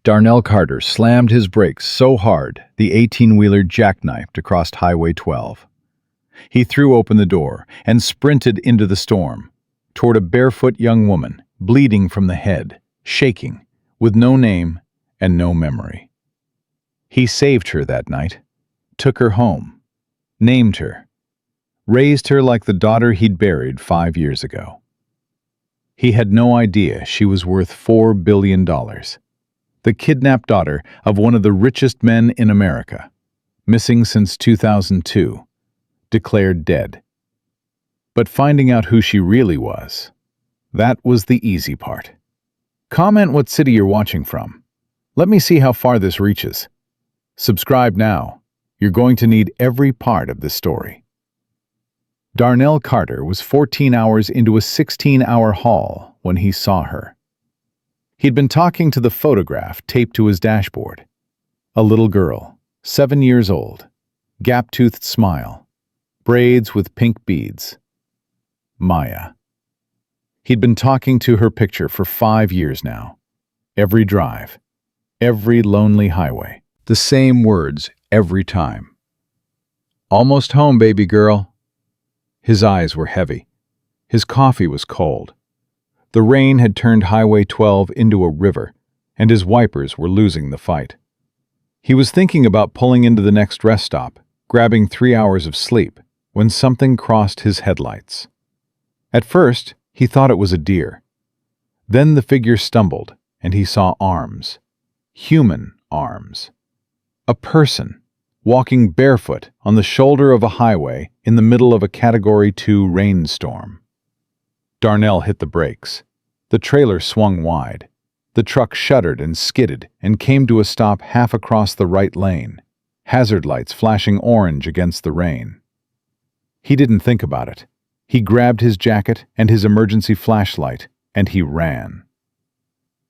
Darnell Carter slammed his brakes so hard the 18-wheeler jackknifed across Highway 12. He threw open the door and sprinted into the storm, toward a barefoot young woman, bleeding from the head, shaking, with no name and no memory. He saved her that night, took her home, named her, raised her like the daughter he'd buried 5 years ago. He had no idea she was worth $4 billion. The kidnapped daughter of one of the richest men in America, missing since 2002, declared dead. But finding out who she really was, that was the easy part. Comment what city you're watching from. Let me see how far this reaches. Subscribe now. You're going to need every part of this story. Darnell Carter was 14 hours into a 16-hour haul when he saw her. He'd been talking to the photograph taped to his dashboard. A little girl, 7 years old, gap-toothed smile, braids with pink beads. Maya. He'd been talking to her picture for 5 years now. Every drive, every lonely highway, the same words every time. Almost home, baby girl. His eyes were heavy. His coffee was cold. The rain had turned Highway 12 into a river, and his wipers were losing the fight. He was thinking about pulling into the next rest stop, grabbing 3 hours of sleep, when something crossed his headlights. At first, he thought it was a deer. Then the figure stumbled, and he saw arms. Human arms. A person, walking barefoot on the shoulder of a highway in the middle of a Category 2 rainstorm. Darnell hit the brakes. The trailer swung wide. The truck shuddered and skidded and came to a stop half across the right lane, hazard lights flashing orange against the rain. He didn't think about it. He grabbed his jacket and his emergency flashlight, and he ran.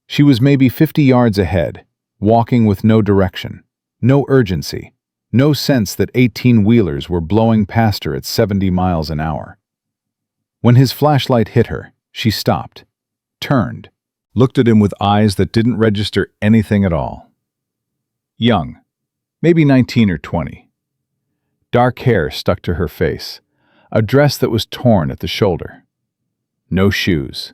She was maybe 50 yards ahead, walking with no direction, no urgency, no sense that 18-wheelers were blowing past her at 70 miles an hour. When his flashlight hit her, she stopped, turned, looked at him with eyes that didn't register anything at all. Young, maybe 19 or 20. Dark hair stuck to her face, a dress that was torn at the shoulder. No shoes.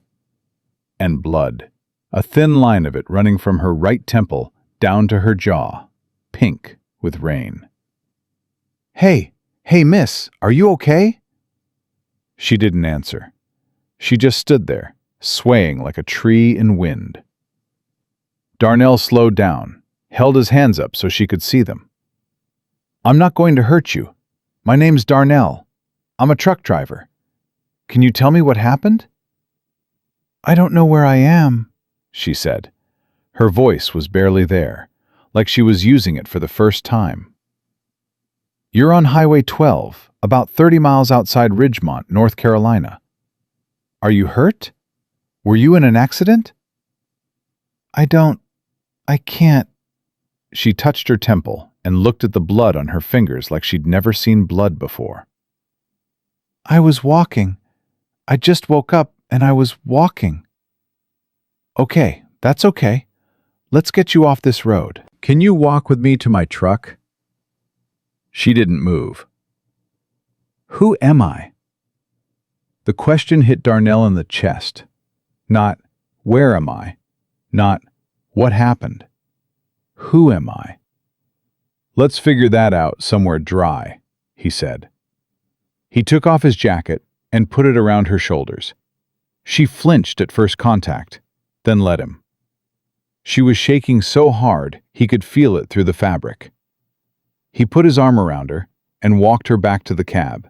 And blood, a thin line of it running from her right temple down to her jaw, pink with rain. Hey, miss, are you okay? She didn't answer. She just stood there, swaying like a tree in wind. Darnell slowed down, held his hands up so she could see them. I'm not going to hurt you. My name's Darnell. I'm a truck driver. Can you tell me what happened? I don't know where I am, she said. Her voice was barely there, like she was using it for the first time. You're on Highway 12, about 30 miles outside Ridgemont, North Carolina. Are you hurt? Were you in an accident? I can't. She touched her temple and looked at the blood on her fingers like she'd never seen blood before. I was walking. I just woke up and I was walking. Okay, that's okay. Let's get you off this road. Can you walk with me to my truck? She didn't move. Who am I? The question hit Darnell in the chest. Not, where am I? Not, what happened? Who am I? Let's figure that out somewhere dry, he said. He took off his jacket and put it around her shoulders. She flinched at first contact, then let him. She was shaking so hard he could feel it through the fabric. He put his arm around her and walked her back to the cab.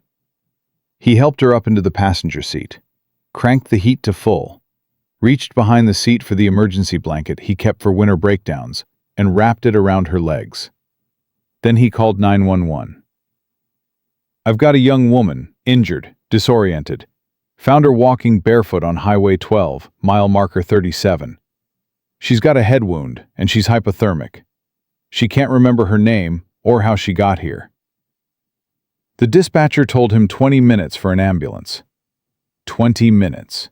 He helped her up into the passenger seat, cranked the heat to full, reached behind the seat for the emergency blanket he kept for winter breakdowns, and wrapped it around her legs. Then he called 911. I've got a young woman, injured, disoriented. Found her walking barefoot on Highway 12, mile marker 37. She's got a head wound, and she's hypothermic. She can't remember her name or how she got here. The dispatcher told him 20 minutes for an ambulance. 20 minutes.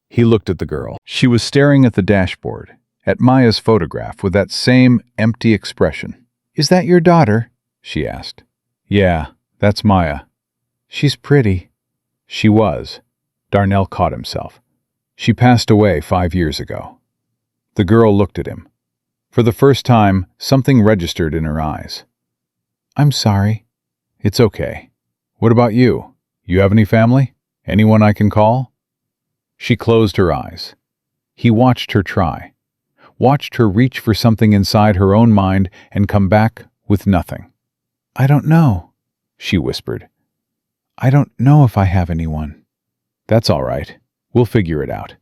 He looked at the girl. She was staring at the dashboard, at Maya's photograph with that same empty expression. "Is that your daughter?" she asked. "Yeah, that's Maya." "She's pretty." She was. Darnell caught himself. "She passed away 5 years ago." The girl looked at him. For the first time, something registered in her eyes. "I'm sorry." "It's okay. What about you? You have any family? Anyone I can call?" She closed her eyes. He watched her try. Watched her reach for something inside her own mind and come back with nothing. "I don't know," she whispered. "I don't know if I have anyone." "That's all right. We'll figure it out."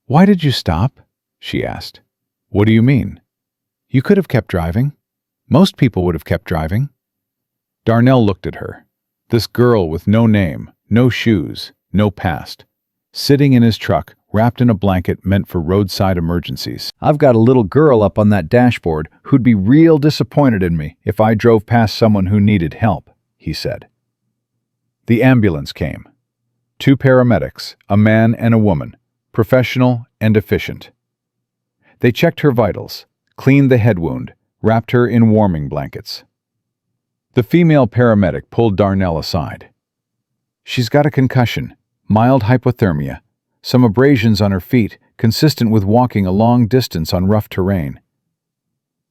"Why did you stop?" she asked. "What do you mean?" "You could have kept driving. Most people would have kept driving." Darnell looked at her. This girl with no name, no shoes, no past, sitting in his truck, wrapped in a blanket meant for roadside emergencies. "I've got a little girl up on that dashboard who'd be real disappointed in me if I drove past someone who needed help," he said. The ambulance came. 2 paramedics, a man and a woman, professional and efficient. They checked her vitals, cleaned the head wound, wrapped her in warming blankets. The female paramedic pulled Darnell aside. "She's got a concussion, mild hypothermia, some abrasions on her feet, consistent with walking a long distance on rough terrain.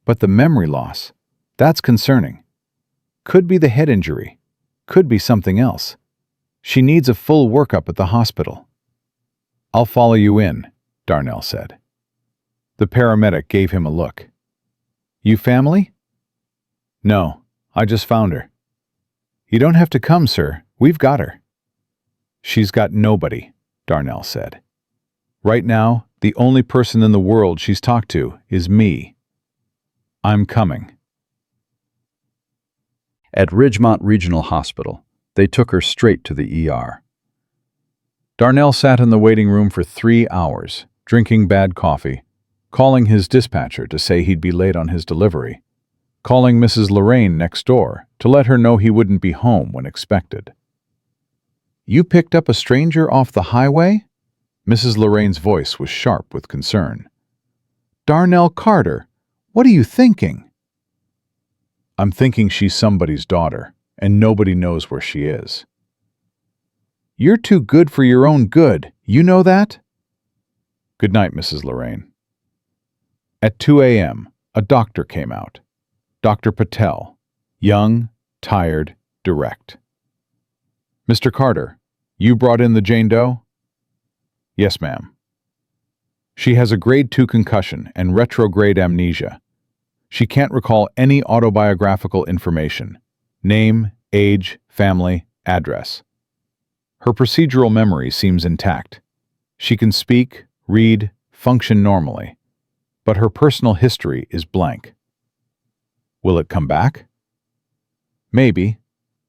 But the memory loss, that's concerning. Could be the head injury, could be something else. She needs a full workup at the hospital." "I'll follow you in," Darnell said. The paramedic gave him a look. "You family?" "No, I just found her." "You don't have to come, sir. We've got her." "She's got nobody," Darnell said. "Right now, the only person in the world she's talked to is me. I'm coming." At Ridgemont Regional Hospital, they took her straight to the ER. Darnell sat in the waiting room for 3 hours, drinking bad coffee, calling his dispatcher to say he'd be late on his delivery, calling Mrs. Lorraine next door to let her know he wouldn't be home when expected. "You picked up a stranger off the highway?" Mrs. Lorraine's voice was sharp with concern. "Darnell Carter, what are you thinking?" "I'm thinking she's somebody's daughter, and nobody knows where she is." "You're too good for your own good. You know that?" "Good night, Mrs. Lorraine." At 2 a.m., a doctor came out. Dr. Patel, young, tired, direct. "Mr. Carter, you brought in the Jane Doe?" "Yes, ma'am." "She has a grade 2 concussion and retrograde amnesia. She can't recall any autobiographical information: name, age, family, address. Her procedural memory seems intact. She can speak, read, function normally, but her personal history is blank." "Will it come back?" "Maybe,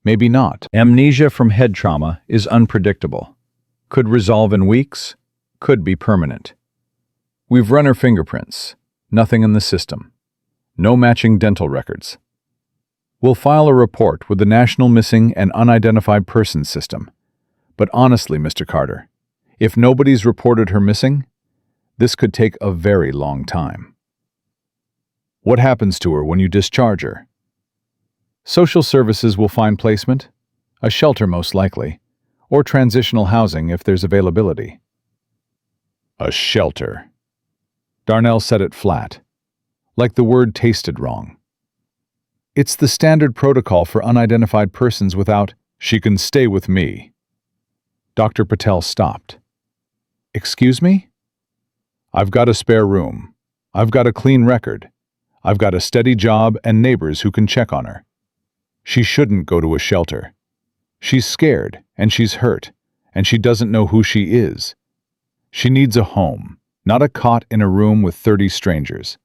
maybe not. Amnesia from head trauma is unpredictable. Could resolve in weeks, could be permanent. We've run her fingerprints, nothing in the system. No matching dental records. We'll file a report with the National Missing and Unidentified Persons System. But honestly, Mr. Carter, if nobody's reported her missing, this could take a very long time." "What happens to her when you discharge her?" "Social services will find placement, a shelter most likely, or transitional housing if there's availability." "A shelter." Darnell said it flat, like the word tasted wrong. "It's the standard protocol for unidentified persons without—" "She can stay with me." Dr. Patel stopped. "Excuse me?" "I've got a spare room. I've got a clean record. I've got a steady job and neighbors who can check on her. She shouldn't go to a shelter. She's scared, and she's hurt, and she doesn't know who she is. She needs a home, not a cot in a room with 30 strangers."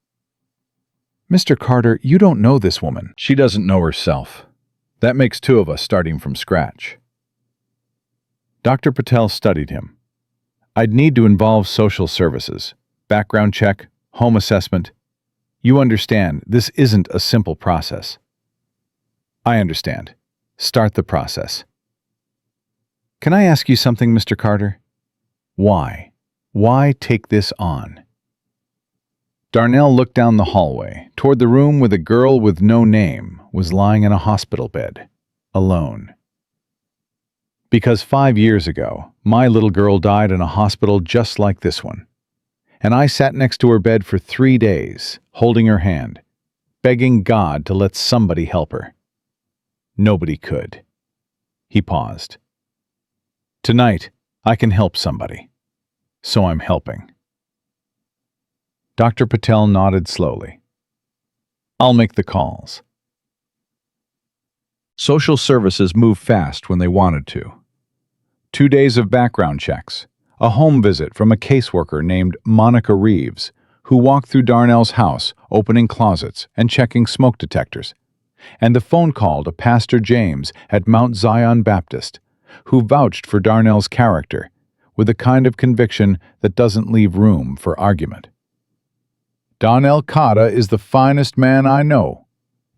"Mr. Carter, you don't know this woman." "She doesn't know herself. That makes 2 of us starting from scratch." Dr. Patel studied him. "I'd need to involve social services, background check, home assessment. You understand, this isn't a simple process." "I understand. Start the process." "Can I ask you something, Mr. Carter? Why? Why take this on?" Darnell looked down the hallway, toward the room where the girl with no name was lying in a hospital bed, alone. Because 5 years ago, my little girl died in a hospital just like this one. And I sat next to her bed for 3 days, holding her hand, begging God to let somebody help her. Nobody could. He paused. Tonight, I can help somebody. So I'm helping. Dr. Patel nodded slowly. I'll make the calls. Social services moved fast when they wanted to. 2 days of background checks, a home visit from a caseworker named Monica Reeves, who walked through Darnell's house, opening closets and checking smoke detectors, and the phone call to Pastor James at Mount Zion Baptist, who vouched for Darnell's character with a kind of conviction that doesn't leave room for argument. Darnell Carter is the finest man I know,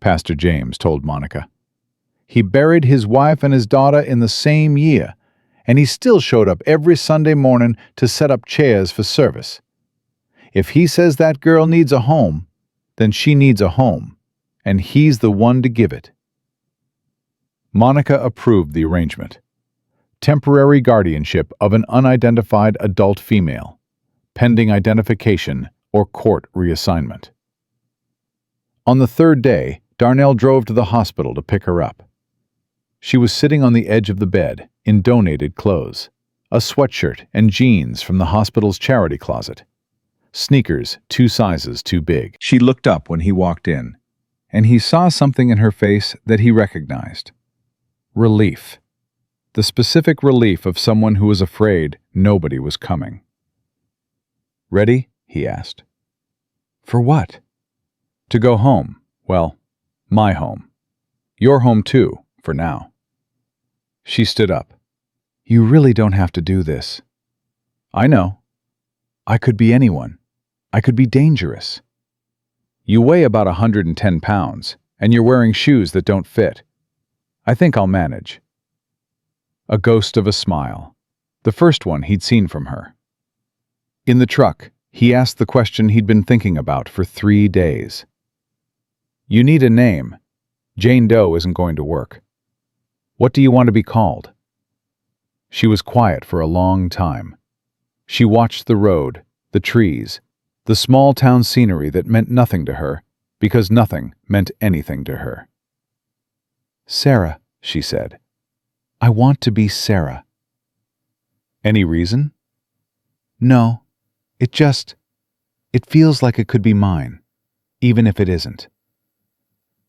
Pastor James told Monica. He buried his wife and his daughter in the same year, and he still showed up every Sunday morning to set up chairs for service. If he says that girl needs a home, then she needs a home, and he's the one to give it. Monica approved the arrangement. Temporary guardianship of an unidentified adult female, pending identification or court reassignment. On the 3rd day, Darnell drove to the hospital to pick her up. She was sitting on the edge of the bed in donated clothes, a sweatshirt and jeans from the hospital's charity closet, sneakers 2 sizes too big. She looked up when he walked in, and he saw something in her face that he recognized. Relief. The specific relief of someone who was afraid nobody was coming. Ready? He asked. For what? To go home. Well, my home. Your home too, for now. She stood up. You really don't have to do this. I know. I could be anyone. I could be dangerous. You weigh about 110 pounds, and you're wearing shoes that don't fit. I think I'll manage. A ghost of a smile. The first one he'd seen from her. In the truck, he asked the question he'd been thinking about for 3 days. You need a name. Jane Doe isn't going to work. What do you want to be called? She was quiet for a long time. She watched the road, the trees, the small town scenery that meant nothing to her because nothing meant anything to her. Sarah, she said. I want to be Sarah. Any reason? No. It feels like it could be mine, even if it isn't.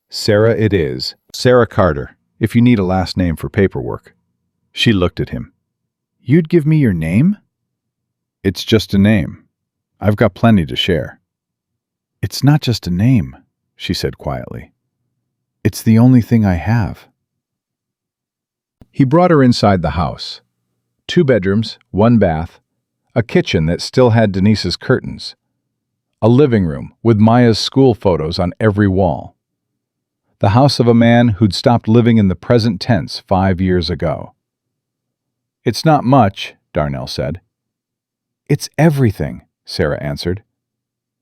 Sarah it is. Sarah Carter, if you need a last name for paperwork. She looked at him. You'd give me your name? It's just a name. I've got plenty to share. It's not just a name, she said quietly. It's the only thing I have. He brought her inside the house. 2 bedrooms, 1 bath, a kitchen that still had Denise's curtains, a living room with Maya's school photos on every wall. The house of a man who'd stopped living in the present tense 5 years ago. It's not much, Darnell said. It's everything, Sarah answered.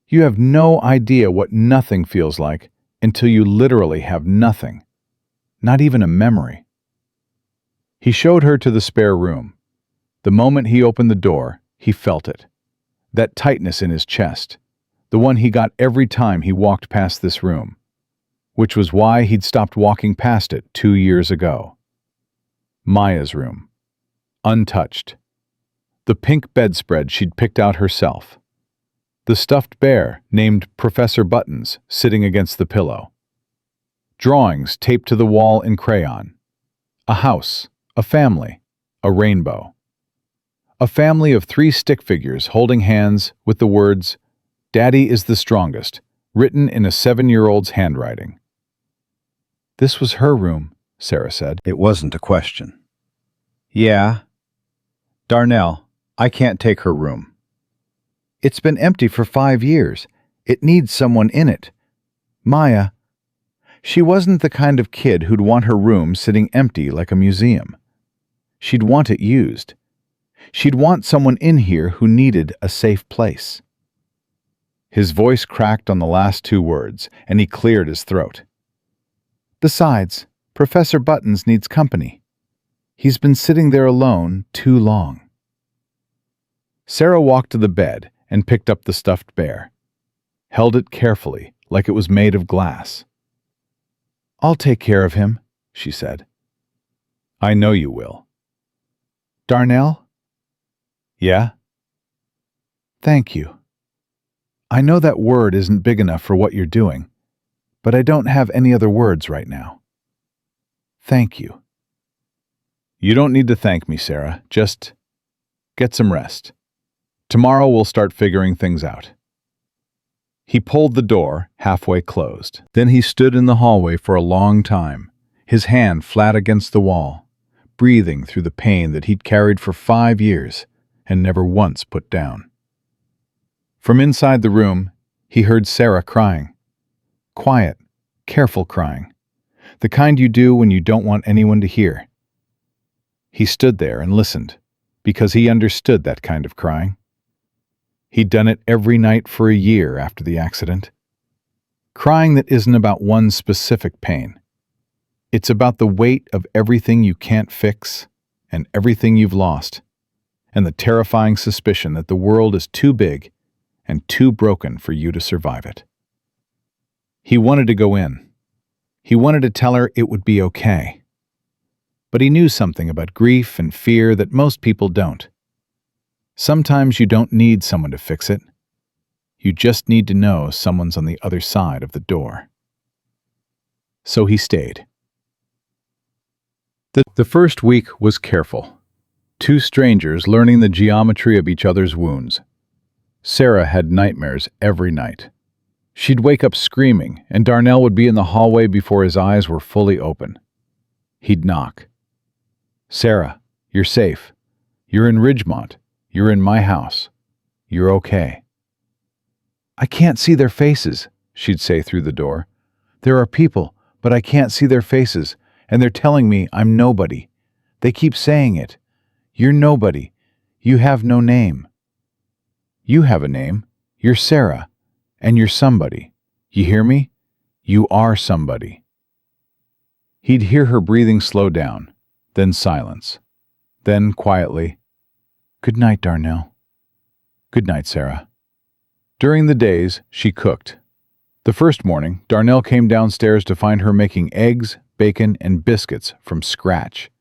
You have no idea what nothing feels like until you literally have nothing, not even a memory. He showed her to the spare room. The moment he opened the door, he felt it. That tightness in his chest, the one he got every time he walked past this room, which was why he'd stopped walking past it 2 years ago. Maya's room. Untouched. The pink bedspread she'd picked out herself. The stuffed bear named Professor Buttons sitting against the pillow. Drawings taped to the wall in crayon. A house, a family, a rainbow. A family of 3 stick figures holding hands with the words, Daddy is the strongest, written in a 7-year-old's handwriting. This was her room, Sarah said. It wasn't a question. Yeah. Darnell, I can't take her room. It's been empty for 5 years. It needs someone in it. Maya. She wasn't the kind of kid who'd want her room sitting empty like a museum. She'd want it used. She'd want someone in here who needed a safe place. His voice cracked on the last two words, and he cleared his throat. Besides, Professor Buttons needs company. He's been sitting there alone too long. Sarah walked to the bed and picked up the stuffed bear, held it carefully like it was made of glass. I'll take care of him, she said. I know you will. Darnell? Yeah? Thank you. I know that word isn't big enough for what you're doing, but I don't have any other words right now. Thank you. You don't need to thank me, Sarah. Just get some rest. Tomorrow we'll start figuring things out. He pulled the door, halfway closed. Then he stood in the hallway for a long time, his hand flat against the wall, breathing through the pain that he'd carried for 5 years and never once put down. From inside the room, he heard Sarah crying. Quiet, careful crying. The kind you do when you don't want anyone to hear. He stood there and listened, because he understood that kind of crying. He'd done it every night for a year after the accident. Crying that isn't about one specific pain. It's about the weight of everything you can't fix and everything you've lost, and the terrifying suspicion that the world is too big and too broken for you to survive it. He wanted to go in. He wanted to tell her it would be okay. But he knew something about grief and fear that most people don't. Sometimes you don't need someone to fix it. You just need to know someone's on the other side of the door. So he stayed. The first week was careful. 2 strangers learning the geometry of each other's wounds. Sarah had nightmares every night. She'd wake up screaming, and Darnell would be in the hallway before his eyes were fully open. He'd knock. Sarah, you're safe. You're in Ridgemont. You're in my house. You're okay. I can't see their faces, she'd say through the door. There are people, but I can't see their faces, and they're telling me I'm nobody. They keep saying it. You're nobody. You have no name. You have a name. You're Sarah, and you're somebody. You hear me? You are somebody. He'd hear her breathing slow down, then silence. Then, quietly, Good night, Darnell. Good night, Sarah. During the days, she cooked. The first morning, Darnell came downstairs to find her making eggs, bacon, and biscuits from scratch.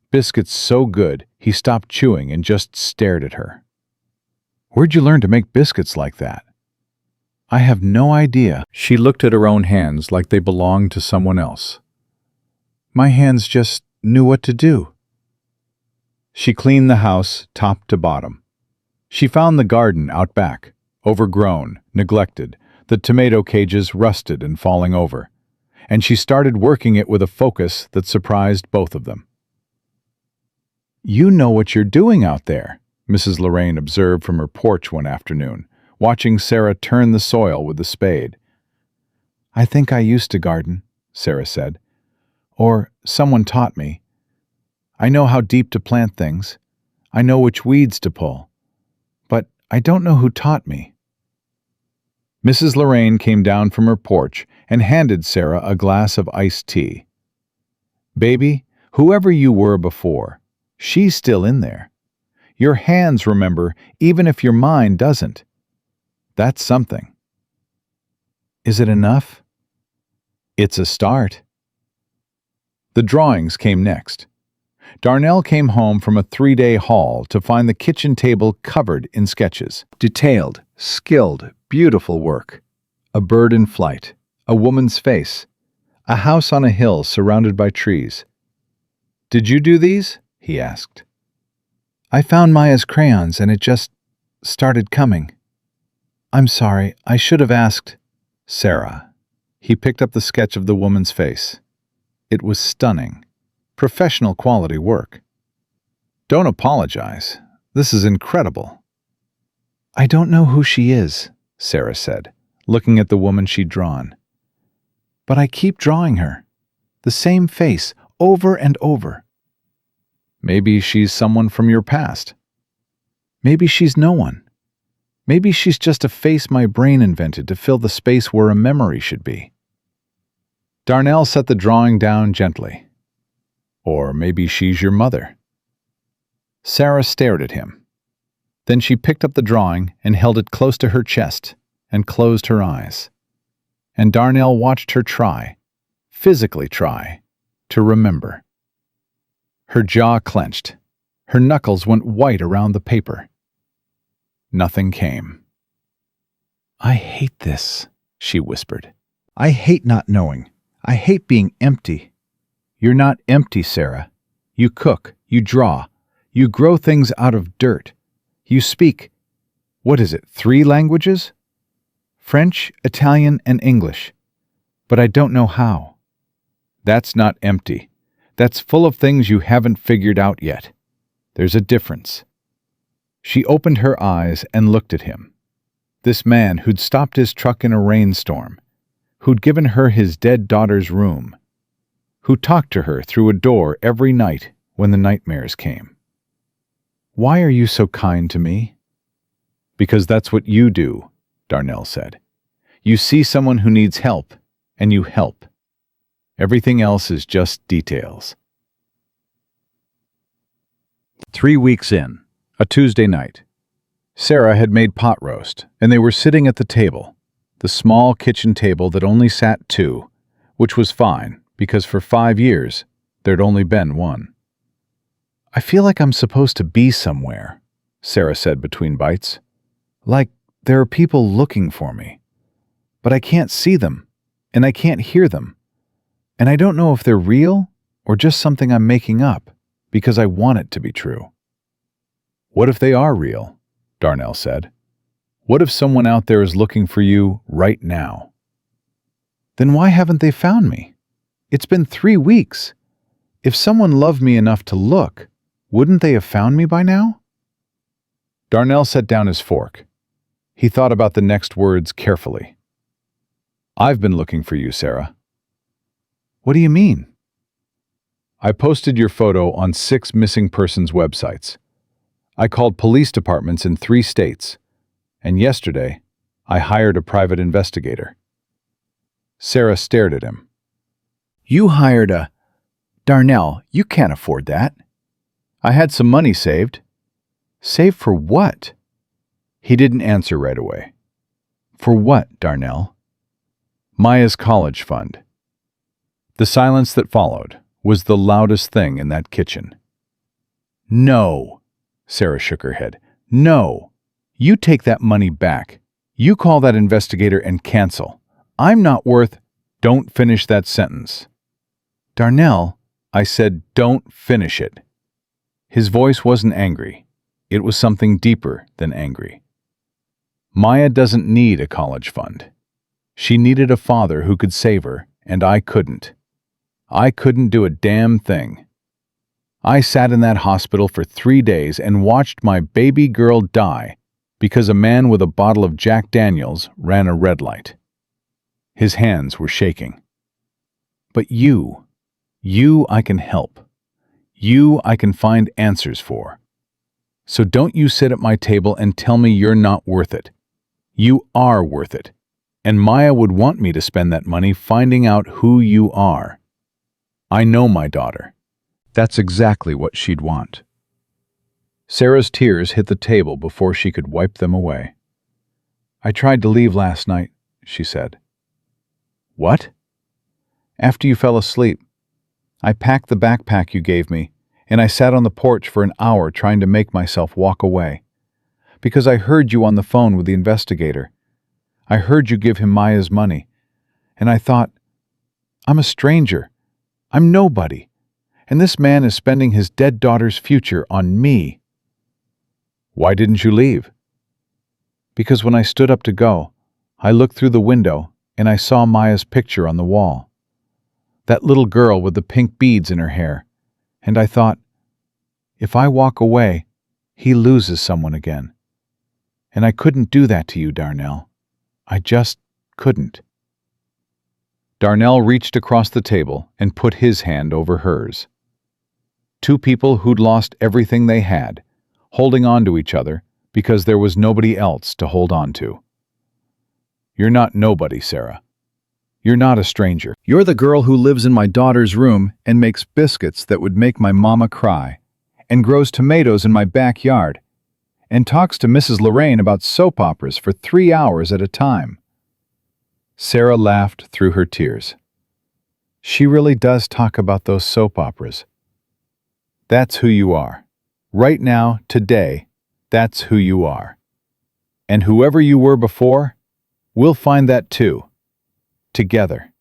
Biscuits so good, he stopped chewing and just stared at her. Where'd you learn to make biscuits like that? I have no idea. She looked at her own hands like they belonged to someone else. My hands just knew what to do. She cleaned the house top to bottom. She found the garden out back, overgrown, neglected, the tomato cages rusted and falling over, and she started working it with a focus that surprised both of them. You know what you're doing out there, Mrs. Lorraine observed from her porch one afternoon, watching Sarah turn the soil with the spade. I think I used to garden, Sarah said. Or someone taught me. I know how deep to plant things. I know which weeds to pull. But I don't know who taught me. Mrs. Lorraine came down from her porch and handed Sarah a glass of iced tea. Baby, whoever you were before, she's still in there. Your hands remember, even if your mind doesn't. That's something. Is it enough? It's a start. The drawings came next. Darnell came home from a 3-day haul to find the kitchen table covered in sketches. Detailed, skilled, beautiful work. A bird in flight, a woman's face, a house on a hill surrounded by trees. Did you do these? He asked. I found Maya's crayons and it just started coming. I'm sorry, I should have asked. Sarah. He picked up the sketch of the woman's face. It was stunning. Professional quality work. Don't apologize. This is incredible. I don't know who she is, Sarah said, looking at the woman she'd drawn. But I keep drawing her. The same face, over and over. Maybe she's someone from your past. Maybe she's no one. Maybe she's just a face my brain invented to fill the space where a memory should be. Darnell set the drawing down gently. Or maybe she's your mother. Sarah stared at him. Then she picked up the drawing and held it close to her chest and closed her eyes. And Darnell watched her try, physically try, to remember. Her jaw clenched. Her knuckles went white around the paper. Nothing came. "I hate this," she whispered. "I hate not knowing. I hate being empty." "You're not empty, Sarah. You cook, you draw, you grow things out of dirt. You speak, what is it, 3 languages? French, Italian, and English. But I don't know how. That's not empty. That's full of things you haven't figured out yet. There's a difference." She opened her eyes and looked at him. This man who'd stopped his truck in a rainstorm, who'd given her his dead daughter's room, who talked to her through a door every night when the nightmares came. "Why are you so kind to me?" "Because that's what you do," Darnell said. "You see someone who needs help, and you help. Everything else is just details." 3 weeks in, a Tuesday night. Sarah had made pot roast, and they were sitting at the table, the small kitchen table that only sat 2, which was fine, because for 5 years, there'd only been 1. "I feel like I'm supposed to be somewhere," Sarah said between bites. "Like there are people looking for me. But I can't see them, and I can't hear them. And I don't know if they're real or just something I'm making up because I want it to be true." "What if they are real?" Darnell said. "What if someone out there is looking for you right now?" "Then why haven't they found me? It's been 3 weeks. If someone loved me enough to look, wouldn't they have found me by now?" Darnell set down his fork. He thought about the next words carefully. "I've been looking for you, Sarah." "What do you mean?" "I posted your photo on 6 missing persons websites. I called police departments in 3 states. And yesterday, I hired a private investigator." Sarah stared at him. "You hired a... Darnell, you can't afford that." "I had some money saved." "Saved for what?" He didn't answer right away. "For what, Darnell?" "Maya's college fund." The silence that followed was the loudest thing in that kitchen. "No," Sarah shook her head. "No. You take that money back. You call that investigator and cancel. I'm not worth—" "Don't finish that sentence." "Darnell," I said, "don't finish it." His voice wasn't angry. It was something deeper than angry. Maya doesn't need a college fund. She needed a father who could save her, and I couldn't. I couldn't do a damn thing. I sat in that hospital for 3 days and watched my baby girl die because a man with a bottle of Jack Daniels ran a red light. His hands were shaking. But you I can help. You I can find answers for. So don't you sit at my table and tell me you're not worth it. You are worth it. And Maya would want me to spend that money finding out who you are. I know my daughter. That's exactly what she'd want. Sarah's tears hit the table before she could wipe them away. "I tried to leave last night," she said. "What?" "After you fell asleep. I packed the backpack you gave me, and I sat on the porch for an hour trying to make myself walk away. Because I heard you on the phone with the investigator. I heard you give him Maya's money. And I thought, I'm a stranger. I'm nobody. And this man is spending his dead daughter's future on me." "Why didn't you leave?" "Because when I stood up to go, I looked through the window and I saw Maya's picture on the wall. That little girl with the pink beads in her hair. And I thought, if I walk away, he loses someone again. And I couldn't do that to you, Darnell. I just couldn't." Darnell reached across the table and put his hand over hers. 2 people who'd lost everything they had, holding on to each other, because there was nobody else to hold on to. You're not nobody, Sarah. You're not a stranger. You're the girl who lives in my daughter's room and makes biscuits that would make my mama cry, and grows tomatoes in my backyard, and talks to Mrs. Lorraine about soap operas for 3 hours at a time. Sarah laughed through her tears. She really does talk about those soap operas. That's who you are. Right now, today, that's who you are. And whoever you were before, we'll find that too. Together.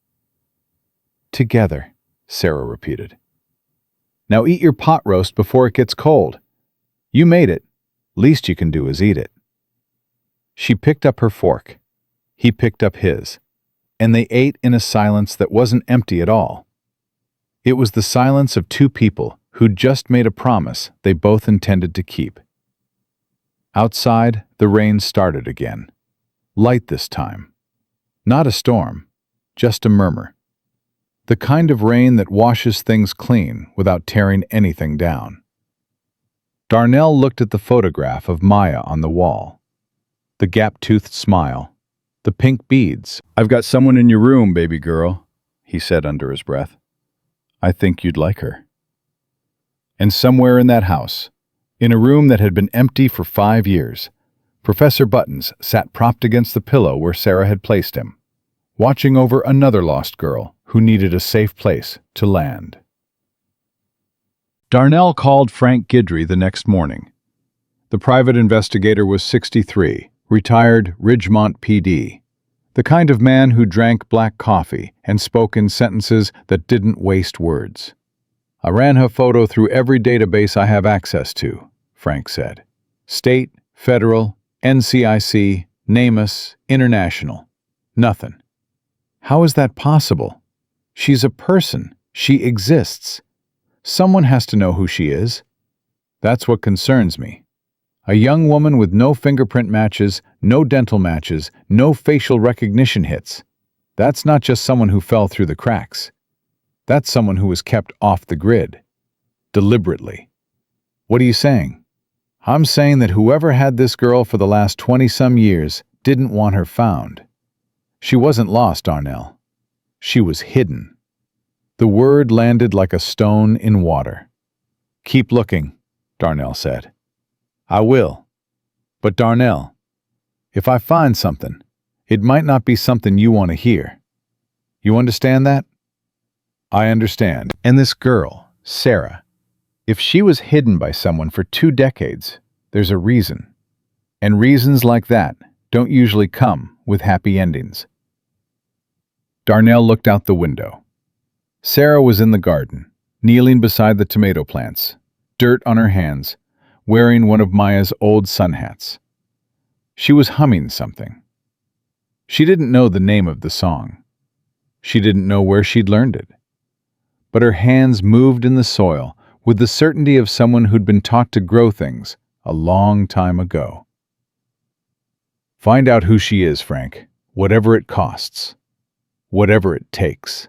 Together, Sarah repeated. Now eat your pot roast before it gets cold. You made it. Least you can do is eat it. She picked up her fork. He picked up his. And they ate in a silence that wasn't empty at all. It was the silence of two people who'd just made a promise they both intended to keep. Outside, the rain started again. Light this time. Not a storm, just a murmur. The kind of rain that washes things clean without tearing anything down. Darnell looked at the photograph of Maya on the wall. The gap-toothed smile, the pink beads. "I've got someone in your room, baby girl," he said under his breath. "I think you'd like her." And somewhere in that house, in a room that had been empty for 5 years, Professor Buttons sat propped against the pillow where Sarah had placed him, watching over another lost girl who needed a safe place to land. Darnell called Frank Guidry the next morning. The private investigator was 63, retired Ridgemont PD, the kind of man who drank black coffee and spoke in sentences that didn't waste words. "I ran her photo through every database I have access to," Frank said. "State, federal, NCIC, NamUs, international. Nothing." "How is that possible? She's a person. She exists. Someone has to know who she is." "That's what concerns me. A young woman with no fingerprint matches, no dental matches, no facial recognition hits. That's not just someone who fell through the cracks. That's someone who was kept off the grid. Deliberately." "What are you saying?" "I'm saying that whoever had this girl for the last 20-some years didn't want her found. She wasn't lost, Darnell. She was hidden." The word landed like a stone in water. "Keep looking," Darnell said. "I will. But Darnell, if I find something, it might not be something you want to hear. You understand that?" "I understand." And this girl, Sarah, if she was hidden by someone for 2 decades, there's a reason. And reasons like that don't usually come with happy endings. Darnell looked out the window. Sarah was in the garden, kneeling beside the tomato plants, dirt on her hands, wearing one of Maya's old sun hats. She was humming something. She didn't know the name of the song. She didn't know where she'd learned it. But her hands moved in the soil with the certainty of someone who'd been taught to grow things a long time ago. "Find out who she is, Frank, whatever it costs. Whatever it takes."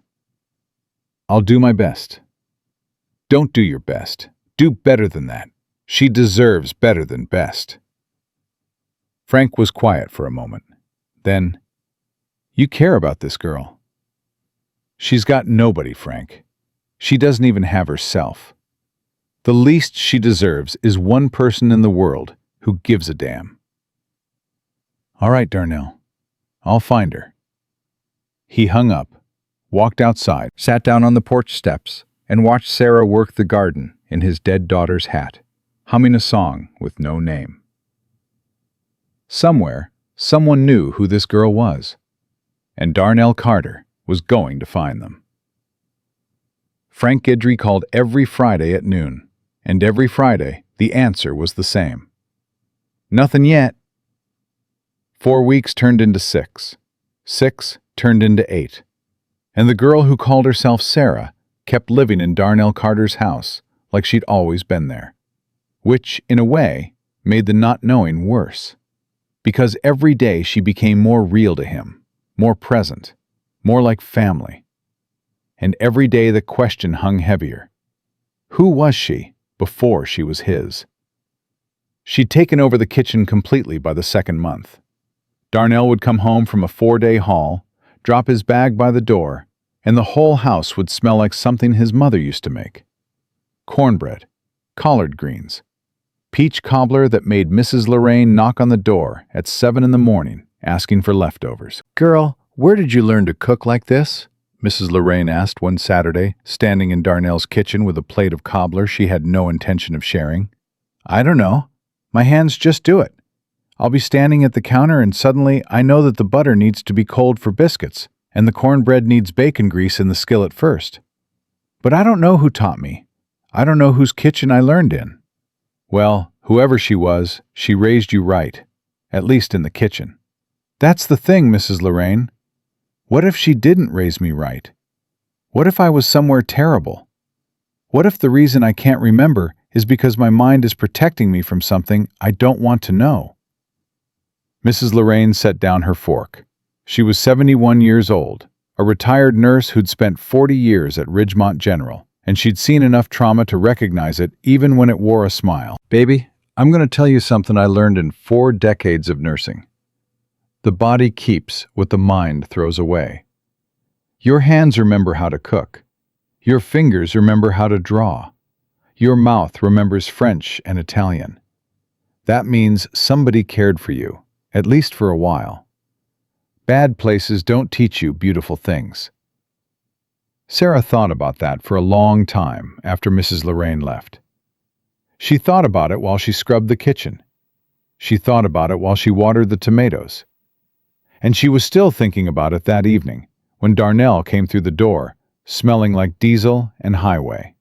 "I'll do my best." "Don't do your best. Do better than that. She deserves better than best." Frank was quiet for a moment. Then, "You care about this girl." "She's got nobody, Frank. She doesn't even have herself. The least she deserves is one person in the world who gives a damn." "All right, Darnell. I'll find her." He hung up, walked outside, sat down on the porch steps, and watched Sarah work the garden in his dead daughter's hat, humming a song with no name. Somewhere, someone knew who this girl was, and Darnell Carter was going to find them. Frank Guidry called every Friday at noon, and every Friday the answer was the same. "Nothing yet." 4 weeks turned into 6. 6 turned into 8. And the girl who called herself Sarah kept living in Darnell Carter's house like she'd always been there, which, in a way, made the not knowing worse. Because every day she became more real to him, more present, more like family. And every day the question hung heavier. Who was she before she was his? She'd taken over the kitchen completely by the second month. Darnell would come home from a 4-day haul, drop his bag by the door, and the whole house would smell like something his mother used to make. Cornbread, collard greens, peach cobbler that made Mrs. Lorraine knock on the door at 7 in the morning asking for leftovers. "Girl, where did you learn to cook like this?" Mrs. Lorraine asked one Saturday, standing in Darnell's kitchen with a plate of cobbler she had no intention of sharing. "I don't know. My hands just do it. I'll be standing at the counter and suddenly I know that the butter needs to be cold for biscuits and the cornbread needs bacon grease in the skillet first. But I don't know who taught me. I don't know whose kitchen I learned in." "Well, whoever she was, she raised you right, at least in the kitchen." "That's the thing, Mrs. Lorraine. What if she didn't raise me right? What if I was somewhere terrible? What if the reason I can't remember is because my mind is protecting me from something I don't want to know?" Mrs. Lorraine set down her fork. She was 71 years old, a retired nurse who'd spent 40 years at Ridgemont General, and she'd seen enough trauma to recognize it even when it wore a smile. "Baby, I'm going to tell you something I learned in 4 decades of nursing. The body keeps what the mind throws away. Your hands remember how to cook. Your fingers remember how to draw. Your mouth remembers French and Italian. That means somebody cared for you, at least for a while. Bad places don't teach you beautiful things." Sarah thought about that for a long time after Mrs. Lorraine left. She thought about it while she scrubbed the kitchen. She thought about it while she watered the tomatoes. And she was still thinking about it that evening when Darnell came through the door, smelling like diesel and highway.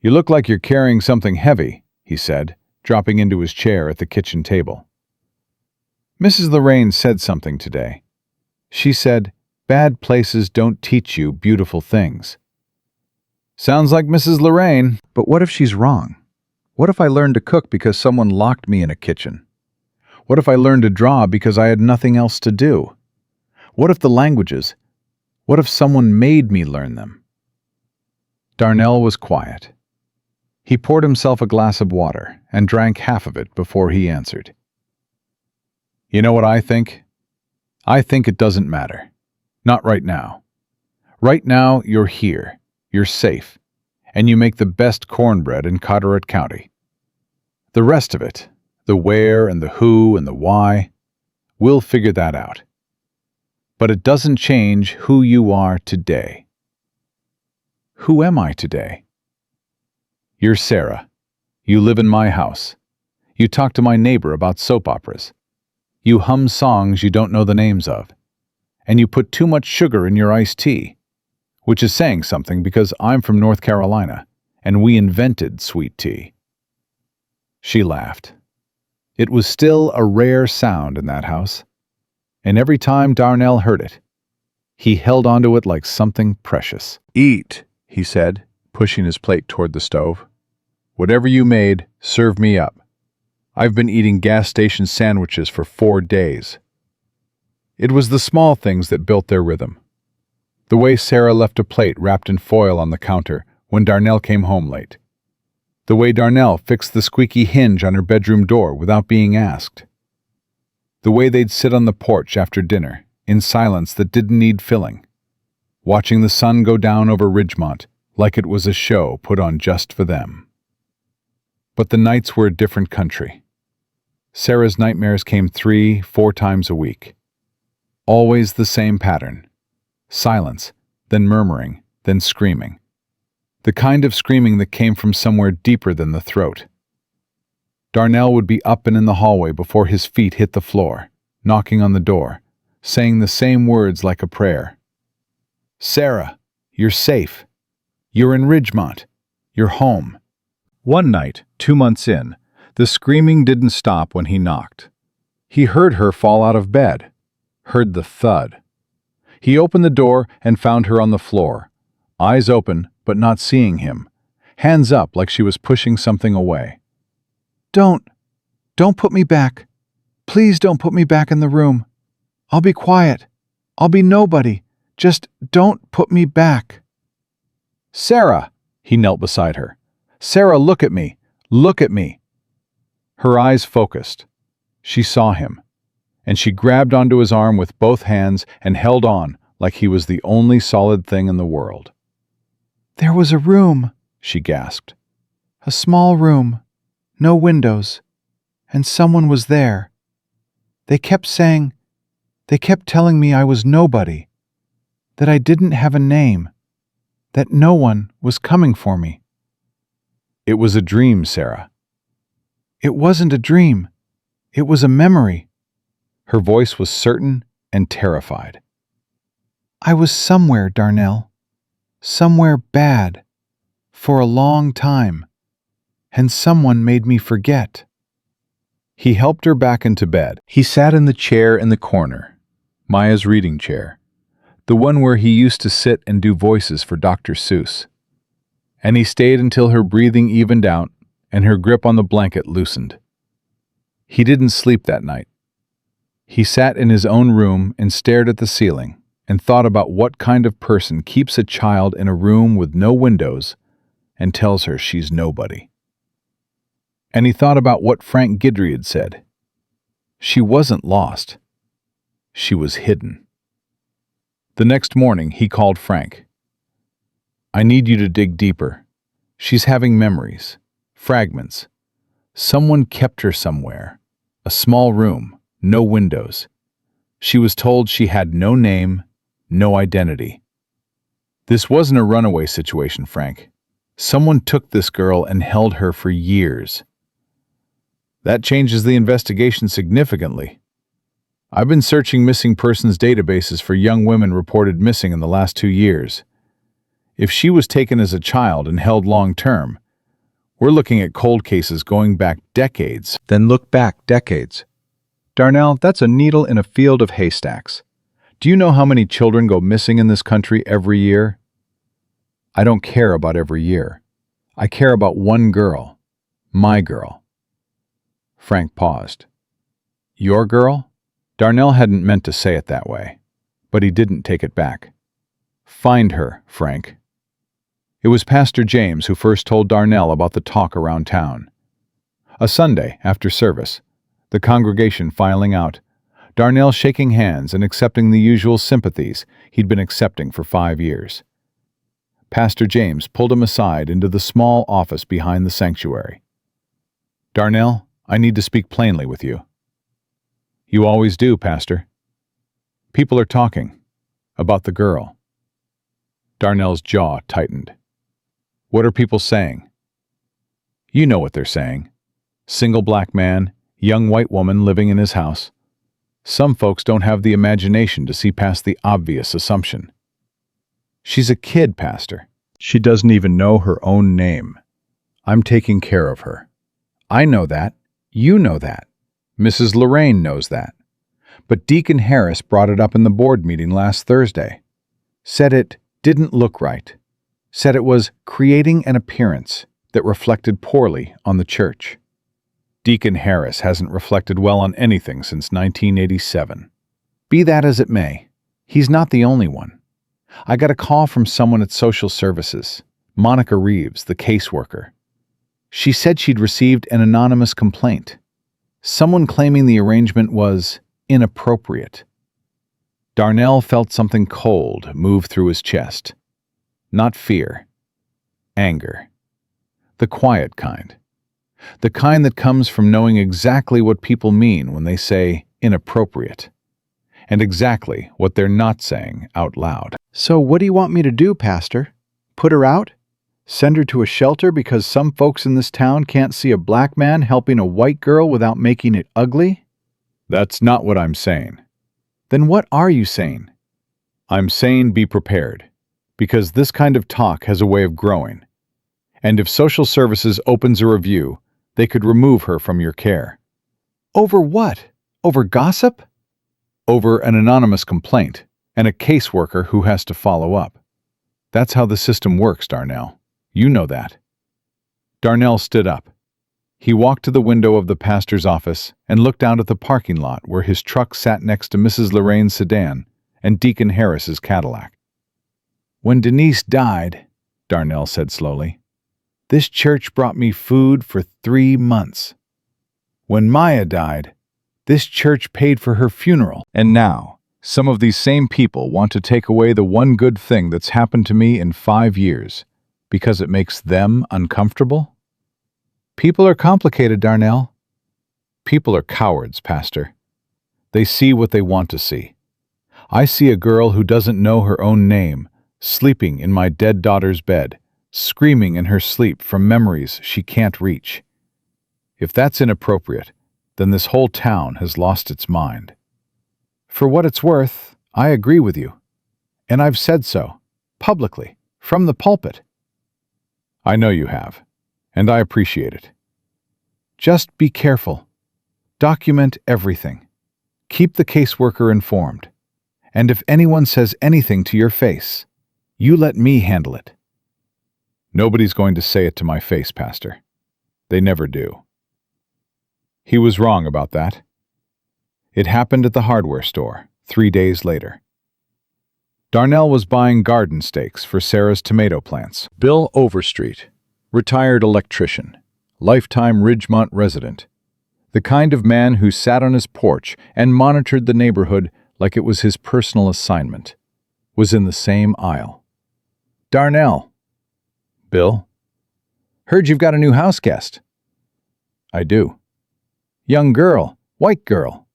"You look like you're carrying something heavy," he said, dropping into his chair at the kitchen table. "Mrs. Lorraine said something today. She said, 'Bad places don't teach you beautiful things.'" "Sounds like Mrs. Lorraine." "But what if she's wrong? What if I learned to cook because someone locked me in a kitchen? What if I learned to draw because I had nothing else to do? What if what if someone made me learn them?" Darnell was quiet. He poured himself a glass of water and drank half of it before he answered. "You know what I think? I think it doesn't matter. Not right now. Right now, you're here, you're safe, and you make the best cornbread in Carteret County. The rest of it, the where and the who and the why, we'll figure that out. But it doesn't change who you are today." "Who am I today?" "You're Sarah. You live in my house. You talk to my neighbor about soap operas. You hum songs you don't know the names of. And you put too much sugar in your iced tea, which is saying something because I'm from North Carolina, and we invented sweet tea." She laughed. It was still a rare sound in that house, and every time Darnell heard it, he held onto it like something precious. "Eat," he said, pushing his plate toward the stove. "Whatever you made, serve me up. I've been eating gas station sandwiches for 4 days." It was the small things that built their rhythm. The way Sarah left a plate wrapped in foil on the counter when Darnell came home late. The way Darnell fixed the squeaky hinge on her bedroom door without being asked. The way they'd sit on the porch after dinner, in silence that didn't need filling, watching the sun go down over Ridgemont like it was a show put on just for them. But the nights were a different country. Sarah's nightmares came 3-4 times a week. Always the same pattern. Silence, then murmuring, then screaming. The kind of screaming that came from somewhere deeper than the throat. Darnell would be up and in the hallway before his feet hit the floor, knocking on the door, saying the same words like a prayer. "Sarah, you're safe. You're in Ridgemont. You're home." One night, 2 months in, the screaming didn't stop when he knocked. He heard her fall out of bed, heard the thud. He opened the door and found her on the floor, eyes open but not seeing him, hands up like she was pushing something away. Don't put me back. Please don't put me back in the room. I'll be quiet. I'll be nobody. Just don't put me back." "Sarah!" He knelt beside her. "Sarah, look at me. Look at me." Her eyes focused. She saw him, and she grabbed onto his arm with both hands and held on like he was the only solid thing in the world. "There was a room," she gasped. "A small room, no windows, and someone was there. They kept telling me I was nobody, that I didn't have a name, that no one was coming for me." It was a dream, Sarah. "It wasn't a dream. It was a memory." Her voice was certain and terrified. "I was somewhere, Darnell. Somewhere bad. For a long time. And someone made me forget." He helped her back into bed. He sat in the chair in the corner, Maya's reading chair, the one where he used to sit and do voices for Dr. Seuss. And he stayed until her breathing evened out and her grip on the blanket loosened. He didn't sleep that night. He sat in his own room and stared at the ceiling and thought about what kind of person keeps a child in a room with no windows and tells her she's nobody. And he thought about what Frank Guidry had said. She wasn't lost. She was hidden. The next morning, he called Frank. "I need you to dig deeper. She's having memories, fragments. Someone kept her somewhere. A small room, no windows. She was told she had no name, no identity." This wasn't a runaway situation, Frank. Someone took this girl and held her for years. That changes the investigation significantly. I've been searching missing persons databases for young women reported missing in the last 2 years. If she was taken as a child and held long-term, we're looking at cold cases going back decades. Then look back decades. Darnell, that's a needle in a field of haystacks. Do you know how many children go missing in this country every year? I don't care about every year. I care about one girl. My girl. Frank paused. Your girl? Darnell hadn't meant to say it that way, but he didn't take it back. Find her, Frank. It was Pastor James who first told Darnell about the talk around town. A Sunday, after service, the congregation filing out, Darnell shaking hands and accepting the usual sympathies he'd been accepting for 5 years. Pastor James pulled him aside into the small office behind the sanctuary. Darnell, I need to speak plainly with you. You always do, Pastor. People are talking about the girl. Darnell's jaw tightened. What are people saying? You know what they're saying. Single black man, young white woman living in his house. Some folks don't have the imagination to see past the obvious assumption. She's a kid, Pastor. She doesn't even know her own name. I'm taking care of her. I know that. You know that. Mrs. Lorraine knows that. But Deacon Harris brought it up in the board meeting last Thursday. Said it didn't look right. Said it was creating an appearance that reflected poorly on the church. Deacon Harris hasn't reflected well on anything since 1987. Be that as it may, he's not the only one. I got a call from someone at Social Services, Monica Reeves, the caseworker. She said she'd received an anonymous complaint. Someone claiming the arrangement was inappropriate. Darnell felt something cold move through his chest. Not fear. Anger. The quiet kind. The kind that comes from knowing exactly what people mean when they say inappropriate. And exactly what they're not saying out loud. "So what do you want me to do, Pastor? Put her out? Send her to a shelter because some folks in this town can't see a black man helping a white girl without making it ugly?" That's not what I'm saying. Then what are you saying? I'm saying be prepared, because this kind of talk has a way of growing. And if Social Services opens a review, they could remove her from your care. Over what? Over gossip? Over an anonymous complaint and a caseworker who has to follow up. That's how the system works, Darnell. You know that. Darnell stood up. He walked to the window of the pastor's office and looked out at the parking lot where his truck sat next to Mrs. Lorraine's sedan and Deacon Harris's Cadillac. "When Denise died," Darnell said slowly, "this church brought me food for 3 months. When Maya died, this church paid for her funeral. And now, some of these same people want to take away the one good thing that's happened to me in 5 years because it makes them uncomfortable? People are complicated, Darnell. People are cowards, Pastor. They see what they want to see. I see a girl who doesn't know her own name, sleeping in my dead daughter's bed, screaming in her sleep from memories she can't reach. If that's inappropriate, then this whole town has lost its mind. For what it's worth, I agree with you. And I've said so, publicly, from the pulpit. I know you have, and I appreciate it. Just be careful. Document everything. Keep the caseworker informed. And if anyone says anything to your face, you let me handle it. Nobody's going to say it to my face, Pastor. They never do. He was wrong about that. It happened at the hardware store 3 days later. Darnell was buying garden stakes for Sarah's tomato plants. Bill Overstreet, retired electrician, lifetime Ridgemont resident, the kind of man who sat on his porch and monitored the neighborhood like it was his personal assignment, was in the same aisle. Darnell. Bill. Heard you've got a new house guest. I do. Young girl, white girl.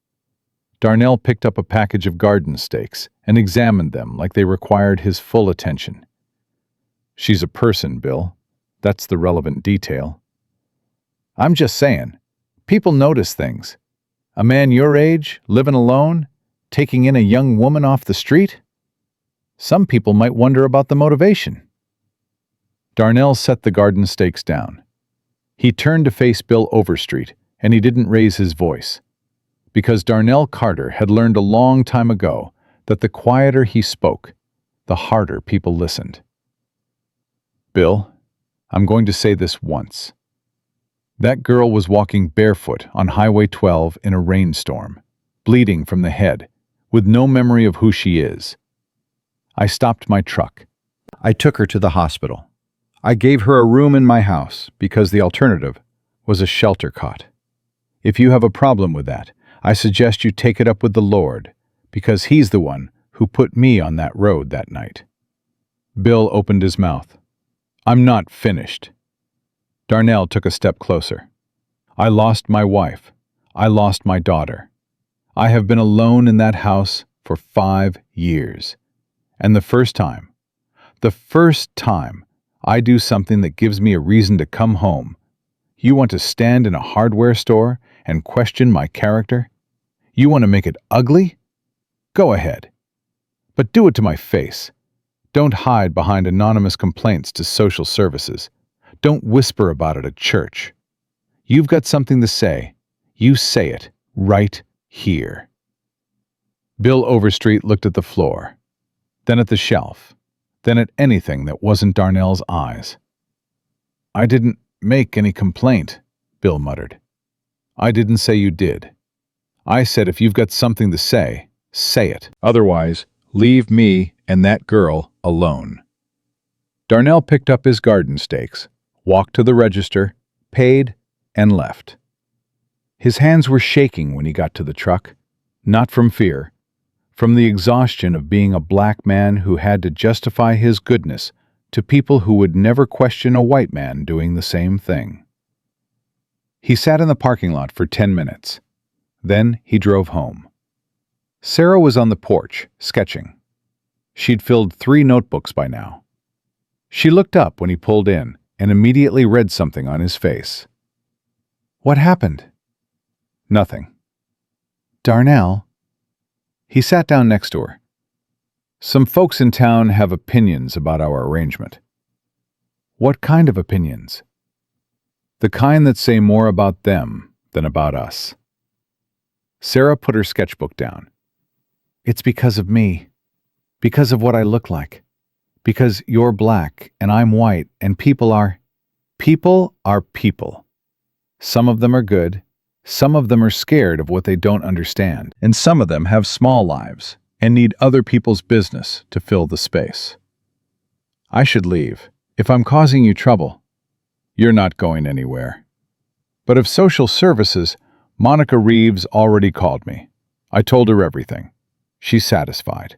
Darnell picked up a package of garden stakes and examined them like they required his full attention. She's a person, Bill. That's the relevant detail. I'm just saying, people notice things. A man your age, living alone, taking in a young woman off the street? Some people might wonder about the motivation. Darnell set the garden stakes down. He turned to face Bill Overstreet, and he didn't raise his voice, because Darnell Carter had learned a long time ago that the quieter he spoke, the harder people listened. Bill, I'm going to say this once. That girl was walking barefoot on Highway 12 in a rainstorm, bleeding from the head, with no memory of who she is. I stopped my truck. I took her to the hospital. I gave her a room in my house because the alternative was a shelter cot. If you have a problem with that, I suggest you take it up with the Lord, because He's the one who put me on that road that night. Bill opened his mouth. I'm not finished. Darnell took a step closer. I lost my wife. I lost my daughter. I have been alone in that house for 5 years. And the first time I do something that gives me a reason to come home, you want to stand in a hardware store and question my character? You want to make it ugly? Go ahead. But do it to my face. Don't hide behind anonymous complaints to social services. Don't whisper about it at church. You've got something to say. You say it right here. Bill Overstreet looked at the floor, then at the shelf, then at anything that wasn't Darnell's eyes. I didn't make any complaint, Bill muttered. I didn't say you did. I said if you've got something to say it. Otherwise, leave me and that girl alone. Darnell picked up his garden stakes, walked to the register, paid, and left. His hands were shaking when he got to the truck, not from fear, from the exhaustion of being a black man who had to justify his goodness to people who would never question a white man doing the same thing. He sat in the parking lot for 10 minutes. Then he drove home. Sarah was on the porch, sketching. She'd filled 3 notebooks by now. She looked up when he pulled in and immediately read something on his face. What happened? Nothing. Darnell. He sat down next to her. Some folks in town have opinions about our arrangement. What kind of opinions? The kind that say more about them than about us. Sarah put her sketchbook down. It's because of me. Because of what I look like. Because you're black and I'm white and people are people. Some of them are good. Some of them are scared of what they don't understand. And some of them have small lives and need other people's business to fill the space. I should leave. If I'm causing you trouble, you're not going anywhere. But if social services Monica Reeves already called me. I told her everything. She's satisfied.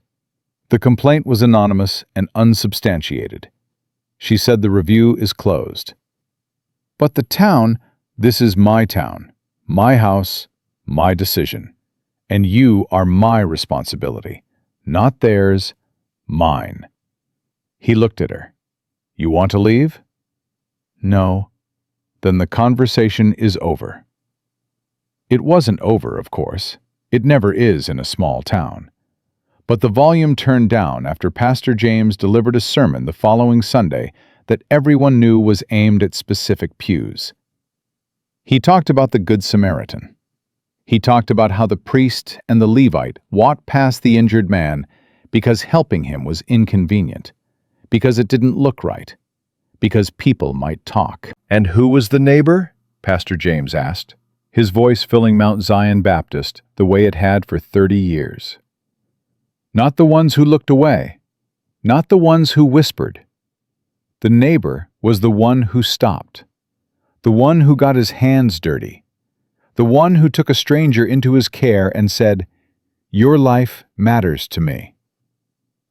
The complaint was anonymous and unsubstantiated. She said the review is closed. But the town, this is my town, my house, my decision. And you are my responsibility, not theirs, mine. He looked at her. You want to leave? No. Then the conversation is over. It wasn't over, of course. It never is in a small town. But the volume turned down after Pastor James delivered a sermon the following Sunday that everyone knew was aimed at specific pews. He talked about the Good Samaritan. He talked about how the priest and the Levite walked past the injured man because helping him was inconvenient, because it didn't look right, because people might talk. And who was the neighbor? Pastor James asked, his voice filling Mount Zion Baptist the way it had for 30 years. Not the ones who looked away, not the ones who whispered. The neighbor was the one who stopped, the one who got his hands dirty, the one who took a stranger into his care and said, "Your life matters to me."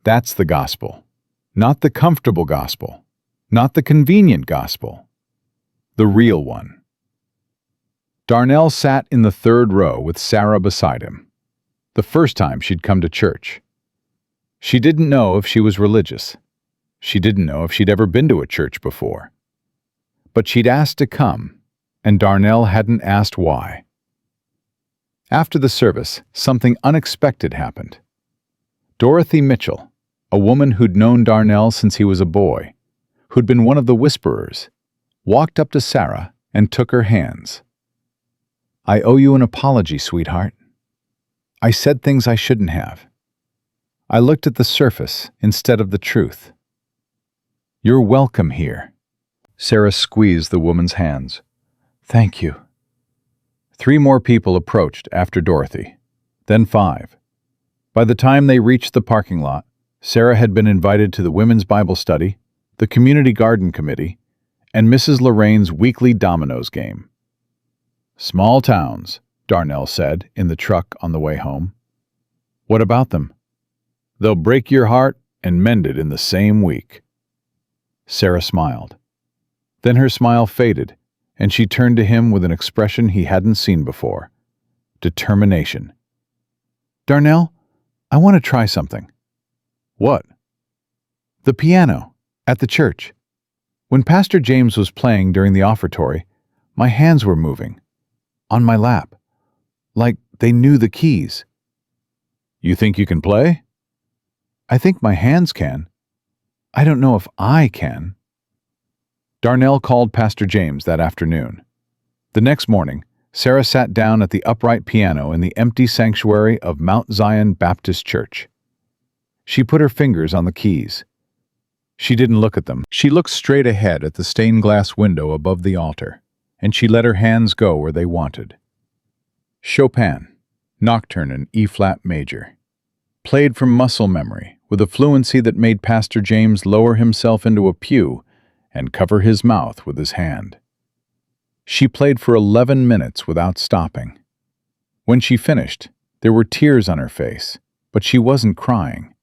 That's the gospel, not the comfortable gospel, not the convenient gospel, the real one. Darnell sat in the third row with Sarah beside him, the first time she'd come to church. She didn't know if she was religious. She didn't know if she'd ever been to a church before. But she'd asked to come, and Darnell hadn't asked why. After the service, something unexpected happened. Dorothy Mitchell, a woman who'd known Darnell since he was a boy, who'd been one of the whisperers, walked up to Sarah and took her hands. "I owe you an apology, sweetheart. I said things I shouldn't have. I looked at the surface instead of the truth. You're welcome here." Sarah squeezed the woman's hands. "Thank you." 3 more people approached after Dorothy, then 5. By the time they reached the parking lot, Sarah had been invited to the Women's Bible Study, the Community Garden Committee, and Mrs. Lorraine's weekly dominoes game. "Small towns," Darnell said in the truck on the way home. "What about them?" "They'll break your heart and mend it in the same week." Sarah smiled. Then her smile faded, and she turned to him with an expression he hadn't seen before. Determination. "Darnell, I want to try something." "What?" "The piano, at the church. When Pastor James was playing during the offertory, my hands were moving. On my lap. Like they knew the keys." "You think you can play?" "I think my hands can. I don't know if I can." Darnell called Pastor James that afternoon. The next morning, Sarah sat down at the upright piano in the empty sanctuary of Mount Zion Baptist Church. She put her fingers on the keys. She didn't look at them. She looked straight ahead at the stained glass window above the altar, and she let her hands go where they wanted. Chopin, Nocturne in E-flat major. Played from muscle memory with a fluency that made Pastor James lower himself into a pew and cover his mouth with his hand. She played for 11 minutes without stopping. When she finished, there were tears on her face, but she wasn't crying.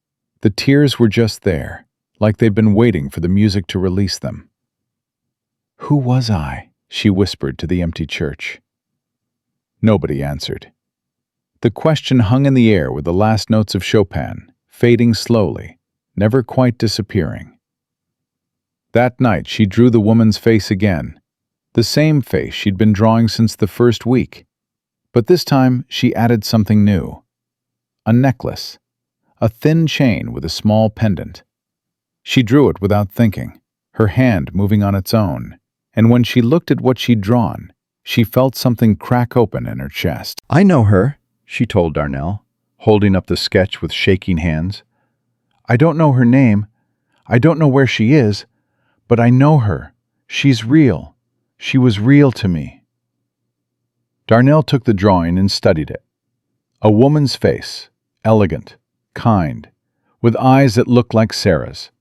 The tears were just there, like they'd been waiting for the music to release them. "Who was I?" she whispered to the empty church. Nobody answered. The question hung in the air with the last notes of Chopin, fading slowly, never quite disappearing. That night she drew the woman's face again, the same face she'd been drawing since the first week. But this time she added something new. A necklace, a thin chain with a small pendant. She drew it without thinking, her hand moving on its own, and when she looked at what she'd drawn, she felt something crack open in her chest. "I know her," she told Darnell, holding up the sketch with shaking hands. "I don't know her name. I don't know where she is, but I know her. She's real. She was real to me." Darnell took the drawing and studied it. A woman's face, elegant, kind, with eyes that looked like Sarah's,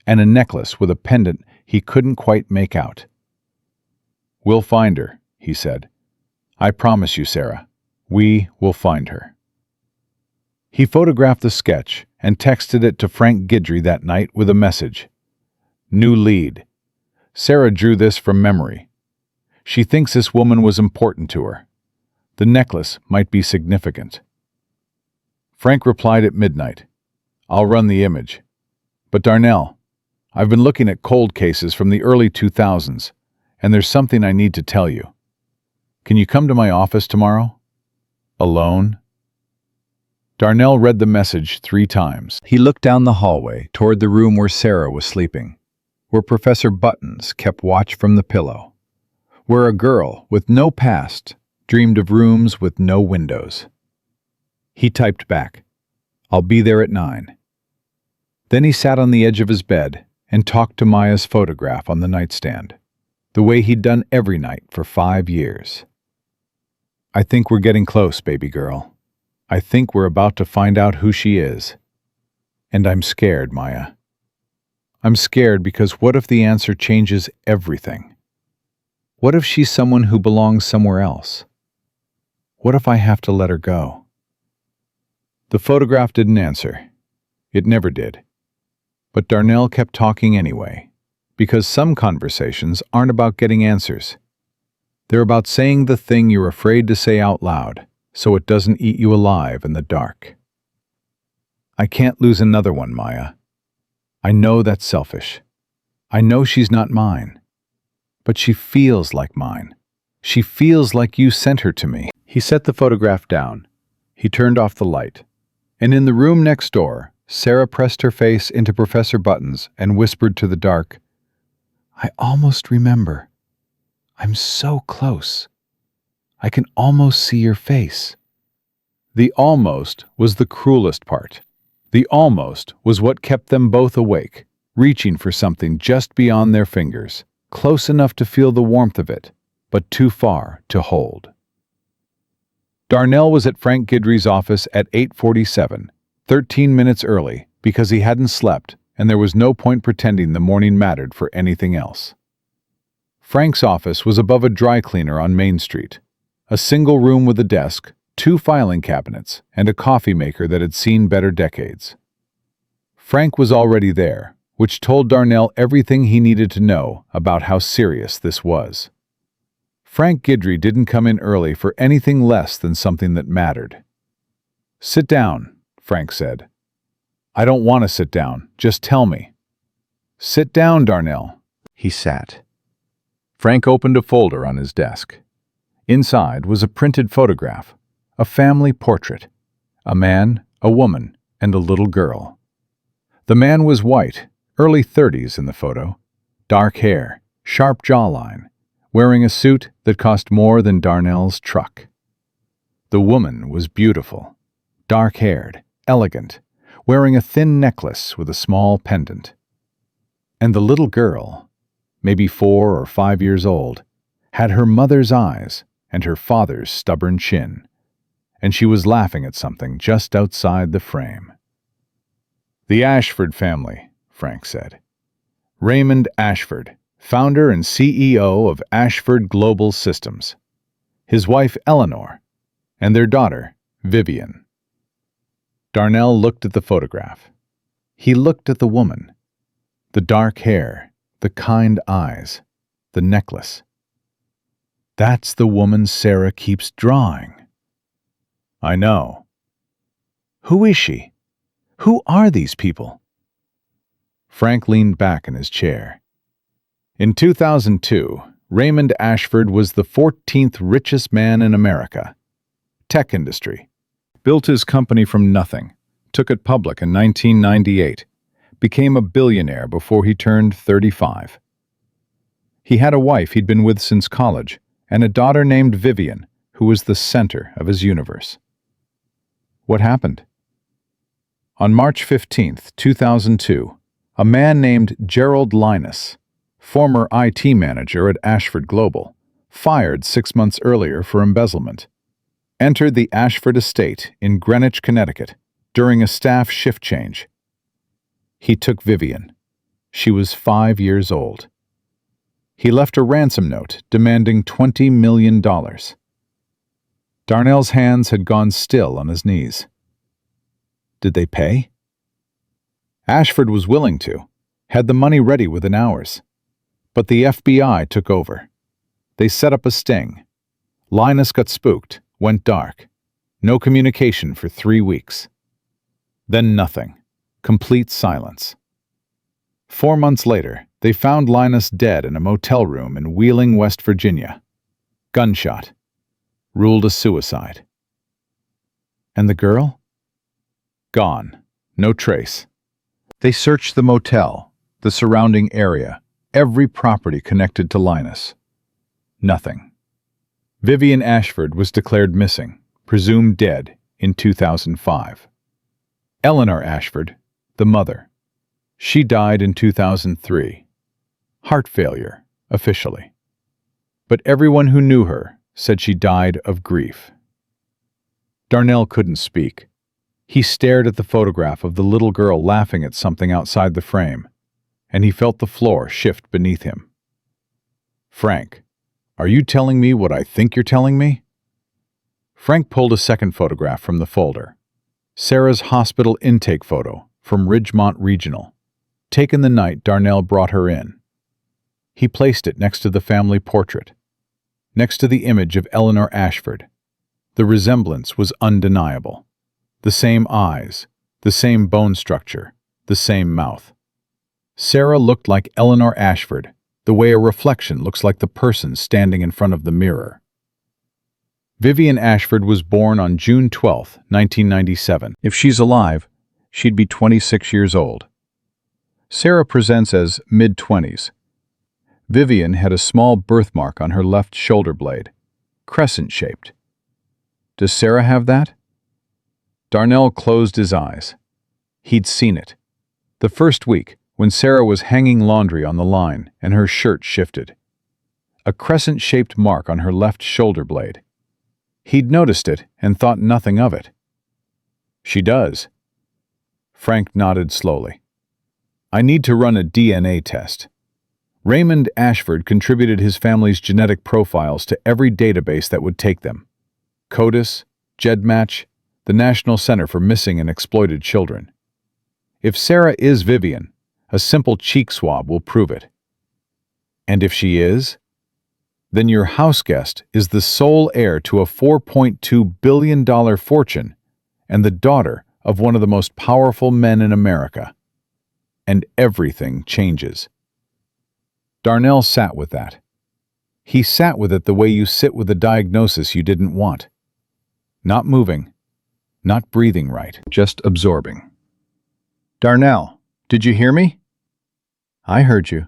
and a necklace with a pendant he couldn't quite make out. "We'll find her," he said. I promise you, Sarah, we will find her. He photographed the sketch and texted it to Frank Guidry that night with a message. New lead. Sarah drew this from memory. She thinks this woman was important to her. The necklace might be significant. Frank replied at midnight, I'll run the image. But Darnell, I've been looking at cold cases from the early 2000s, and there's something I need to tell you. Can you come to my office tomorrow? Alone? Darnell read the message 3 times. He looked down the hallway toward the room where Sarah was sleeping, where Professor Buttons kept watch from the pillow, where a girl with no past dreamed of rooms with no windows. He typed back, I'll be there at 9. Then he sat on the edge of his bed and talked to Maya's photograph on the nightstand, the way he'd done every night for 5 years. I think we're getting close, baby girl. I think we're about to find out who she is. And I'm scared, Maya. I'm scared because what if the answer changes everything? What if she's someone who belongs somewhere else? What if I have to let her go? The photograph didn't answer. It never did. But Darnell kept talking anyway, because some conversations aren't about getting answers. They're about saying the thing you're afraid to say out loud, so it doesn't eat you alive in the dark. I can't lose another one, Maya. I know that's selfish. I know she's not mine. But she feels like mine. She feels like you sent her to me. He set the photograph down. He turned off the light. And in the room next door, Sarah pressed her face into Professor Buttons and whispered to the dark, I almost remember. I'm so close. I can almost see your face. The almost was the cruelest part. The almost was what kept them both awake, reaching for something just beyond their fingers, close enough to feel the warmth of it, but too far to hold. Darnell was at Frank Guidry's office at 8:47, 13 minutes early, because he hadn't slept, and there was no point pretending the morning mattered for anything else. Frank's office was above a dry cleaner on Main Street, a single room with a desk, 2 filing cabinets, and a coffee maker that had seen better decades. Frank was already there, which told Darnell everything he needed to know about how serious this was. Frank Guidry didn't come in early for anything less than something that mattered. Sit down, Frank said. I don't want to sit down, just tell me. Sit down, Darnell. He sat. Frank opened a folder on his desk. Inside was a printed photograph, a family portrait, a man, a woman, and a little girl. The man was white, early 30s in the photo, dark hair, sharp jawline, wearing a suit that cost more than Darnell's truck. The woman was beautiful, dark-haired, elegant, wearing a thin necklace with a small pendant. And the little girl, maybe 4 or 5 years old, had her mother's eyes and her father's stubborn chin, and she was laughing at something just outside the frame. The Ashford family, Frank said. Raymond Ashford, founder and CEO of Ashford Global Systems. His wife Eleanor, and their daughter, Vivian. Darnell looked at the photograph. He looked at the woman. The dark hair, the kind eyes, the necklace. That's the woman Sarah keeps drawing. I know. Who is she? Who are these people? Frank leaned back in his chair. In 2002, Raymond Ashford was the 14th richest man in America. Tech industry. Built his company from nothing, took it public in 1998, became a billionaire before he turned 35. He had a wife he'd been with since college, and a daughter named Vivian, who was the center of his universe. What happened? On March 15, 2002, a man named Gerald Linus, former IT manager at Ashford Global, fired 6 months earlier for embezzlement, entered the Ashford estate in Greenwich, Connecticut, during a staff shift change. He took Vivian. She was 5 years old. He left a ransom note demanding $20 million. Darnell's hands had gone still on his knees. Did they pay? Ashford was willing to, had the money ready within hours. But the FBI took over. They set up a sting. Linus got spooked, went dark. No communication for 3 weeks. Then nothing. Complete silence. 4 months later, they found Linus dead in a motel room in Wheeling, West Virginia. Gunshot. Ruled a suicide. And the girl? Gone. No trace. They searched the motel, the surrounding area, every property connected to Linus. Nothing. Vivian Ashford was declared missing, presumed dead, in 2005. Eleanor Ashford, the mother. She died in 2003. Heart failure, officially. But everyone who knew her said she died of grief. Darnell couldn't speak. He stared at the photograph of the little girl laughing at something outside the frame, and he felt the floor shift beneath him. Frank, are you telling me what I think you're telling me? Frank pulled a second photograph from the folder. Sarah's hospital intake photo from Ridgemont Regional, taken the night Darnell brought her in. He placed it next to the family portrait, next to the image of Eleanor Ashford. The resemblance was undeniable. The same eyes, the same bone structure, the same mouth. Sarah looked like Eleanor Ashford, the way a reflection looks like the person standing in front of the mirror. Vivian Ashford was born on June 12, 1997. If she's alive, she'd be 26 years old. Sarah presents as mid-20s. Vivian had a small birthmark on her left shoulder blade, crescent-shaped. Does Sarah have that? Darnell closed his eyes. He'd seen it. The first week, when Sarah was hanging laundry on the line and her shirt shifted. A crescent-shaped mark on her left shoulder blade. He'd noticed it and thought nothing of it. She does. Frank nodded slowly. I need to run a DNA test. Raymond Ashford contributed his family's genetic profiles to every database that would take them. CODIS, GEDmatch, the National Center for Missing and Exploited Children. If Sarah is Vivian, a simple cheek swab will prove it. And if she is, then your houseguest is the sole heir to a $4.2 billion fortune and the daughter of one of the most powerful men in America. And everything changes. Darnell sat with that. He sat with it the way you sit with a diagnosis you didn't want. Not moving, not breathing right, just absorbing. Darnell, did you hear me? I heard you.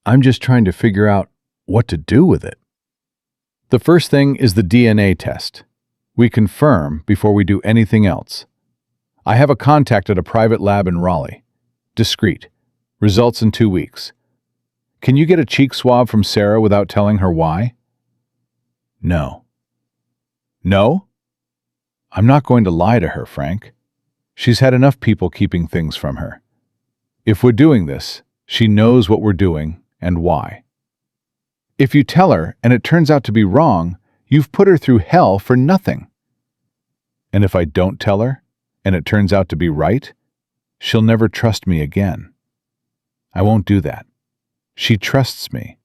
I'm just trying to figure out what to do with it. The first thing is the DNA test. We confirm before we do anything else. I have a contact at a private lab in Raleigh. Discreet. Results in 2 weeks. Can you get a cheek swab from Sarah without telling her why? No. No? I'm not going to lie to her, Frank. She's had enough people keeping things from her. If we're doing this, she knows what we're doing and why. If you tell her and it turns out to be wrong, you've put her through hell for nothing. And if I don't tell her and it turns out to be right, she'll never trust me again. I won't do that. She trusts me.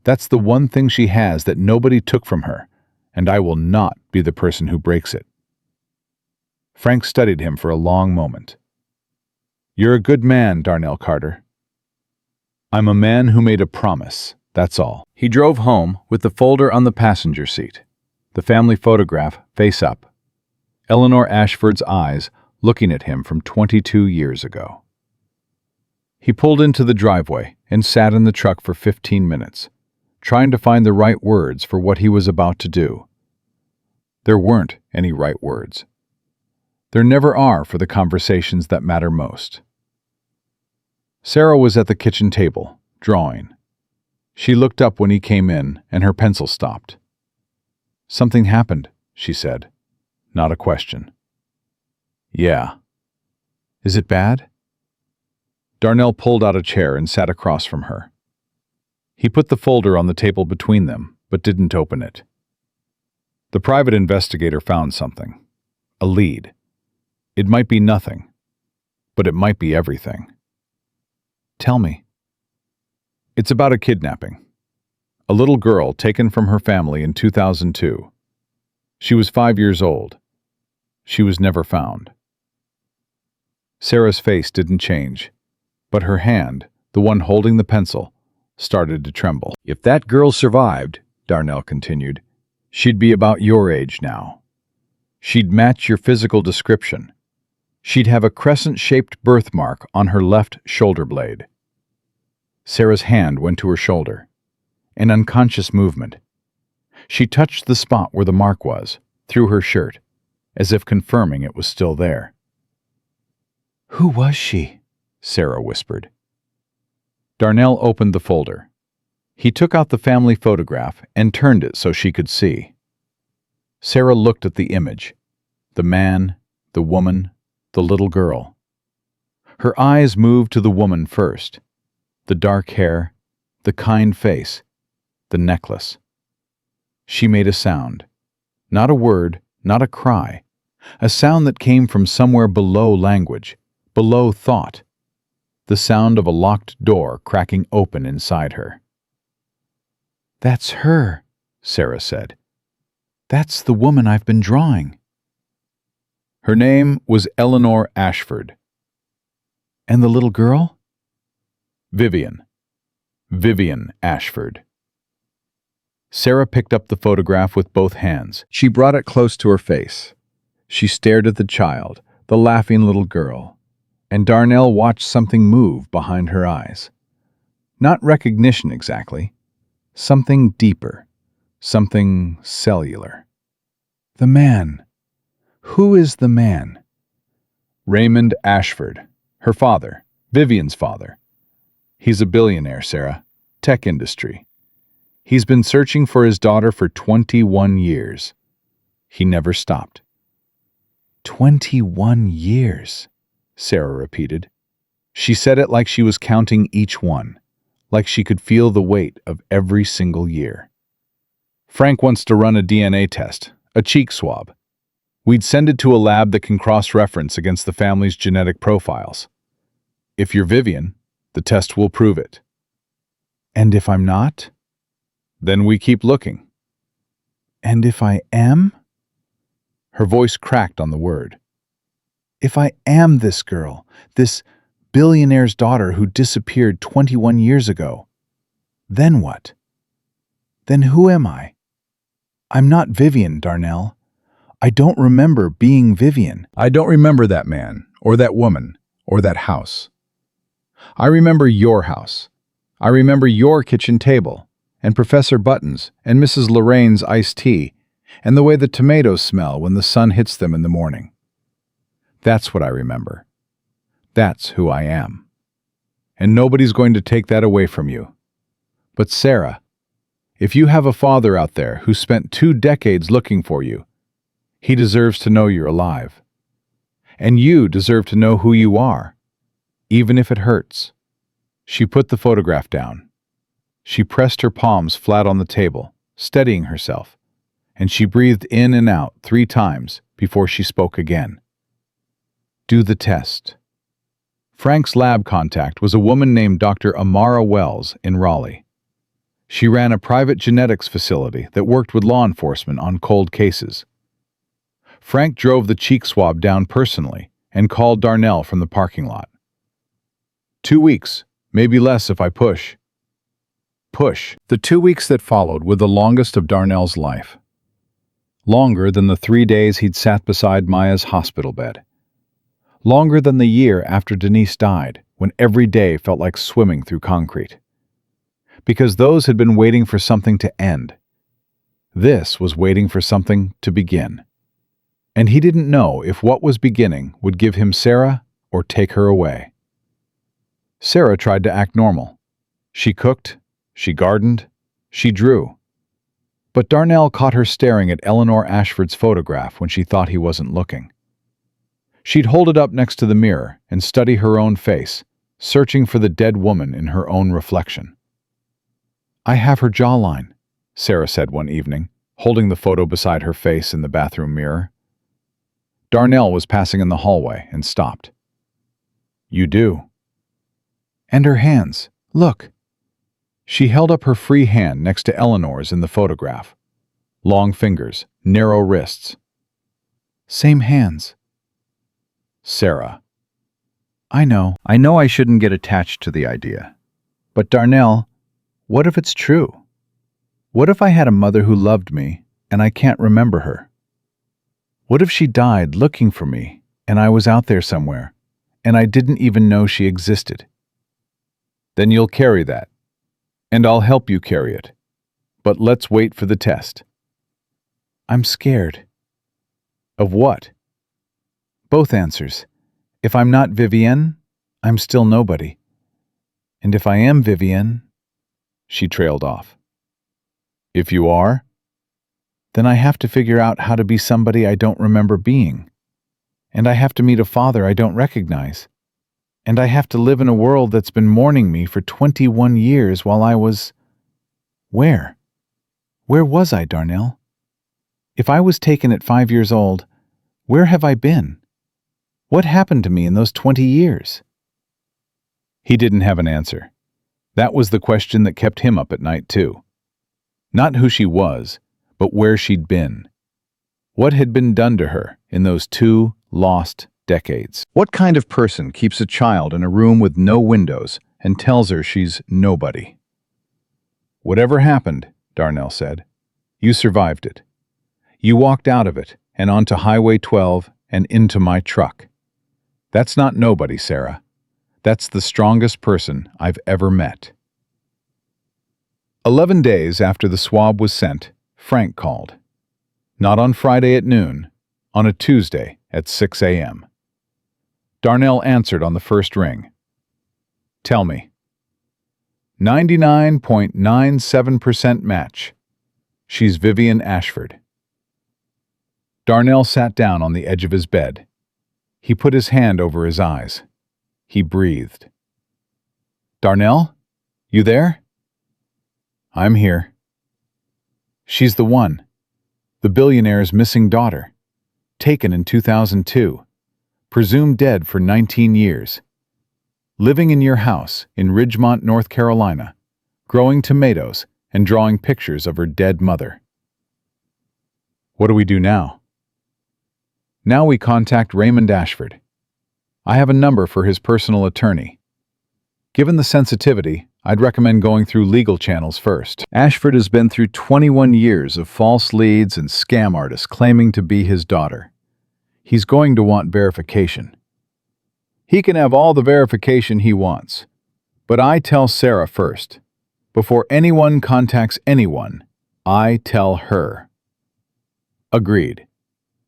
That's the one thing she has that nobody took from her, and I will not be the person who breaks it. Frank studied him for a long moment. You're a good man, Darnell Carter. I'm a man who made a promise, that's all. He drove home with the folder on the passenger seat, the family photograph face up, Eleanor Ashford's eyes looking at him from 22 years ago. He pulled into the driveway and sat in the truck for 15 minutes, trying to find the right words for what he was about to do. There weren't any right words. There never are for the conversations that matter most. Sarah was at the kitchen table, drawing. She looked up when he came in, and her pencil stopped. Something happened, she said. Not a question. Yeah. Is it bad? Darnell pulled out a chair and sat across from her. He put the folder on the table between them, but didn't open it. The private investigator found something. A lead. It might be nothing, but it might be everything. Tell me. It's about a kidnapping. A little girl taken from her family in 2002. She was 5 years old. She was never found. Sarah's face didn't change, but her hand, the one holding the pencil, started to tremble. If that girl survived, Darnell continued, she'd be about your age now. She'd match your physical description. She'd have a crescent-shaped birthmark on her left shoulder blade. Sarah's hand went to her shoulder. An unconscious movement. She touched the spot where the mark was, through her shirt, as if confirming it was still there. Who was she? Sarah whispered. Darnell opened the folder. He took out the family photograph and turned it so she could see. Sarah looked at the image. The man, the woman, the little girl. Her eyes moved to the woman first. The dark hair, the kind face, the necklace. She made a sound. Not a word, not a cry. A sound that came from somewhere below language, below thought. The sound of a locked door cracking open inside her. That's her, Sarah said. That's the woman I've been drawing. Her name was Eleanor Ashford. And the little girl? Vivian. Vivian Ashford. Sarah picked up the photograph with both hands. She brought it close to her face. She stared at the child, the laughing little girl, and Darnell watched something move behind her eyes. Not recognition exactly. Something deeper. Something cellular. The man. Who is the man? Raymond Ashford. Her father. Vivian's father. He's a billionaire, Sarah. Tech industry. He's been searching for his daughter for 21 years. He never stopped. 21 years, Sarah repeated. She said it like she was counting each one, like she could feel the weight of every single year. Frank wants to run a DNA test, a cheek swab. We'd send it to a lab that can cross-reference against the family's genetic profiles. If you're Vivian, the test will prove it. And if I'm not? Then we keep looking. And if I am? Her voice cracked on the word. If I am this girl, this billionaire's daughter who disappeared 21 years ago, then what? Then who am I? I'm not Vivian, Darnell. I don't remember being Vivian. I don't remember that man, or that woman, or that house. I remember your house. I remember your kitchen table, and Professor Buttons, and Mrs. Lorraine's iced tea, and the way the tomatoes smell when the sun hits them in the morning. That's what I remember. That's who I am. And nobody's going to take that away from you. But Sarah, if you have a father out there who spent 2 decades looking for you, he deserves to know you're alive. And you deserve to know who you are, even if it hurts. She put the photograph down. She pressed her palms flat on the table, steadying herself, and she breathed in and out 3 times before she spoke again. Do the test. Frank's lab contact was a woman named Dr. Amara Wells in Raleigh. She ran a private genetics facility that worked with law enforcement on cold cases. Frank drove the cheek swab down personally and called Darnell from the parking lot. 2 weeks, maybe less if I push. Push. The 2 weeks that followed were the longest of Darnell's life. Longer than the 3 days he'd sat beside Maya's hospital bed. Longer than the year after Denise died, when every day felt like swimming through concrete. Because those had been waiting for something to end. This was waiting for something to begin. And he didn't know if what was beginning would give him Sarah or take her away. Sarah tried to act normal. She cooked, she gardened, she drew. But Darnell caught her staring at Eleanor Ashford's photograph when she thought he wasn't looking. She'd hold it up next to the mirror and study her own face, searching for the dead woman in her own reflection. I have her jawline, Sarah said one evening, holding the photo beside her face in the bathroom mirror. Darnell was passing in the hallway and stopped. "You do." "And her hands. Look." She held up her free hand next to Eleanor's in the photograph. Long fingers, narrow wrists. "Same hands." "Sarah." "I know I shouldn't get attached to the idea. But Darnell, what if it's true? What if I had a mother who loved me and I can't remember her? What if she died looking for me and I was out there somewhere and I didn't even know she existed?" "Then you'll carry that. And I'll help you carry it. But let's wait for the test." "I'm scared." "Of what?" "Both answers. If I'm not Vivienne, I'm still nobody. And if I am Vivienne," she trailed off. "If you are?" "Then I have to figure out how to be somebody I don't remember being. And I have to meet a father I don't recognize. And I have to live in a world that's been mourning me for 21 years while I was... Where? Where was I, Darnell? If I was taken at 5 years old, where have I been? What happened to me in those 20 years? He didn't have an answer. That was the question that kept him up at night, too. Not who she was, but where she'd been. What had been done to her in those 2 lost decades? What kind of person keeps a child in a room with no windows and tells her she's nobody? "Whatever happened," Darnell said, "you survived it. You walked out of it and onto Highway 12 and into my truck. That's not nobody, Sarah. That's the strongest person I've ever met." 11 days after the swab was sent, Frank called. Not on Friday at noon, on a Tuesday at 6 a.m. Darnell answered on the first ring. "Tell me." 99.97% match. She's Vivienne Ashford." Darnell sat down on the edge of his bed. He put his hand over his eyes. He breathed. "Darnell? You there?" "I'm here." "She's the one. The billionaire's missing daughter. Taken in 2002. Presumed dead for 19 years. Living in your house in Ridgemont, North Carolina, growing tomatoes and drawing pictures of her dead mother." "What do we do now?" "Now we contact Raymond Ashford. I have a number for his personal attorney. Given the sensitivity, I'd recommend going through legal channels first. Ashford has been through 21 years of false leads and scam artists claiming to be his daughter. He's going to want verification. He can have all the verification he wants. But I tell Sarah first. Before anyone contacts anyone, I tell her." "Agreed.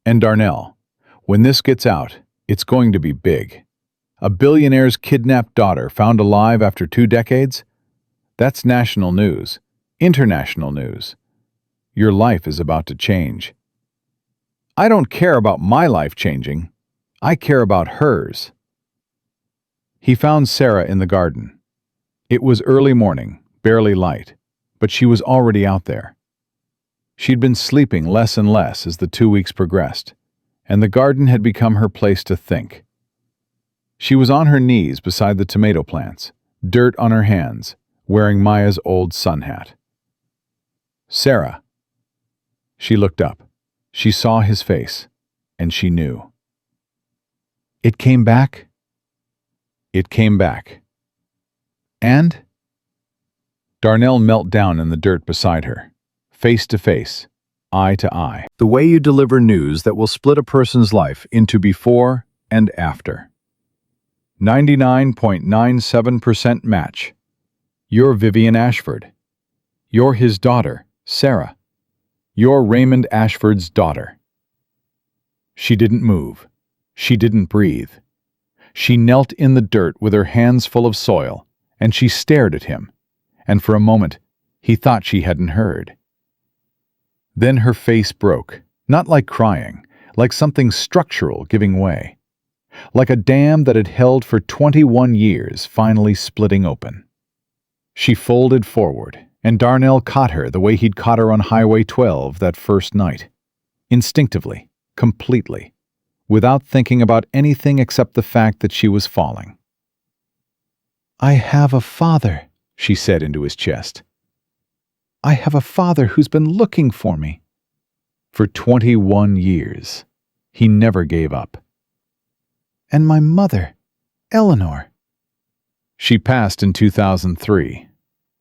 And Darnell, when this gets out, it's going to be big. A billionaire's kidnapped daughter found alive after 2 decades? That's national news, international news. Your life is about to change." "I don't care about my life changing. I care about hers." He found Sarah in the garden. It was early morning, barely light, but she was already out there. She'd been sleeping less and less as the 2 weeks progressed, and the garden had become her place to think. She was on her knees beside the tomato plants, dirt on her hands, wearing Maya's old sun hat. "Sarah." She looked up. She saw his face, and she knew. "It came back?" "It came back." "And?" Darnell knelt down in the dirt beside her, face to face, eye to eye. The way you deliver news that will split a person's life into before and after. 99.97% match. You're Vivienne Ashford. You're his daughter, Sarah. You're Raymond Ashford's daughter. She didn't move. She didn't breathe. She knelt in the dirt with her hands full of soil, and she stared at him, and for a moment he thought she hadn't heard. Then her face broke, not like crying, like something structural giving way, like a dam that had held for 21 years finally splitting open. She folded forward, And Darnell caught her the way he'd caught her on Highway 12 that first night. Instinctively, completely, without thinking about anything except the fact that she was falling. "I have a father," she said into his chest. "I have a father who's been looking for me." For 21 years, he never gave up. "And my mother, Eleanor." She passed in 2003,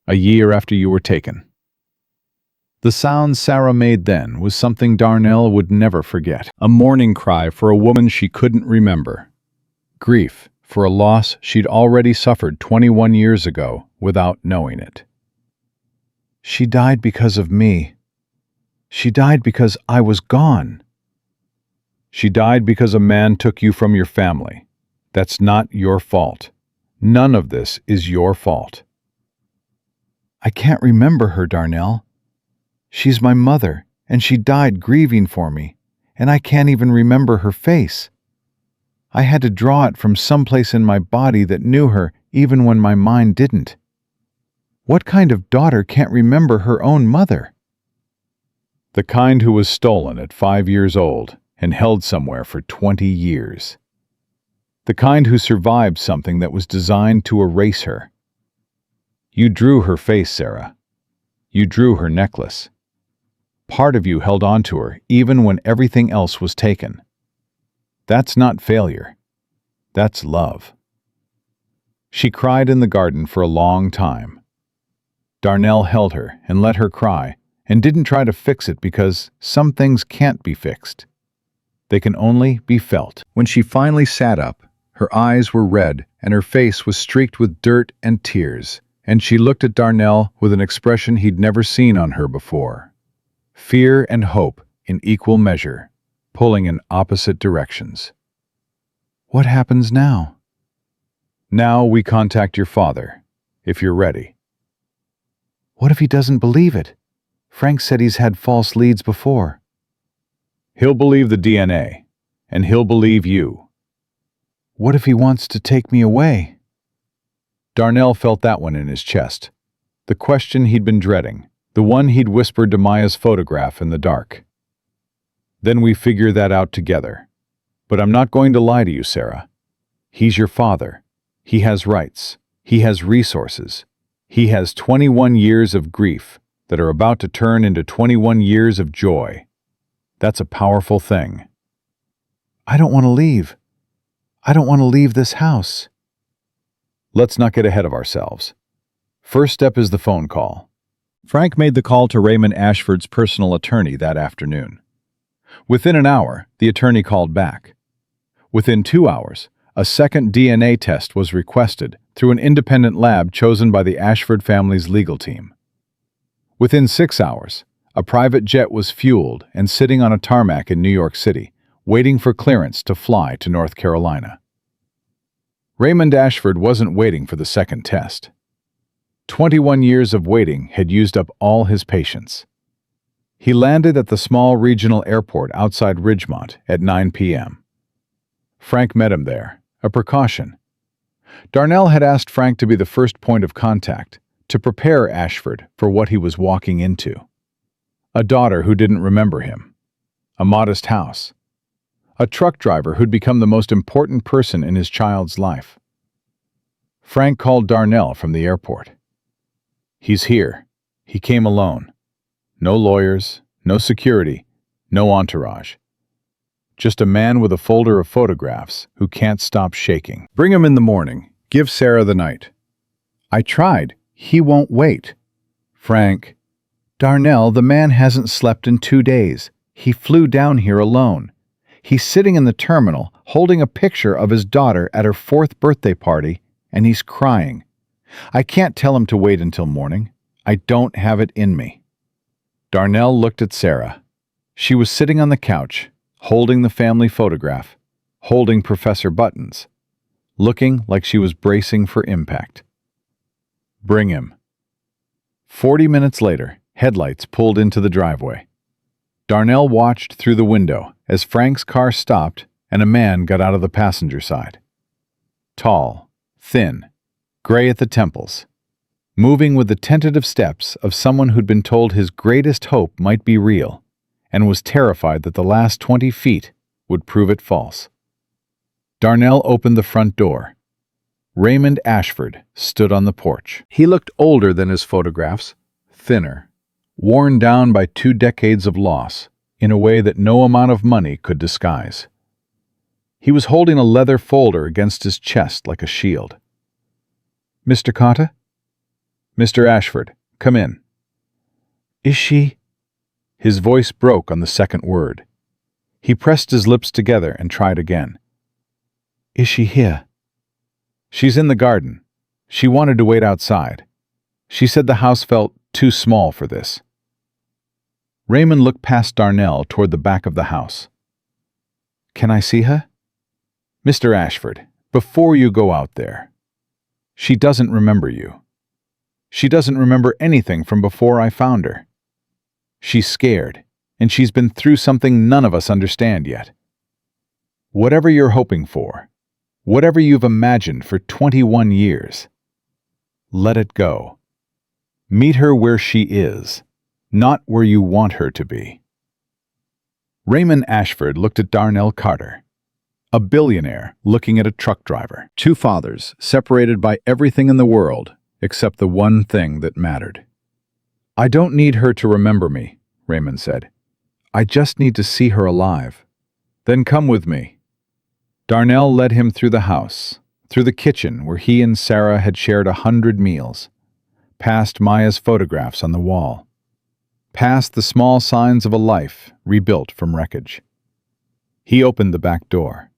a year after you were taken. The sound Sarah made then was something Darnell would never forget. A mourning cry for a woman she couldn't remember. Grief for a loss she'd already suffered 21 years ago without knowing it. "She died because of me. She died because I was gone." She died because a man took you from your family. That's not your fault. None of this is your fault. "I can't remember her, Darnell. She's my mother, and she died grieving for me, and I can't even remember her face. I had to draw it from someplace in my body that knew her even when my mind didn't. What kind of daughter can't remember her own mother?" The kind who was stolen at 5 years old and held somewhere for 20 years. The kind who survived something that was designed to erase her. You drew her face, Sarah. You drew her necklace. Part of you held on to her even when everything else was taken. That's not failure. That's love. She cried in the garden for a long time. Darnell held her and let her cry and didn't try to fix it because some things can't be fixed. They can only be felt. When she finally sat up, her eyes were red and her face was streaked with dirt and tears, and she looked at Darnell with an expression he'd never seen on her before. Fear and hope in equal measure, pulling in opposite directions. "What happens now?" "Now we contact your father, if you're ready." "What if he doesn't believe it? Frank said he's had false leads before." "He'll believe the DNA, and he'll believe you." "What if he wants to take me away?" Darnell felt that one in his chest. The question he'd been dreading, the one he'd whispered to Maya's photograph in the dark. "Then we figure that out together. But I'm not going to lie to you, Sarah. He's your father. He has rights. He has resources. He has 21 years of grief that are about to turn into 21 years of joy. That's a powerful thing." "I don't want to leave. I don't want to leave this house." Let's not get ahead of ourselves. First step is the phone call. Frank made the call to Raymond Ashford's personal attorney that afternoon. Within an hour, the attorney called back. Within 2 hours, a second DNA test was requested through an independent lab chosen by the Ashford family's legal team. Within 6 hours, a private jet was fueled and sitting on a tarmac in New York City, waiting for clearance to fly to North Carolina. Raymond Ashford wasn't waiting for the second test. 21 years of waiting had used up all his patience. He landed at the small regional airport outside Ridgemont at 9 p.m. Frank met him there, a precaution. Darnell had asked Frank to be the first point of contact, to prepare Ashford for what he was walking into. A daughter who didn't remember him. A modest house. A truck driver who'd become the most important person in his child's life. Frank called Darnell from the airport. "He's here. He came alone. No lawyers, no security, no entourage. Just a man with a folder of photographs who can't stop shaking. Bring him in the morning. Give Sarah the night." "I tried. He won't wait." "Frank." "Darnell, the man hasn't slept in 2 days. He flew down here alone. He's sitting in the terminal, holding a picture of his daughter at her 4th birthday party, and he's crying. I can't tell him to wait until morning. I don't have it in me." Darnell looked at Sarah. She was sitting on the couch, holding the family photograph, holding Professor Buttons, looking like she was bracing for impact. "Bring him." 40 minutes later, headlights pulled into the driveway. Darnell watched through the window as Frank's car stopped and a man got out of the passenger side. Tall, thin, gray at the temples. moving with the tentative steps of someone who'd been told his greatest hope might be real, and was terrified that the last 20 feet would prove it false. Darnell opened the front door. Raymond Ashford stood on the porch. He looked older than his photographs, thinner, worn down by 2 decades of loss, in a way that no amount of money could disguise. He was holding a leather folder against his chest like a shield. "Mr. Cotta?" "Mr. Ashford, come in." "Is she—" His voice broke on the second word. He pressed his lips together and tried again. "Is she here?" "She's in the garden. She wanted to wait outside. She said the house felt too small for this." Raymond looked past Darnell toward the back of the house. "Can I see her?" "Mr. Ashford, before you go out there. She doesn't remember you. She doesn't remember anything from before I found her. She's scared, and she's been through something none of us understand yet. Whatever you're hoping for, whatever you've imagined for 21 years, let it go. Meet her where she is, not where you want her to be." Raymond Ashford looked at Darnell Carter, a billionaire looking at a truck driver. Two fathers, separated by everything in the world except the one thing that mattered. "I don't need her to remember me," Raymond said. "I just need to see her alive. Then come with me." Darnell led him through the house, through the kitchen where he and Sarah had shared 100 meals, past Maya's photographs on the wall, past the small signs of a life rebuilt from wreckage. He opened the back door.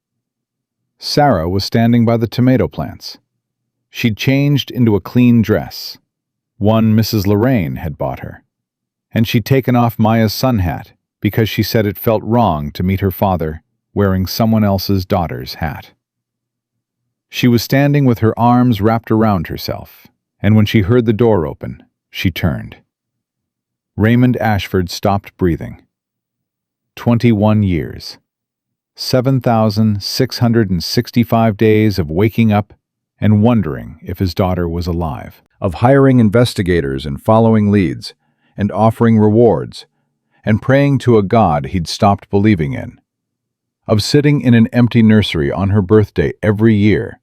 Sarah was standing by the tomato plants. She'd changed into a clean dress, one Mrs. Lorraine had bought her, and she'd taken off Maya's sun hat because she said it felt wrong to meet her father wearing someone else's daughter's hat. She was standing with her arms wrapped around herself, and when she heard the door open, she turned. Raymond Ashford stopped breathing. 21 years. 7,665 days of waking up and wondering if his daughter was alive, of hiring investigators and following leads, and offering rewards, and praying to a God he'd stopped believing in, of sitting in an empty nursery on her birthday every year,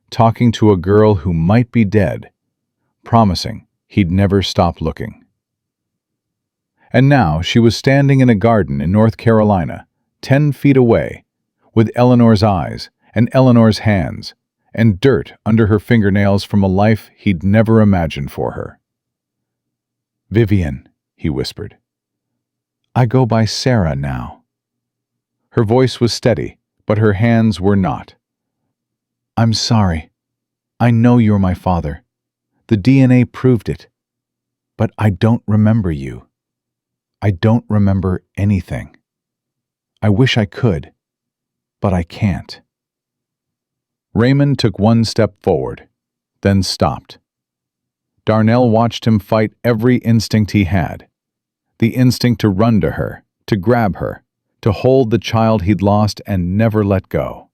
talking to a girl who might be dead, promising he'd never stop looking. And now she was standing in a garden in North Carolina, 10 feet away, with Eleanor's eyes and Eleanor's hands, and dirt under her fingernails from a life he'd never imagined for her. "Vivian," he whispered. "I go by Sarah now." Her voice was steady, but her hands were not. "I'm sorry. I know you're my father. The DNA proved it. But I don't remember you. I don't remember anything. I wish I could, but I can't." Raymond took one step forward, then stopped. Darnell watched him fight every instinct he had. The instinct to run to her, to grab her, to hold the child he'd lost and never let go.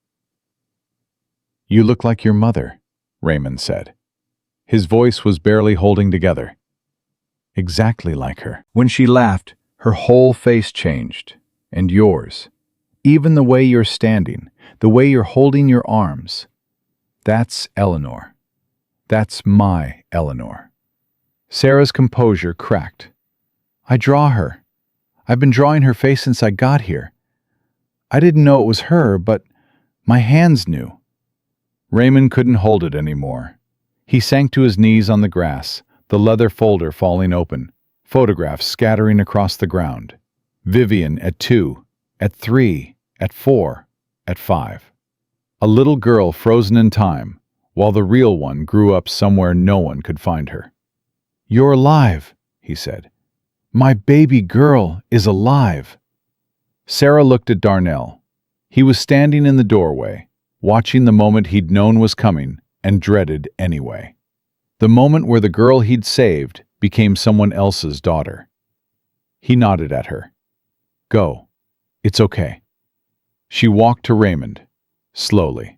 "You look like your mother," Raymond said. His voice was barely holding together. "Exactly like her." When she laughed, her whole face changed, and yours. Even the way you're standing, the way you're holding your arms. That's Eleanor. That's my Eleanor. Sarah's composure cracked. "I draw her. I've been drawing her face since I got here. I didn't know it was her, but my hands knew." Raymond couldn't hold it anymore. He sank to his knees on the grass, the leather folder falling open, photographs scattering across the ground. Vivian at 2, at 3, at 4, at 5. A little girl frozen in time, while the real one grew up somewhere no one could find her. "You're alive," he said. "My baby girl is alive." Sarah looked at Darnell. He was standing in the doorway, watching the moment he'd known was coming and dreaded anyway. The moment where the girl he'd saved became someone else's daughter. He nodded at her. "Go. It's okay." She walked to Raymond, slowly.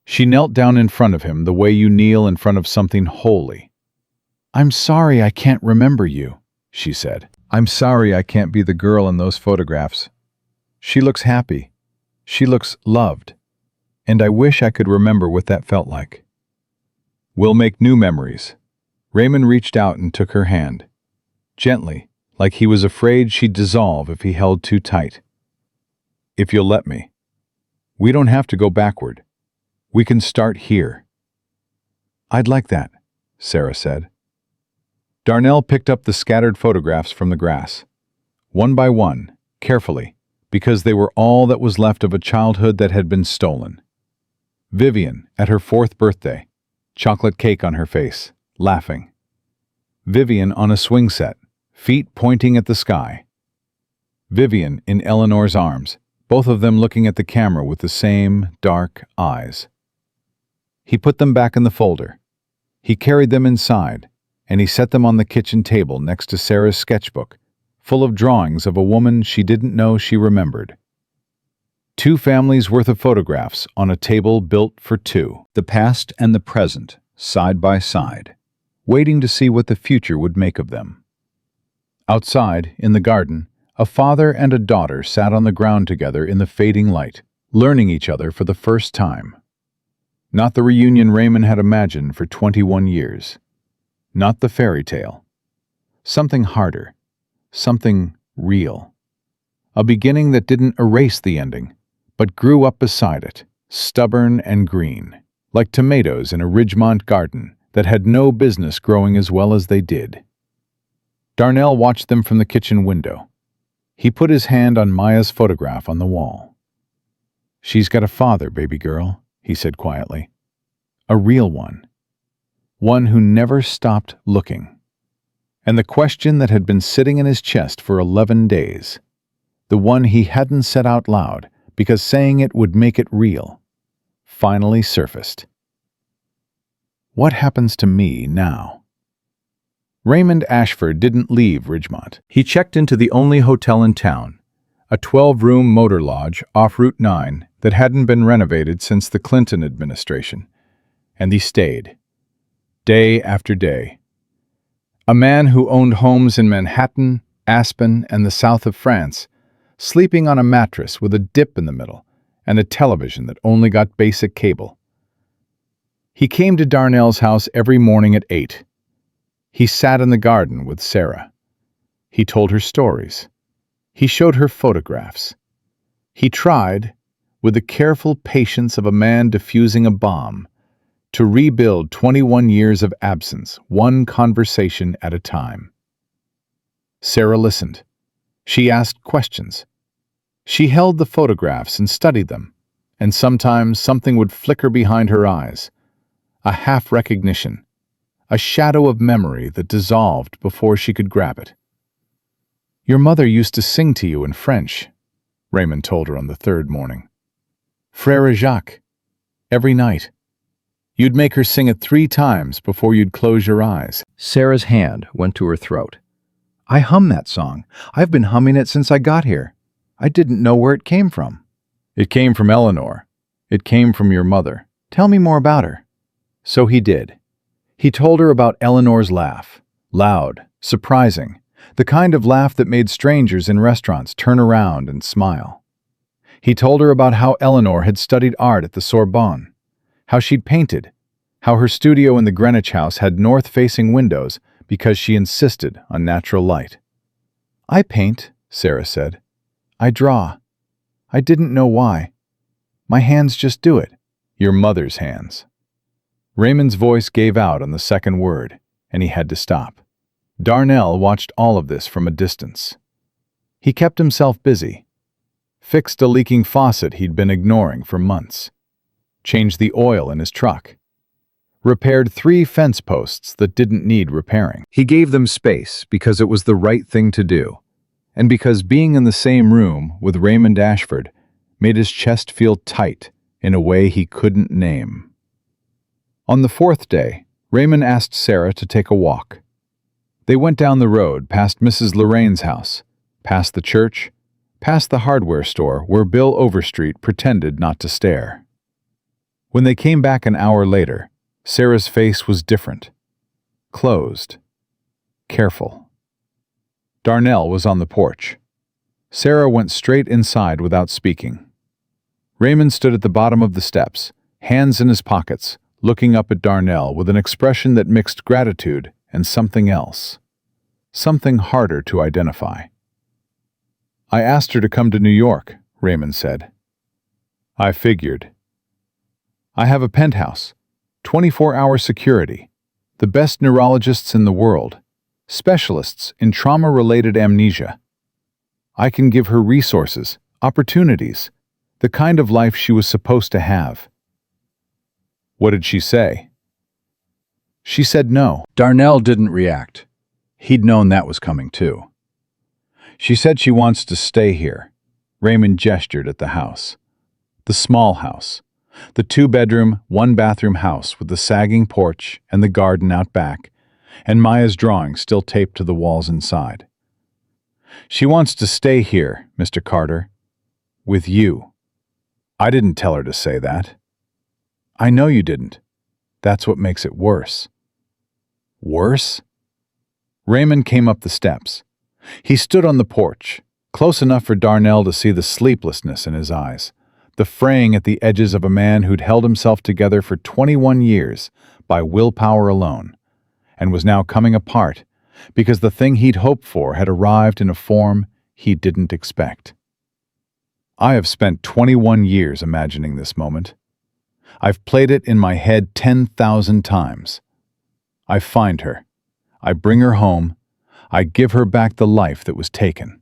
She knelt down in front of him the way you kneel in front of something holy. "I'm sorry I can't remember you," she said. "I'm sorry I can't be the girl in those photographs. She looks happy. She looks loved. And I wish I could remember what that felt like." "We'll make new memories." Raymond reached out and took her hand, gently, like he was afraid she'd dissolve if he held too tight. "If you'll let me. We don't have to go backward. We can start here." "I'd like that," Sarah said. Darnell picked up the scattered photographs from the grass, one by one, carefully, because they were all that was left of a childhood that had been stolen. Vivian, at her 4th birthday, chocolate cake on her face, laughing. Vivian on a swing set, feet pointing at the sky. Vivian in Eleanor's arms, both of them looking at the camera with the same dark eyes. He put them back in the folder. He carried them inside, and he set them on the kitchen table next to Sarah's sketchbook, full of drawings of a woman she didn't know she remembered. 2 families' worth of photographs on a table built for 2, the past and the present, side by side, waiting to see what the future would make of them. Outside, in the garden, a father and a daughter sat on the ground together in the fading light, learning each other for the first time. Not the reunion Raymond had imagined for 21 years. Not the fairy tale. Something harder. Something real. A beginning that didn't erase the ending, but grew up beside it, stubborn and green, like tomatoes in a Ridgemont garden that had no business growing as well as they did. Darnell watched them from the kitchen window. He put his hand on Maya's photograph on the wall. "She's got a father, baby girl," he said quietly. "A real one. One who never stopped looking." And the question that had been sitting in his chest for 11 days, the one he hadn't said out loud because saying it would make it real, finally surfaced. What happens to me now? Raymond Ashford didn't leave Ridgemont. He checked into the only hotel in town, a 12-room motor lodge off Route 9 that hadn't been renovated since the Clinton administration, and he stayed, day after day. A man who owned homes in Manhattan, Aspen, and the south of France, sleeping on a mattress with a dip in the middle and a television that only got basic cable. He came to Darnell's house every morning at 8. He sat in the garden with Sarah. He told her stories. He showed her photographs. He tried, with the careful patience of a man defusing a bomb, to rebuild 21 years of absence, one conversation at a time. Sarah listened. She asked questions. She held the photographs and studied them, and sometimes something would flicker behind her eyes, a half-recognition, a shadow of memory that dissolved before she could grab it. "Your mother used to sing to you in French," Raymond told her on the 3rd morning. "Frère Jacques, every night. You'd make her sing it 3 times before you'd close your eyes." Sarah's hand went to her throat. "I hum that song. I've been humming it since I got here. I didn't know where it came from." "It came from Eleanor. It came from your mother. Tell me more about her." So he did. He told her about Eleanor's laugh, loud, surprising, the kind of laugh that made strangers in restaurants turn around and smile. He told her about how Eleanor had studied art at the Sorbonne, how she'd painted, how her studio in the Greenwich House had north-facing windows because she insisted on natural light. "I paint," Sarah said. "I draw. I didn't know why. My hands just do it." "Your mother's hands." Raymond's voice gave out on the second word, and he had to stop. Darnell watched all of this from a distance. He kept himself busy. Fixed a leaking faucet he'd been ignoring for months. Changed the oil in his truck. Repaired 3 fence posts that didn't need repairing. He gave them space because it was the right thing to do, and because being in the same room with Raymond Ashford made his chest feel tight in a way he couldn't name. On the 4th day, Raymond asked Sarah to take a walk. They went down the road past Mrs. Lorraine's house, past the church, past the hardware store where Bill Overstreet pretended not to stare. When they came back an hour later, Sarah's face was different. Closed, careful. Darnell was on the porch. Sarah went straight inside without speaking. Raymond stood at the bottom of the steps, hands in his pockets, looking up at Darnell with an expression that mixed gratitude and something else. Something harder to identify. "I asked her to come to New York," Raymond said. "I figured. I have a penthouse, 24-hour security, the best neurologists in the world, specialists in trauma-related amnesia. I can give her resources, opportunities, the kind of life she was supposed to have." "What did she say?" "She said no." Darnell didn't react. He'd known that was coming too. "She said she wants to stay here." Raymond gestured at the house. The small house. The 2-bedroom, 1-bathroom house with the sagging porch and the garden out back, and Maya's drawing still taped to the walls inside. "She wants to stay here, Mr. Carter. With you." "I didn't tell her to say that." "I know you didn't. That's what makes it worse." "Worse?" Raymond came up the steps. He stood on the porch, close enough for Darnell to see the sleeplessness in his eyes, the fraying at the edges of a man who'd held himself together for 21 years by willpower alone, and was now coming apart because the thing he'd hoped for had arrived in a form he didn't expect. "I have spent 21 years imagining this moment. I've played it in my head 10,000 times. I find her. I bring her home. I give her back the life that was taken.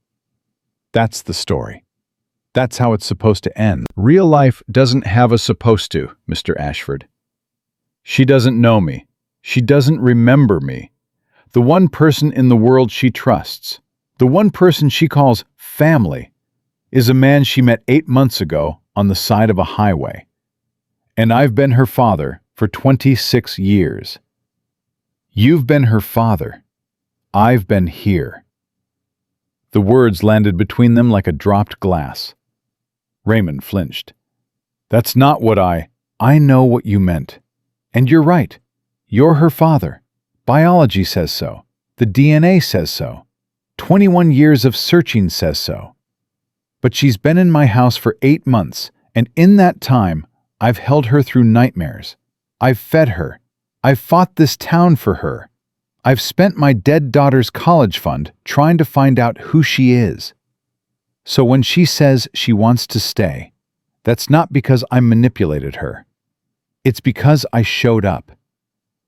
That's the story. That's how it's supposed to end." "Real life doesn't have a supposed to, Mr. Ashford. She doesn't know me. She doesn't remember me. The one person in the world she trusts, the one person she calls family, is a man she met 8 months ago on the side of a highway. And I've been her father for 26 years. You've been her father. I've been here." The words landed between them like a dropped glass. Raymond flinched. "That's not what I know what you meant. And you're right. You're her father. Biology says so. The DNA says so. 21 years of searching says so. But she's been in my house for 8 months, and in that time, I've held her through nightmares. I've fed her. I've fought this town for her. I've spent my dead daughter's college fund trying to find out who she is. So when she says she wants to stay, that's not because I manipulated her. It's because I showed up.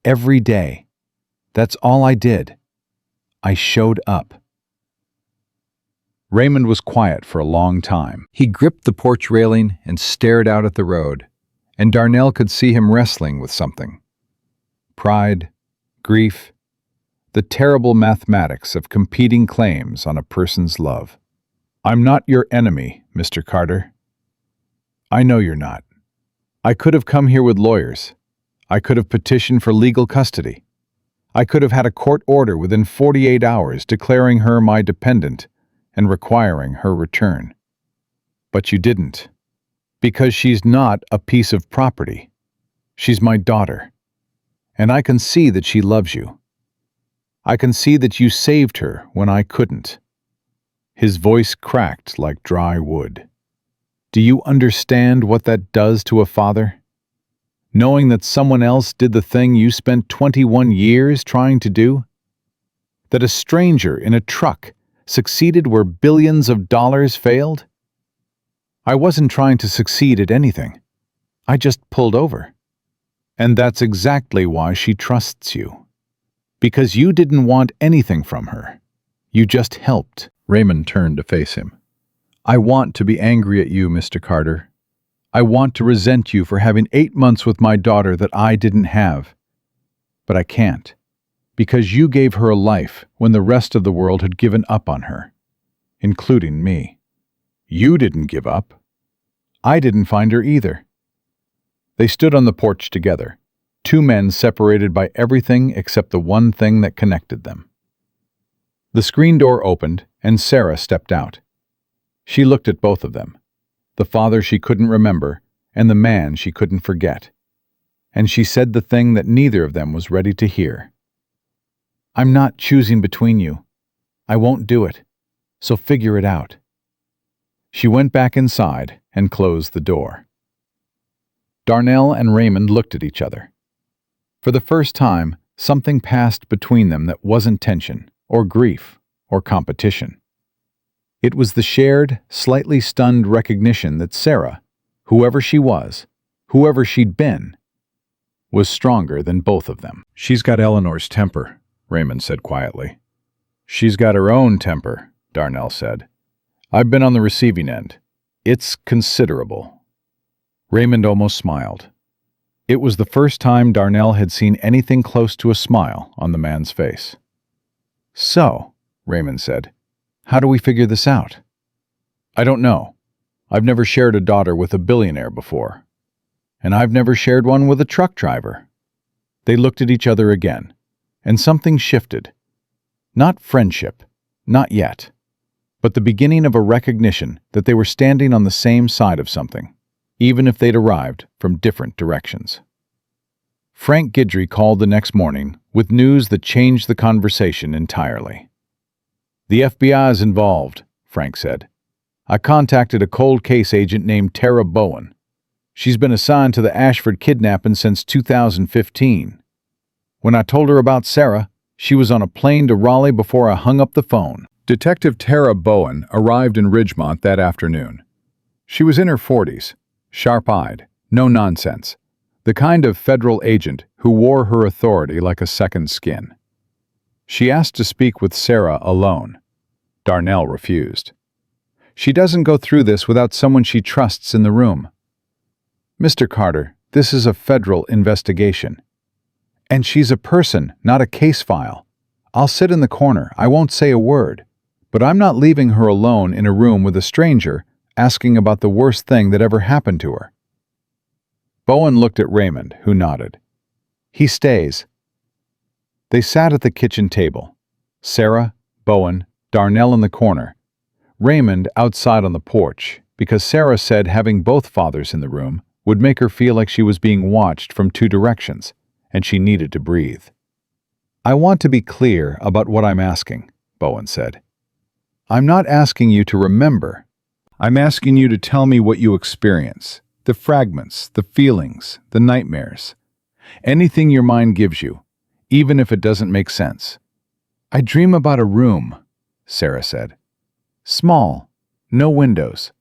Every day. That's all I did. I showed up." Raymond was quiet for a long time. He gripped the porch railing and stared out at the road, and Darnell could see him wrestling with something. Pride, grief, the terrible mathematics of competing claims on a person's love. "I'm not your enemy, Mr. Carter. I know you're not. I could have come here with lawyers. I could have petitioned for legal custody. I could have had a court order within 48 hours declaring her my dependent and requiring her return. But you didn't. Because she's not a piece of property. She's my daughter. And I can see that she loves you. I can see that you saved her when I couldn't." His voice cracked like dry wood. "Do you understand what that does to a father? Knowing that someone else did the thing you spent 21 years trying to do? That a stranger in a truck succeeded where billions of dollars failed? I wasn't trying to succeed at anything. I just pulled over. And that's exactly why she trusts you. Because you didn't want anything from her. You just helped." Raymond turned to face him. "I want to be angry at you, Mr. Carter. I want to resent you for having 8 months with my daughter that I didn't have. But I can't. Because you gave her a life when the rest of the world had given up on her. Including me. You didn't give up. I didn't find her either." They stood on the porch together, 2 men separated by everything except the one thing that connected them. The screen door opened, and Sarah stepped out. She looked at both of them, the father she couldn't remember and the man she couldn't forget. And she said the thing that neither of them was ready to hear. I'm not choosing between you. I won't do it. So figure it out." She went back inside and closed the door. Darnell and Raymond looked at each other. For the first time, something passed between them that wasn't tension, or grief, or competition. It was the shared, slightly stunned recognition that Sarah, whoever she was, whoever she'd been, was stronger than both of them. "She's got Eleanor's temper," Raymond said quietly. "She's got her own temper," Darnell said. "I've been on the receiving end. It's considerable." Raymond almost smiled. It was the first time Darnell had seen anything close to a smile on the man's face. "So," Raymond said, "how do we figure this out?" "I don't know. I've never shared a daughter with a billionaire before. And I've never shared one with a truck driver." They looked at each other again, and something shifted. Not friendship, not yet, but the beginning of a recognition that they were standing on the same side of something, even if they'd arrived from different directions. Frank Guidry called the next morning with news that changed the conversation entirely. "The FBI is involved," Frank said. "I contacted a cold case agent named Tara Bowen. She's been assigned to the Ashford kidnapping since 2015. When I told her about Sarah, she was on a plane to Raleigh before I hung up the phone." Detective Tara Bowen arrived in Ridgemont that afternoon. She was in her 40s, sharp-eyed, no nonsense, the kind of federal agent who wore her authority like a second skin. She asked to speak with Sarah alone. Darnell refused. "She doesn't go through this without someone she trusts in the room." "Mr. Carter, this is a federal investigation. And she's a person, not a case file. I'll sit in the corner, I won't say a word, but I'm not leaving her alone in a room with a stranger asking about the worst thing that ever happened to her." Bowen looked at Raymond, who nodded. "He stays." They sat at the kitchen table. Sarah, Bowen, Darnell in the corner. Raymond outside on the porch, because Sarah said having both fathers in the room would make her feel like she was being watched from two directions, and she needed to breathe. "I want to be clear about what I'm asking," Bowen said. "I'm not asking you to remember. I'm asking you to tell me what you experience, the fragments, the feelings, the nightmares. Anything your mind gives you, even if it doesn't make sense." "I dream about a room," Sarah said. "Small, no windows.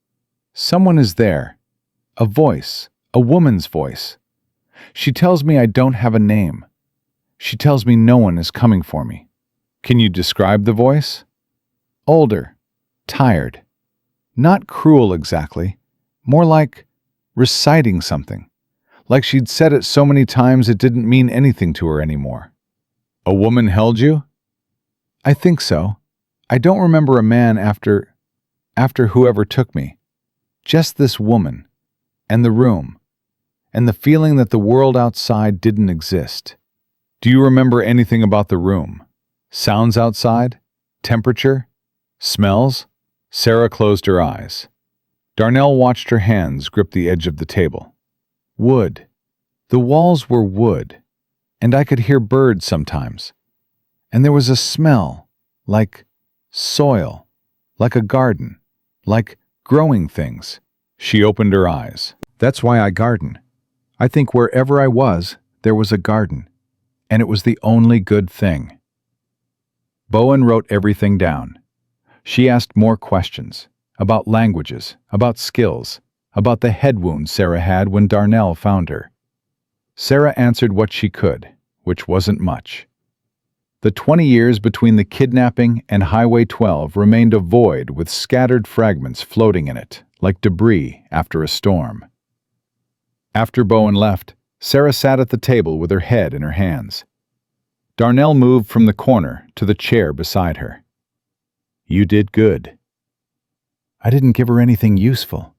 Someone is there. A voice, a woman's voice. She tells me I don't have a name. She tells me no one is coming for me." "Can you describe the voice?" "Older, tired. Not cruel exactly, more like reciting something, like she'd said it so many times it didn't mean anything to her anymore." "A woman held you?" "I think so. I don't remember a man after whoever took me. Just this woman, and the room, and the feeling that the world outside didn't exist." "Do you remember anything about the room? Sounds outside? Temperature? Smells?" Sarah closed her eyes. Darnell watched her hands grip the edge of the table. "Wood. The walls were wood, and I could hear birds sometimes. And there was a smell, like soil, like a garden, like growing things." She opened her eyes. "That's why I garden. I think wherever I was, there was a garden, and it was the only good thing." Bowen wrote everything down. She asked more questions, about languages, about skills, about the head wound Sarah had when Darnell found her. Sarah answered what she could, which wasn't much. The 20 years between the kidnapping and Highway 12 remained a void with scattered fragments floating in it, like debris after a storm. After Bowen left, Sarah sat at the table with her head in her hands. Darnell moved from the corner to the chair beside her. "You did good." "I didn't give her anything useful."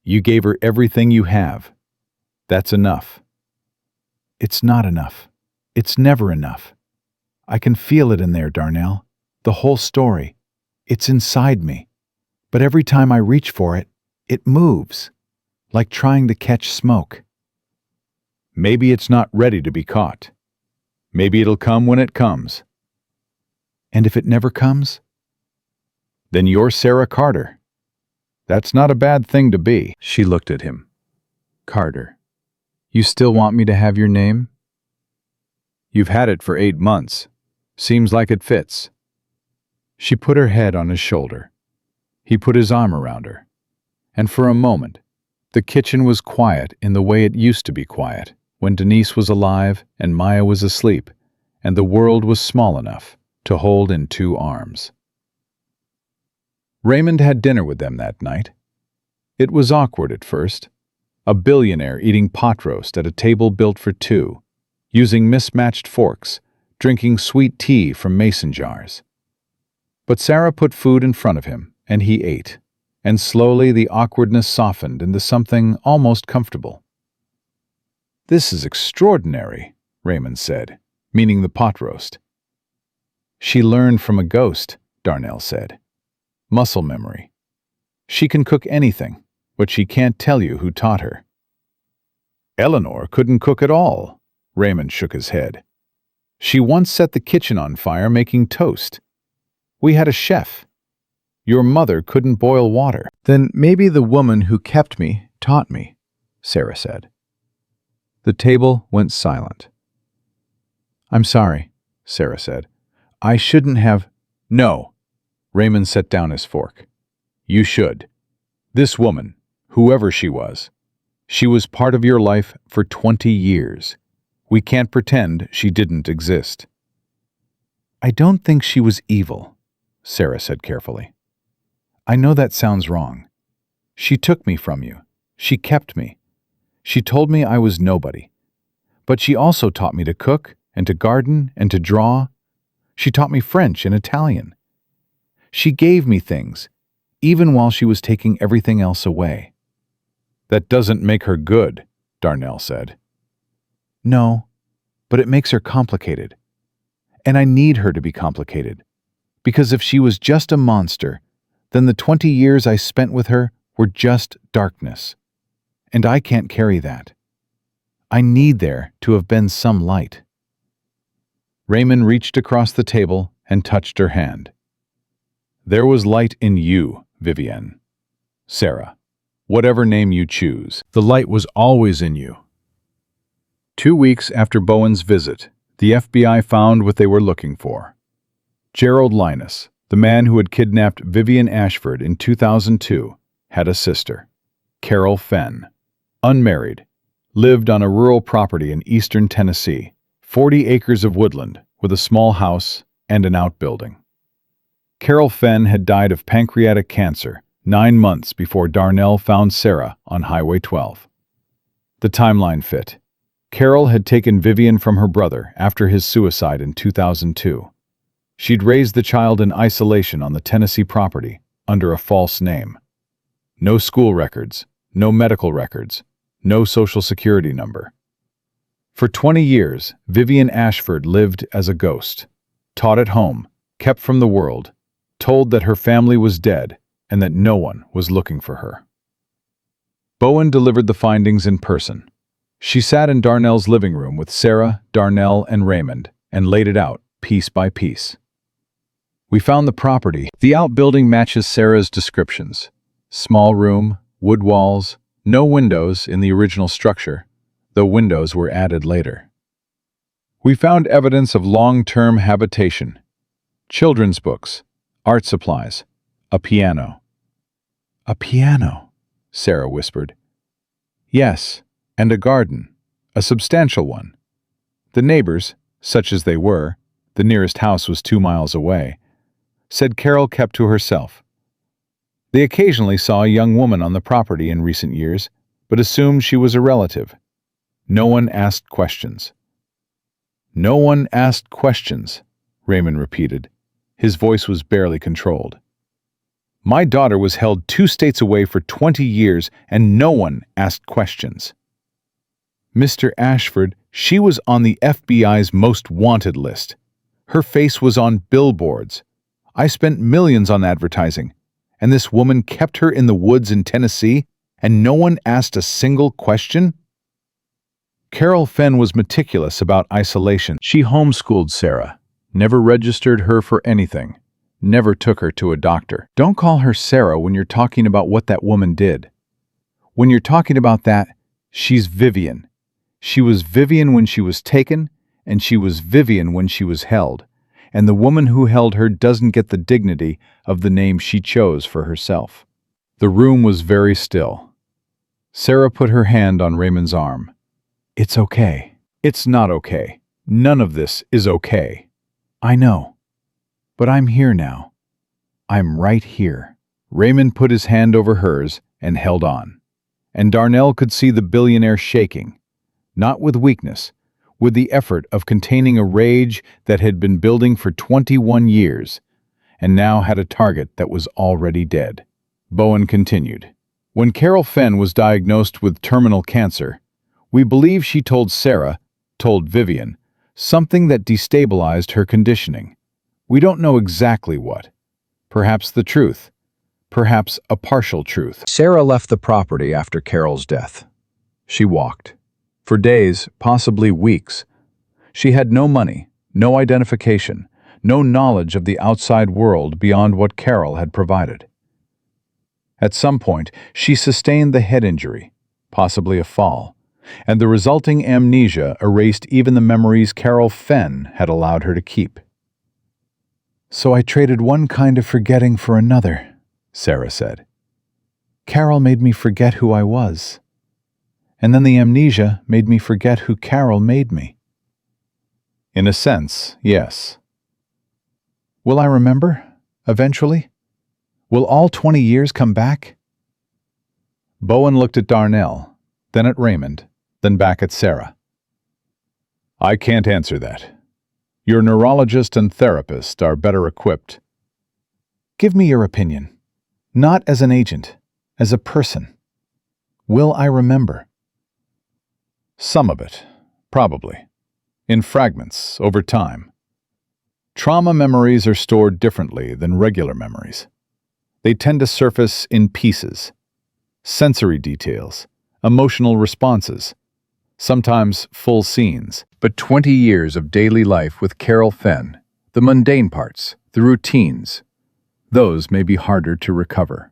"You gave her everything you have. That's enough." "It's not enough. It's never enough. I can feel it in there, Darnell. The whole story. It's inside me. But every time I reach for it, it moves, like trying to catch smoke." "Maybe it's not ready to be caught. Maybe it'll come when it comes," And if it never comes? Then you're Sarah Carter. That's not a bad thing to be. She looked at him. Carter, you still want me to have your name? You've had it for 8 months. Seems like it fits. She put her head on his shoulder. He put his arm around her. And for a moment, the kitchen was quiet in the way it used to be quiet when Denise was alive and Maya was asleep, and the world was small enough to hold in 2 arms. Raymond had dinner with them that night. It was awkward at first. A billionaire eating pot roast at a table built for 2, using mismatched forks, drinking sweet tea from mason jars. But Sarah put food in front of him, and he ate, and slowly the awkwardness softened into something almost comfortable. "This is extraordinary," Raymond said, meaning the pot roast. "She learned from a ghost," Darnell said. "Muscle memory. She can cook anything, but she can't tell you who taught her." "Eleanor couldn't cook at all," Raymond shook his head. "She once set the kitchen on fire making toast. We had a chef. Your mother couldn't boil water." "Then maybe the woman who kept me taught me," Sarah said. The table went silent. "I'm sorry," Sarah said. "I shouldn't have—" "No." Raymond set down his fork. "You should. This woman, whoever she was part of your life for 20 years. We can't pretend she didn't exist." "I don't think she was evil," Sarah said carefully. "I know that sounds wrong. She took me from you. She kept me. She told me I was nobody. But she also taught me to cook and to garden and to draw. She taught me French and Italian. She gave me things, even while she was taking everything else away." "That doesn't make her good," Darnell said. "No, but it makes her complicated. And I need her to be complicated. Because if she was just a monster, then the 20 years I spent with her were just darkness. And I can't carry that. I need there to have been some light." Raymond reached across the table and touched her hand. "There was light in you, Vivienne. Sarah, whatever name you choose, the light was always in you." 2 weeks after Bowen's visit, the FBI found what they were looking for. Gerald Linus, the man who had kidnapped Vivienne Ashford in 2002, had a sister, Carol Fenn, unmarried, lived on a rural property in eastern Tennessee, 40 acres of woodland with a small house and an outbuilding. Carol Fenn had died of pancreatic cancer 9 months before Darnell found Sarah on Highway 12. The timeline fit. Carol had taken Vivienne from her brother after his suicide in 2002. She'd raised the child in isolation on the Tennessee property under a false name. No school records, no medical records, no social security number. For 20 years, Vivienne Ashford lived as a ghost, taught at home, kept from the world, told that her family was dead and that no one was looking for her. Bowen delivered the findings in person. She sat in Darnell's living room with Sarah, Darnell, and Raymond and laid it out piece by piece. "We found the property. The outbuilding matches Sarah's descriptions. Small room, wood walls, no windows in the original structure, though windows were added later. We found evidence of long-term habitation, children's books, art supplies, a piano." "A piano," Sarah whispered. "Yes, and a garden, a substantial one. The neighbors, such as they were, the nearest house was 2 miles away, said Carol kept to herself. They occasionally saw a young woman on the property in recent years, but assumed she was a relative. No one asked questions." "No one asked questions," Raymond repeated. His voice was barely controlled. "My daughter was held 2 states away for 20 years, and no one asked questions. Mr. Ashford, she was on the FBI's most wanted list. Her face was on billboards. I spent millions on advertising, and this woman kept her in the woods in Tennessee, and no one asked a single question?" Carol Fenn was meticulous about isolation. She homeschooled Sarah, never registered her for anything, never took her to a doctor. Don't call her Sarah when you're talking about what that woman did. When you're talking about that, she's Vivian. She was Vivian when she was taken, and she was Vivian when she was held, and the woman who held her doesn't get the dignity of the name she chose for herself. The room was very still. Sarah put her hand on Raymond's arm. It's okay. It's not okay. None of this is okay. I know. But I'm here now. I'm right here. Raymond put his hand over hers and held on. And Darnell could see the billionaire shaking, not with weakness, with the effort of containing a rage that had been building for 21 years, and now had a target that was already dead. Bowen continued. When Carol Fenn was diagnosed with terminal cancer, we believe she told Vivian, something that destabilized her conditioning. We don't know exactly what. Perhaps the truth. Perhaps a partial truth. Sarah left the property after Carol's death. She walked. For days, possibly weeks. She had no money, no identification, no knowledge of the outside world beyond what Carol had provided. At some point, she sustained the head injury, possibly a fall, and the resulting amnesia erased even the memories Carol Fenn had allowed her to keep. So I traded one kind of forgetting for another, Sarah said. Carol made me forget who I was. And then the amnesia made me forget who Carol made me. In a sense, yes. Will I remember, eventually? Will all 20 years come back? Bowen looked at Darnell, then at Raymond, then back at Sarah. I can't answer that. Your neurologist and therapist are better equipped. Give me your opinion. Not as an agent, as a person. Will I remember? Some of it, probably. In fragments, over time. Trauma memories are stored differently than regular memories. They tend to surface in pieces. Sensory details, emotional responses, sometimes full scenes. But 20 years of daily life with Carol Fenn, the mundane parts, the routines, those may be harder to recover.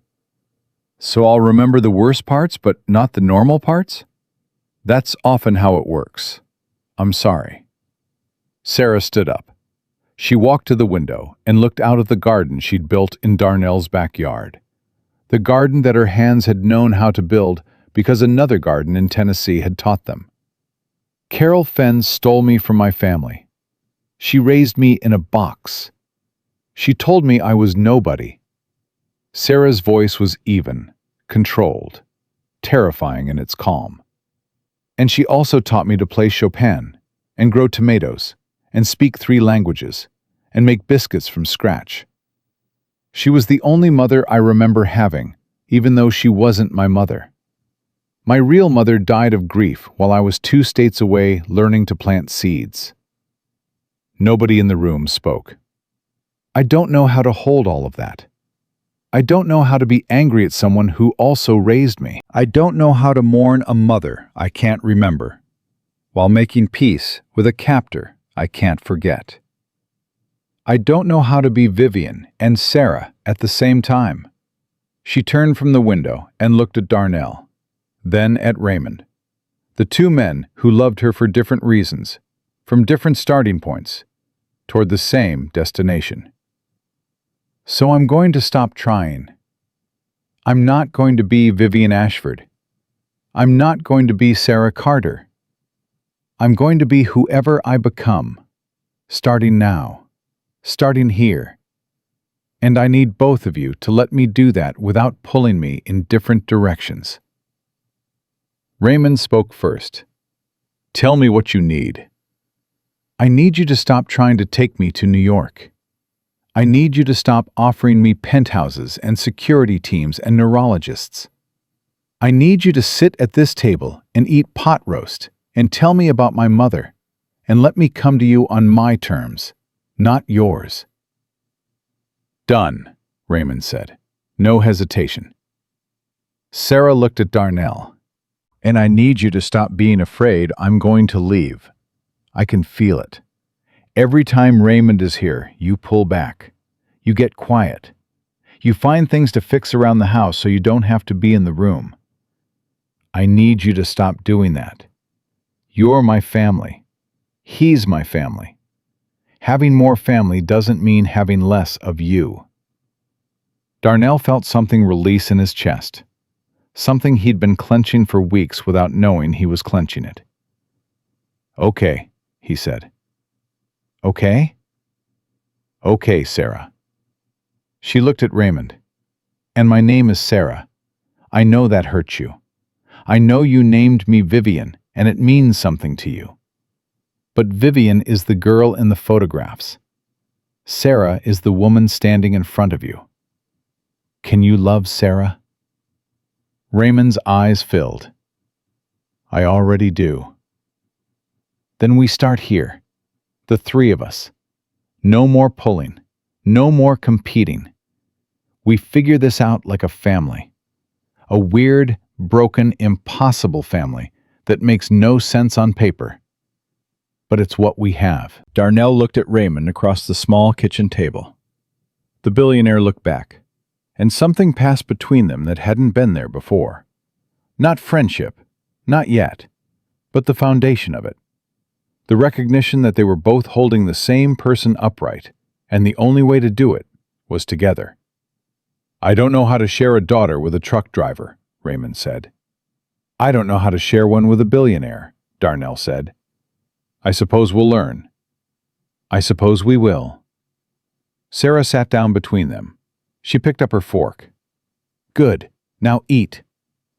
So I'll remember the worst parts, but not the normal parts? That's often how it works. I'm sorry. Sarah stood up. She walked to the window and looked out at the garden she'd built in Darnell's backyard. The garden that her hands had known how to build because another garden in Tennessee had taught them. Carol Fenn stole me from my family. She raised me in a box. She told me I was nobody. Sarah's voice was even, controlled, terrifying in its calm. And she also taught me to play Chopin, and grow tomatoes, and speak 3 languages, and make biscuits from scratch. She was the only mother I remember having, even though she wasn't my mother. My real mother died of grief while I was 2 states away learning to plant seeds. Nobody in the room spoke. I don't know how to hold all of that. I don't know how to be angry at someone who also raised me. I don't know how to mourn a mother I can't remember, while making peace with a captor I can't forget. I don't know how to be Vivian and Sarah at the same time. She turned from the window and looked at Darnell, then at Raymond. The 2 men who loved her for different reasons, from different starting points, toward the same destination. So I'm going to stop trying. I'm not going to be Vivian Ashford. I'm not going to be Sarah Carter. I'm going to be whoever I become, starting now, starting here. And I need both of you to let me do that without pulling me in different directions. Raymond spoke first. Tell me what you need. I need you to stop trying to take me to New York. I need you to stop offering me penthouses and security teams and neurologists. I need you to sit at this table and eat pot roast and tell me about my mother, and let me come to you on my terms, not yours. Done, Raymond said. No hesitation. Sarah looked at Darnell. And I need you to stop being afraid I'm going to leave. I can feel it. Every time Raymond is here, you pull back. You get quiet. You find things to fix around the house so you don't have to be in the room. I need you to stop doing that. You're my family. He's my family. Having more family doesn't mean having less of you. Darnell felt something release in his chest, something he'd been clenching for weeks without knowing he was clenching it. "Okay," he said. "Okay?" "Okay, Sarah." She looked at Raymond. "And my name is Sarah. I know that hurts you. I know you named me Vivian, and it means something to you. But Vivian is the girl in the photographs. Sarah is the woman standing in front of you. Can you love Sarah?" Raymond's eyes filled. "I already do." "Then we start here, the three of us. No more pulling, no more competing. We figure this out like a family. A weird, broken, impossible family that makes no sense on paper. But it's what we have." Darnell looked at Raymond across the small kitchen table. The billionaire looked back, and something passed between them that hadn't been there before. Not friendship, not yet, but the foundation of it. The recognition that they were both holding the same person upright, and the only way to do it was together. "I don't know how to share a daughter with a truck driver," Raymond said. "I don't know how to share one with a billionaire," Darnell said. "I suppose we'll learn." "I suppose we will." Sarah sat down between them. She picked up her fork. "Good. Now eat.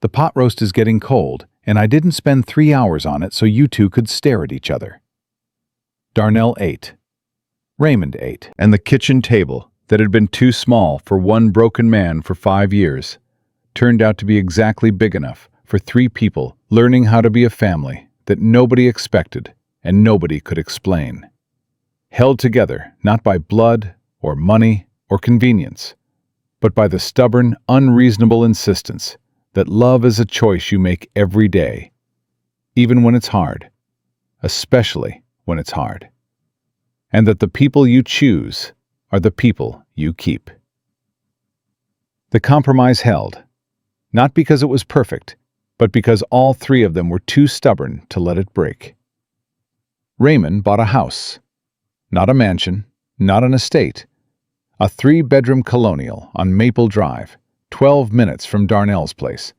The pot roast is getting cold, and I didn't spend 3 hours on it so you two could stare at each other." Darnell ate. Raymond ate. And the kitchen table, that had been too small for one broken man for 5 years, turned out to be exactly big enough for 3 people learning how to be a family that nobody expected and nobody could explain. Held together not by blood or money or convenience, but by the stubborn, unreasonable insistence that love is a choice you make every day, even when it's hard, especially when it's hard, and that the people you choose are the people you keep. The compromise held, not because it was perfect, but because all 3 of them were too stubborn to let it break. Raymond bought a house, not a mansion, not an estate, a 3-bedroom colonial on Maple Drive, 12 minutes from Darnell's place,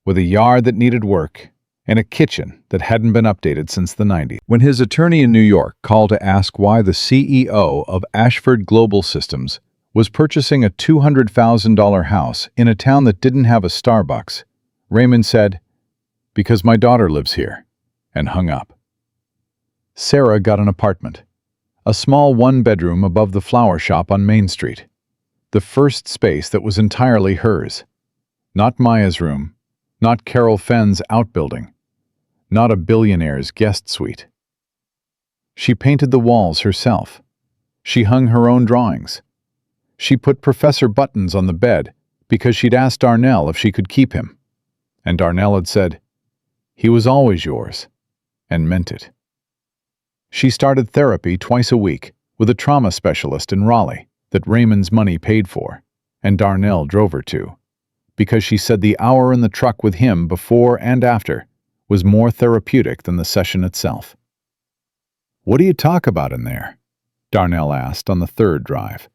with a yard that needed work and a kitchen that hadn't been updated since the 90s. When his attorney in New York called to ask why the CEO of Ashford Global Systems was purchasing a $200,000 house in a town that didn't have a Starbucks, Raymond said, "Because my daughter lives here," and hung up. Sarah got an apartment, a small 1-bedroom above the flower shop on Main Street, the first space that was entirely hers. Not Maya's room, not Carol Fenn's outbuilding, not a billionaire's guest suite. She painted the walls herself. She hung her own drawings. She put Professor Buttons on the bed because she'd asked Darnell if she could keep him. And Darnell had said, "He was always yours," and meant it. She started therapy twice a week with a trauma specialist in Raleigh that Raymond's money paid for, and Darnell drove her to, because she said the hour in the truck with him before and after was more therapeutic than the session itself. "What do you talk about in there?" Darnell asked on the 3rd drive.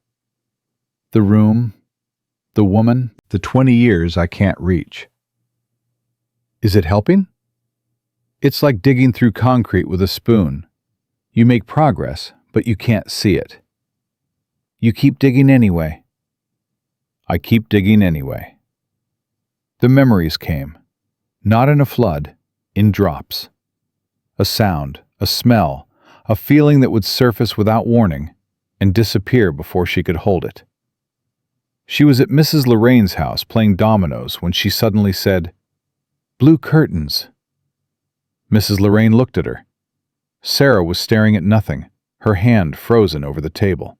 "The room, the woman, the 20 years I can't reach." "Is it helping?" "It's like digging through concrete with a spoon. You make progress, but you can't see it." "You keep digging anyway." "I keep digging anyway." The memories came, not in a flood, in drops. A sound, a smell, a feeling that would surface without warning and disappear before she could hold it. She was at Mrs. Lorraine's house playing dominoes when she suddenly said, "Blue curtains." Mrs. Lorraine looked at her. Sarah was staring at nothing, her hand frozen over the table.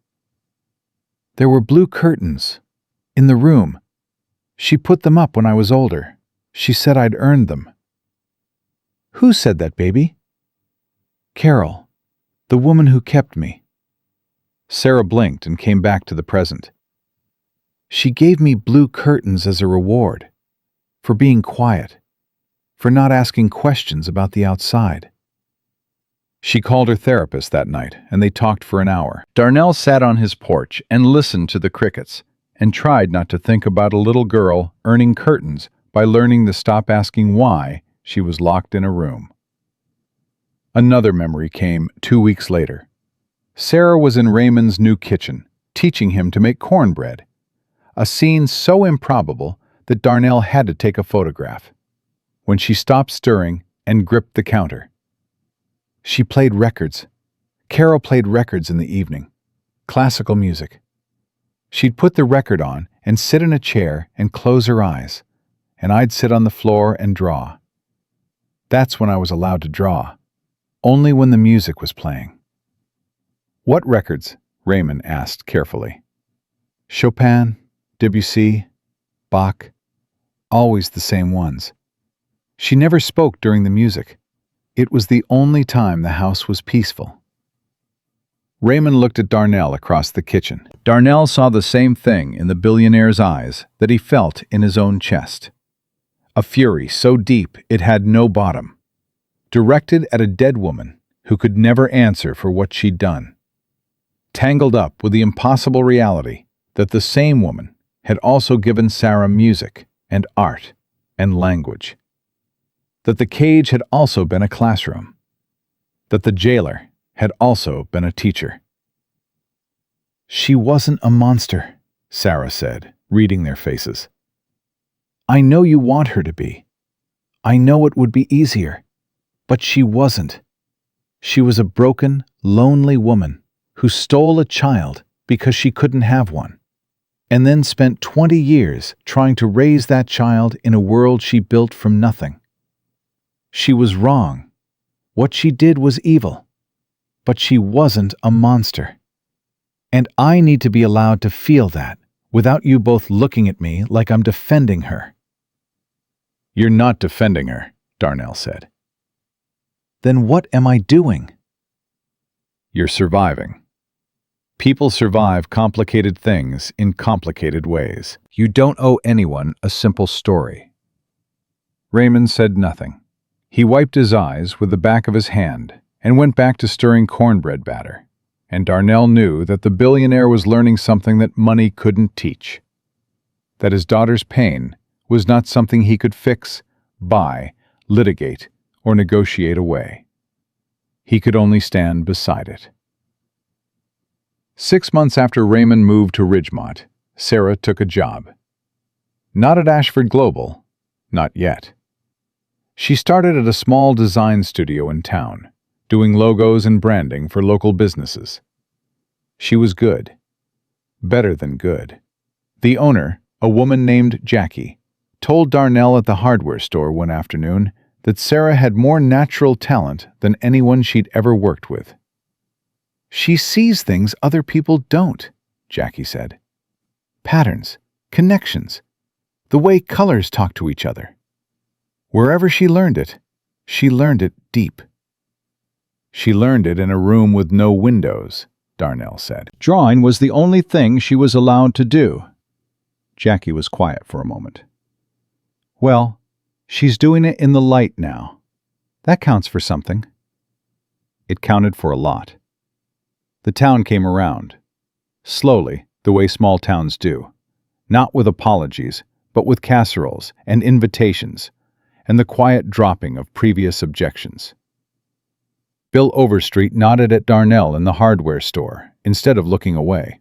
"There were blue curtains. In the room. She put them up when I was older. She said I'd earned them." "Who said that, baby?" "Carol. The woman who kept me." Sarah blinked and came back to the present. "She gave me blue curtains as a reward, for being quiet, for not asking questions about the outside." She called her therapist that night, and they talked for an hour. Darnell sat on his porch and listened to the crickets, and tried not to think about a little girl earning curtains by learning to stop asking why she was locked in a room. Another memory came 2 weeks later. Sarah was in Raymond's new kitchen, teaching him to make cornbread, a scene so improbable that Darnell had to take a photograph. When she stopped stirring and gripped the counter, she played records. Carol played records in the evening, classical music. She'd put the record on and sit in a chair and close her eyes, and I'd sit on the floor and draw. That's when I was allowed to draw, only when the music was playing. "What records?" Raymond asked carefully. "Chopin, Debussy, Bach, always the same ones." She never spoke during the music. It was the only time the house was peaceful. Raymond looked at Darnell across the kitchen. Darnell saw the same thing in the billionaire's eyes that he felt in his own chest. A fury so deep it had no bottom, directed at a dead woman who could never answer for what she'd done. Tangled up with the impossible reality that the same woman had also given Sarah music and art and language. That the cage had also been a classroom. That the jailer had also been a teacher. "She wasn't a monster," Sarah said, reading their faces. "I know you want her to be. I know it would be easier. But she wasn't. She was a broken, lonely woman who stole a child because she couldn't have one, and then spent 20 years trying to raise that child in a world she built from nothing. She was wrong. What she did was evil. But she wasn't a monster. And I need to be allowed to feel that without you both looking at me like I'm defending her." "You're not defending her," Darnell said. "Then what am I doing?" "You're surviving. People survive complicated things in complicated ways. You don't owe anyone a simple story." Raymond said nothing. He wiped his eyes with the back of his hand and went back to stirring cornbread batter, and Darnell knew that the billionaire was learning something that money couldn't teach. That his daughter's pain was not something he could fix, buy, litigate, or negotiate away. He could only stand beside it. 6 months after Raymond moved to Ridgemont, Sarah took a job. Not at Ashford Global, not yet. She started at a small design studio in town, doing logos and branding for local businesses. She was good. Better than good. The owner, a woman named Jackie, told Darnell at the hardware store one afternoon that Sarah had more natural talent than anyone she'd ever worked with. "She sees things other people don't," Jackie said. "Patterns, connections, the way colors talk to each other. Wherever she learned it deep." "She learned it in a room with no windows," Darnell said. "Drawing was the only thing she was allowed to do." Jackie was quiet for a moment. "Well, she's doing it in the light now. That counts for something." It counted for a lot. The town came around. Slowly, the way small towns do. Not with apologies, but with casseroles and invitations, and the quiet dropping of previous objections. Bill Overstreet nodded at Darnell in the hardware store instead of looking away.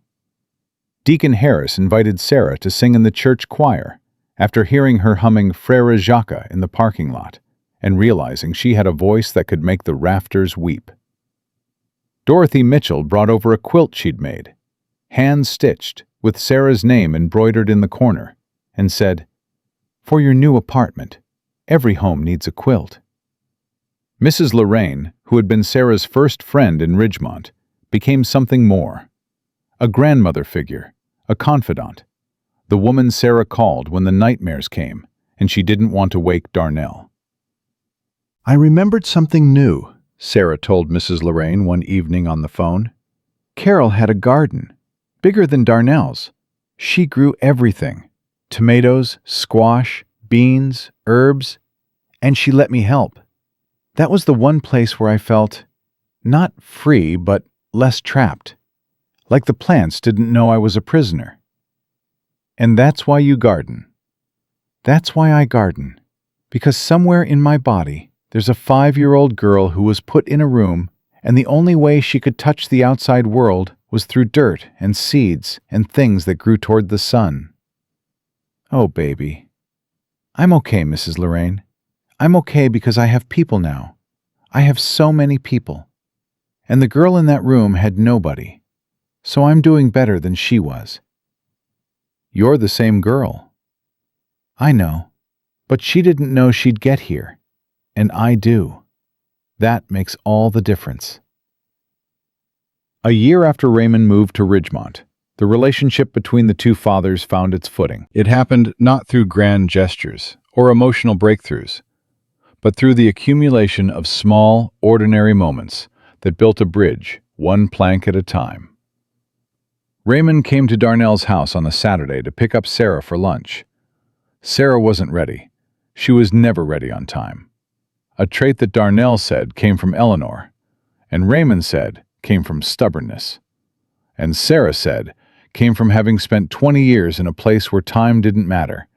Deacon Harris invited Sarah to sing in the church choir after hearing her humming Frere Jacques in the parking lot and realizing she had a voice that could make the rafters weep. Dorothy Mitchell brought over a quilt she'd made, hand-stitched, with Sarah's name embroidered in the corner, and said, "For your new apartment, every home needs a quilt." Mrs. Lorraine, who had been Sarah's first friend in Ridgemont, became something more. A grandmother figure, a confidant, the woman Sarah called when the nightmares came and she didn't want to wake Darnell. "I remembered something new," Sarah told Mrs. Lorraine one evening on the phone. Carol had a garden, bigger than Darnell's. She grew everything: tomatoes, squash, beans, herbs, and she let me help. That was the one place where I felt, not free, but less trapped. Like the plants didn't know I was a prisoner. And that's why you garden. That's why I garden. Because somewhere in my body, there's a 5-year-old girl who was put in a room, and the only way she could touch the outside world was through dirt and seeds and things that grew toward the sun. Oh, baby. I'm okay, Mrs. Lorraine. I'm okay because I have people now. I have so many people. And the girl in that room had nobody. So I'm doing better than she was. You're the same girl. I know, but she didn't know she'd get here. And I do. That makes all the difference. A year after Raymond moved to Ridgemont, the relationship between the two fathers found its footing. It happened not through grand gestures or emotional breakthroughs, but through the accumulation of small, ordinary moments that built a bridge, one plank at a time. Raymond came to Darnell's house on a Saturday to pick up Sarah for lunch. Sarah wasn't ready. She was never ready on time. A trait that Darnell said came from Eleanor, and Raymond said came from stubbornness. And Sarah said came from having spent 20 years in a place where time didn't matter,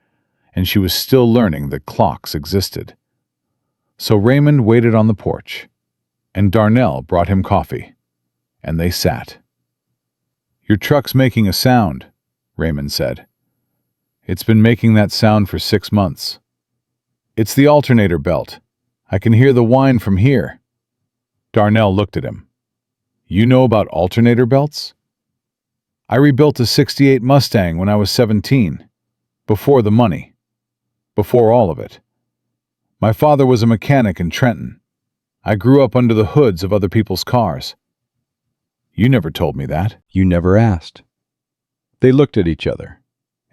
and she was still learning that clocks existed. So Raymond waited on the porch, and Darnell brought him coffee, and they sat. "Your truck's making a sound," Raymond said. "It's been making that sound for 6 months. It's the alternator belt. I can hear the whine from here." Darnell looked at him. "You know about alternator belts?" "I rebuilt a '68 Mustang when I was 17. Before the money. Before all of it. My father was a mechanic in Trenton. I grew up under the hoods of other people's cars." "You never told me that." You never asked. They looked at each other,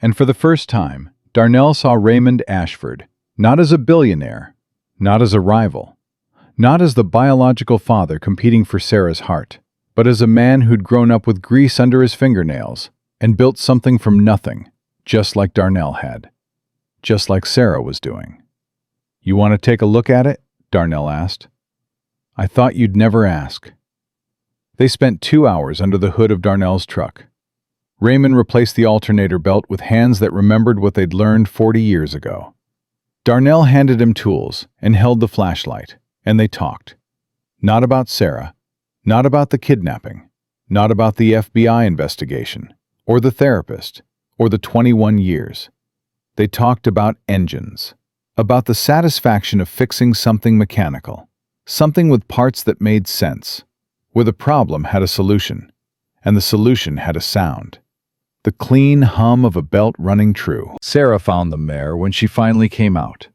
and for the first time, Darnell saw Raymond Ashford, not as a billionaire, not as a rival, not as the biological father competing for Sarah's heart, but as a man who'd grown up with grease under his fingernails and built something from nothing, just like Darnell had, just like Sarah was doing. "You want to take a look at it?" Darnell asked. "I thought you'd never ask." They spent 2 hours under the hood of Darnell's truck. Raymond replaced the alternator belt with hands that remembered what they'd learned 40 years ago. Darnell handed him tools and held the flashlight, and they talked. Not about Sarah, not about the kidnapping, not about the FBI investigation, or the therapist, or the 21 years. They talked about engines, about the satisfaction of fixing something mechanical, something with parts that made sense, where the problem had a solution, and the solution had a sound. The clean hum of a belt running true. Sarah found them there when she finally came out.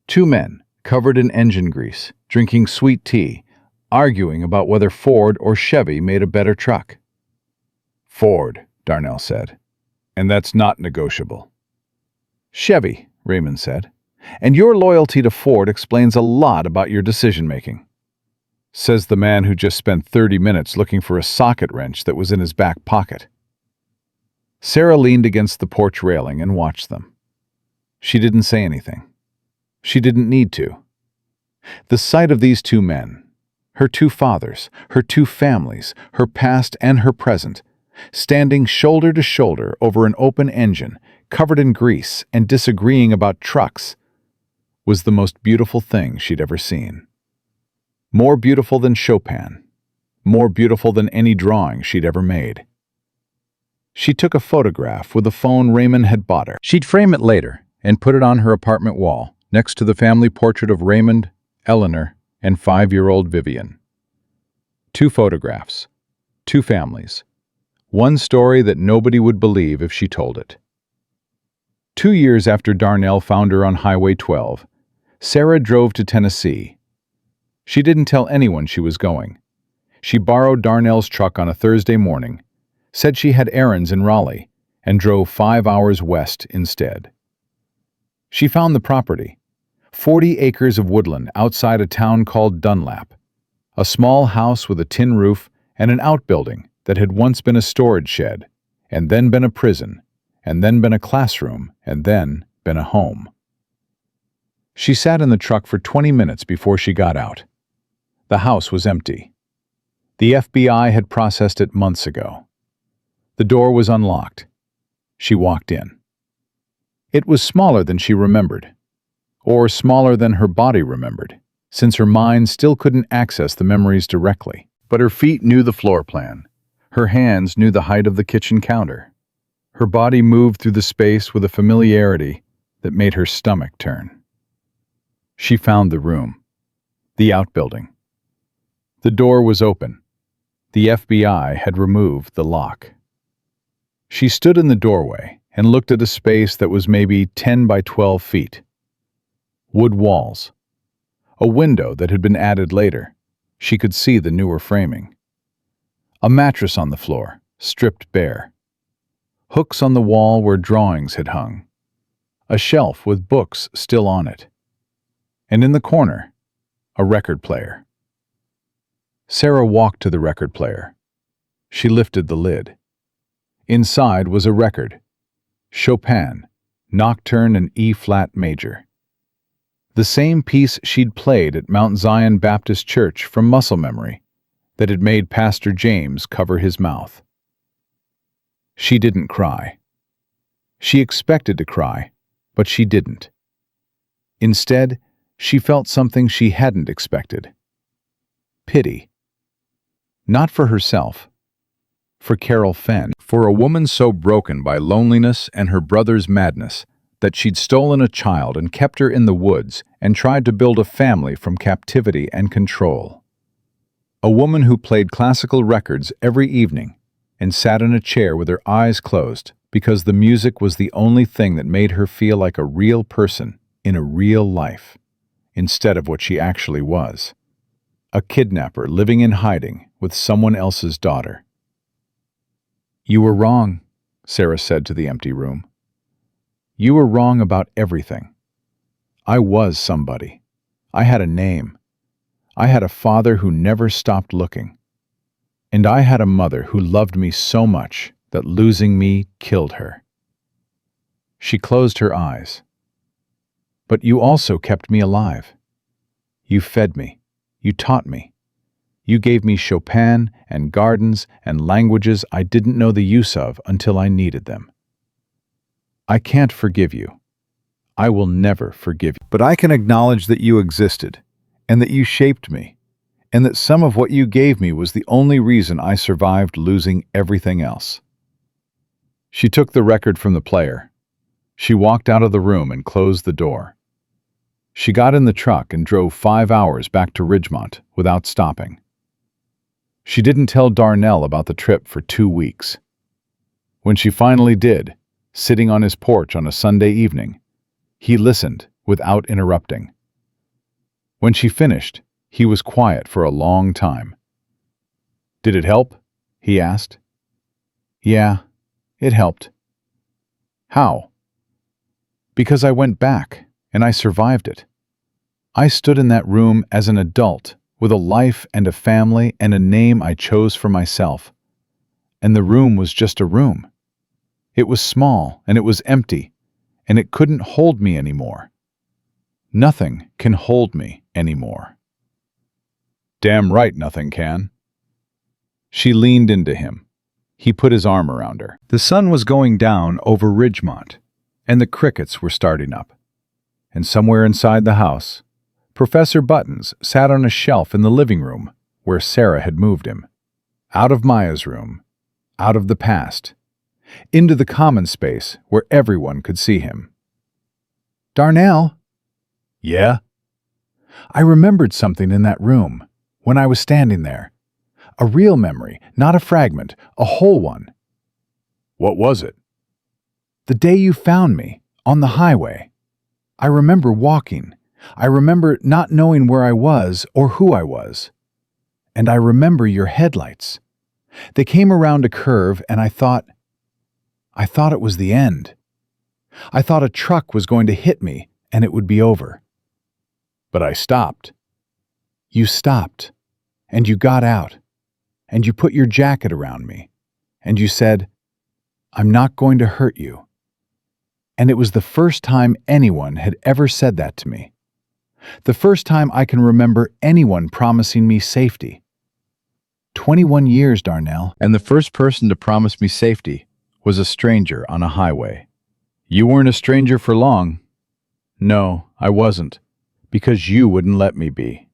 2 men, covered in engine grease, drinking sweet tea, arguing about whether Ford or Chevy made a better truck. "Ford," Darnell said, "and that's not negotiable." "Chevy," Raymond said, "and your loyalty to Ford explains a lot about your decision-making." Says the man who just spent 30 minutes looking for a socket wrench that was in his back pocket. Sarah leaned against the porch railing and watched them. She didn't say anything. She didn't need to. The sight of these 2 men, her 2 fathers, her 2 families, her past and her present, standing shoulder to shoulder over an open engine, covered in grease and disagreeing about trucks, was the most beautiful thing she'd ever seen. More beautiful than Chopin, more beautiful than any drawing she'd ever made. She took a photograph with a phone Raymond had bought her. She'd frame it later and put it on her apartment wall, next to the family portrait of Raymond, Eleanor, and 5-year-old Vivian. 2 photographs, 2 families, one story that nobody would believe if she told it. 2 years after Darnell found her on Highway 12, Sarah drove to Tennessee. She didn't tell anyone she was going. She borrowed Darnell's truck on a Thursday morning, said she had errands in Raleigh, and drove 5 hours west instead. She found the property, 40 acres of woodland outside a town called Dunlap, A small house with a tin roof and an outbuilding that had once been a storage shed, and then been a prison, and then been a classroom, and then been a home. She sat in the truck for 20 minutes before she got out. The house was empty. The FBI had processed it months ago. The door was unlocked. She walked in. It was smaller than she remembered, or smaller than her body remembered, since her mind still couldn't access the memories directly. But her feet knew the floor plan. Her hands knew the height of the kitchen counter. Her body moved through the space with a familiarity that made her stomach turn. She found the room, the outbuilding. The door was open. The FBI had removed the lock. She stood in the doorway and looked at a space that was maybe 10 by 12 feet. Wood walls. A window that had been added later. She could see the newer framing. A mattress on the floor, stripped bare. Hooks on the wall where drawings had hung. A shelf with books still on it. And in the corner, a record player. Sarah walked to the record player. She lifted the lid. Inside was a record. Chopin, Nocturne in E-flat major. The same piece she'd played at Mount Zion Baptist Church from muscle memory that had made Pastor James cover his mouth. She didn't cry. She expected to cry, but she didn't. Instead, she felt something she hadn't expected. Pity. Not for herself. For Carol Fenn. For a woman so broken by loneliness and her brother's madness that she'd stolen a child and kept her in the woods and tried to build a family from captivity and control. A woman who played classical records every evening and sat in a chair with her eyes closed because the music was the only thing that made her feel like a real person in a real life, instead of what she actually was. A kidnapper living in hiding with someone else's daughter. "You were wrong," Sarah said to the empty room. "You were wrong about everything. I was somebody. I had a name. I had a father who never stopped looking. And I had a mother who loved me so much that losing me killed her." She closed her eyes. "But you also kept me alive. You fed me. You taught me. You gave me Chopin and gardens and languages I didn't know the use of until I needed them. I can't forgive you. I will never forgive you. But I can acknowledge that you existed, and that you shaped me, and that some of what you gave me was the only reason I survived losing everything else." She took the record from the player. She walked out of the room and closed the door. She got in the truck and drove 5 hours back to Ridgemont without stopping. She didn't tell Darnell about the trip for 2 weeks. When she finally did, sitting on his porch on a Sunday evening, he listened without interrupting. When she finished, he was quiet for a long time. "Did it help?" he asked. "Yeah, it helped." "How?" "Because I went back, and I survived it. I stood in that room as an adult, with a life and a family and a name I chose for myself. And the room was just a room. It was small, and it was empty, and it couldn't hold me anymore. Nothing can hold me anymore." "Damn right nothing can." She leaned into him. He put his arm around her. The sun was going down over Ridgemont, and the crickets were starting up. And somewhere inside the house, Professor Buttons sat on a shelf in the living room where Sarah had moved him. Out of Maya's room, out of the past, into the common space where everyone could see him. "Darnell?" "Yeah?" "I remembered something in that room, when I was standing there. A real memory, not a fragment, a whole one." "What was it?" "The day you found me, on the highway. I remember walking. I remember not knowing where I was or who I was. And I remember your headlights. They came around a curve and I thought it was the end. I thought a truck was going to hit me and it would be over. But I stopped." "You stopped. And you got out. And you put your jacket around me. And you said, "I'm not going to hurt you." And it was the first time anyone had ever said that to me. The first time I can remember anyone promising me safety. 21 years, Darnell. And the first person to promise me safety was a stranger on a highway. You weren't a stranger for long. No, I wasn't, because you wouldn't let me be.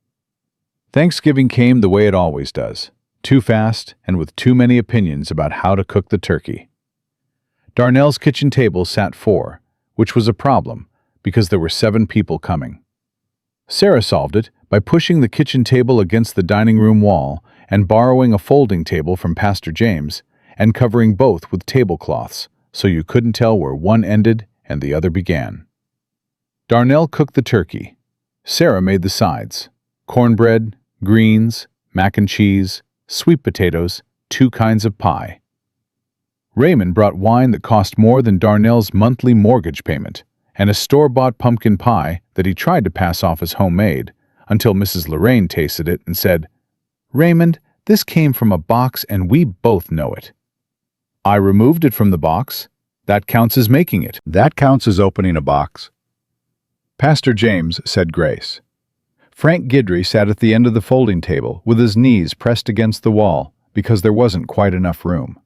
Thanksgiving came the way it always does, too fast and with too many opinions about how to cook the turkey. Darnell's kitchen table sat 4, which was a problem because there were 7 people coming. Sarah solved it by pushing the kitchen table against the dining room wall and borrowing a folding table from Pastor James and covering both with tablecloths so you couldn't tell where one ended and the other began. Darnell cooked the turkey. Sarah made the sides: cornbread, greens, mac and cheese, sweet potatoes, 2 kinds of pie. Raymond brought wine that cost more than Darnell's monthly mortgage payment, and a store-bought pumpkin pie that he tried to pass off as homemade, until Mrs. Lorraine tasted it and said, "Raymond, this came from a box and we both know it." "I removed it from the box. That counts as making it." That counts as opening a box. Pastor James said grace. Frank Guidry sat at the end of the folding table with his knees pressed against the wall because there wasn't quite enough room.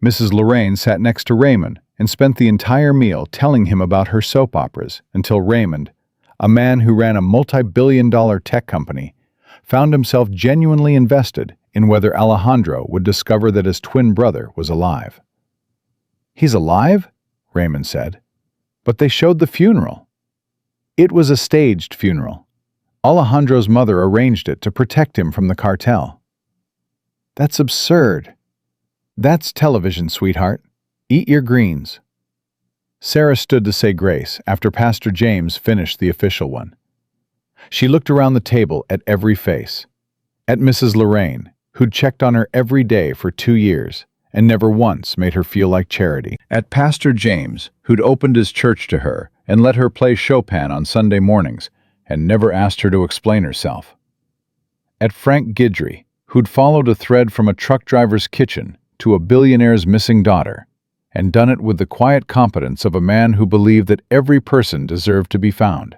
Mrs. Lorraine sat next to Raymond and spent the entire meal telling him about her soap operas until Raymond, a man who ran a multi-billion-dollar tech company, found himself genuinely invested in whether Alejandro would discover that his twin brother was alive. "He's alive?" Raymond said. "But they showed the funeral." "It was a staged funeral. Alejandro's mother arranged it to protect him from the cartel." "That's absurd." "That's television, sweetheart. Eat your greens." Sarah stood to say grace after Pastor James finished the official one. She looked around the table at every face. At Mrs. Lorraine, who'd checked on her every day for 2 years and never once made her feel like charity. At Pastor James, who'd opened his church to her and let her play Chopin on Sunday mornings and never asked her to explain herself. At Frank Guidry, who'd followed a thread from a truck driver's kitchen to a billionaire's missing daughter, and done it with the quiet competence of a man who believed that every person deserved to be found.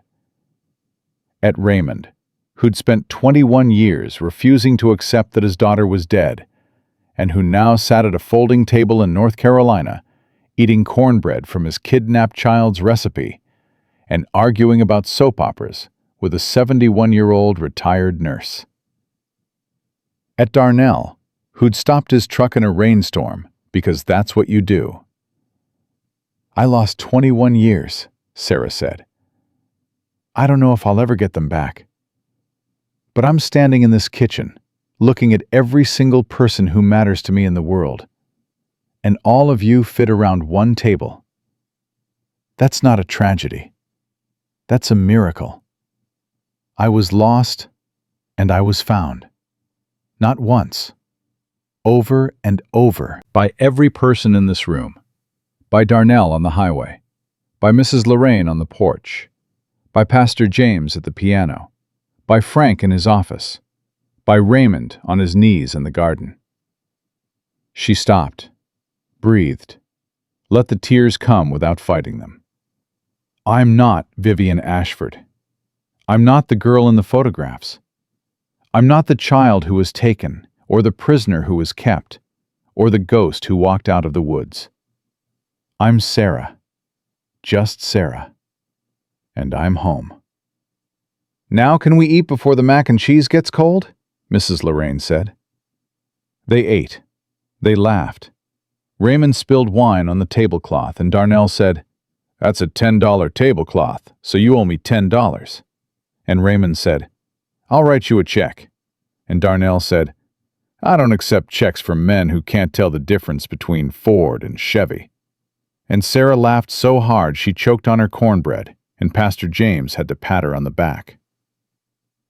At Raymond, who'd spent 21 years refusing to accept that his daughter was dead, and who now sat at a folding table in North Carolina, eating cornbread from his kidnapped child's recipe, and arguing about soap operas with a 71-year-old retired nurse. At Darnell, who'd stopped his truck in a rainstorm because that's what you do. "I lost 21 years, Sarah said. "I don't know if I'll ever get them back. But I'm standing in this kitchen, looking at every single person who matters to me in the world. And all of you fit around one table. That's not a tragedy. That's a miracle. I was lost, and I was found. Not once. Over and over. By every person in this room. By Darnell on the highway. By Mrs. Lorraine on the porch. By Pastor James at the piano. By Frank in his office. By Raymond on his knees in the garden." She stopped, breathed, let the tears come without fighting them. "I'm not Vivian Ashford. I'm not the girl in the photographs. I'm not the child who was taken, or the prisoner who was kept, or the ghost who walked out of the woods. I'm Sarah. Just Sarah. And I'm home." "Now can we eat before the mac and cheese gets cold?" Mrs. Lorraine said. They ate. They laughed. Raymond spilled wine on the tablecloth, and Darnell said, "That's a $10 tablecloth, so you owe me $10. And Raymond said, "I'll write you a check." And Darnell said, "I don't accept checks from men who can't tell the difference between Ford and Chevy." And Sarah laughed so hard she choked on her cornbread, and Pastor James had to pat her on the back.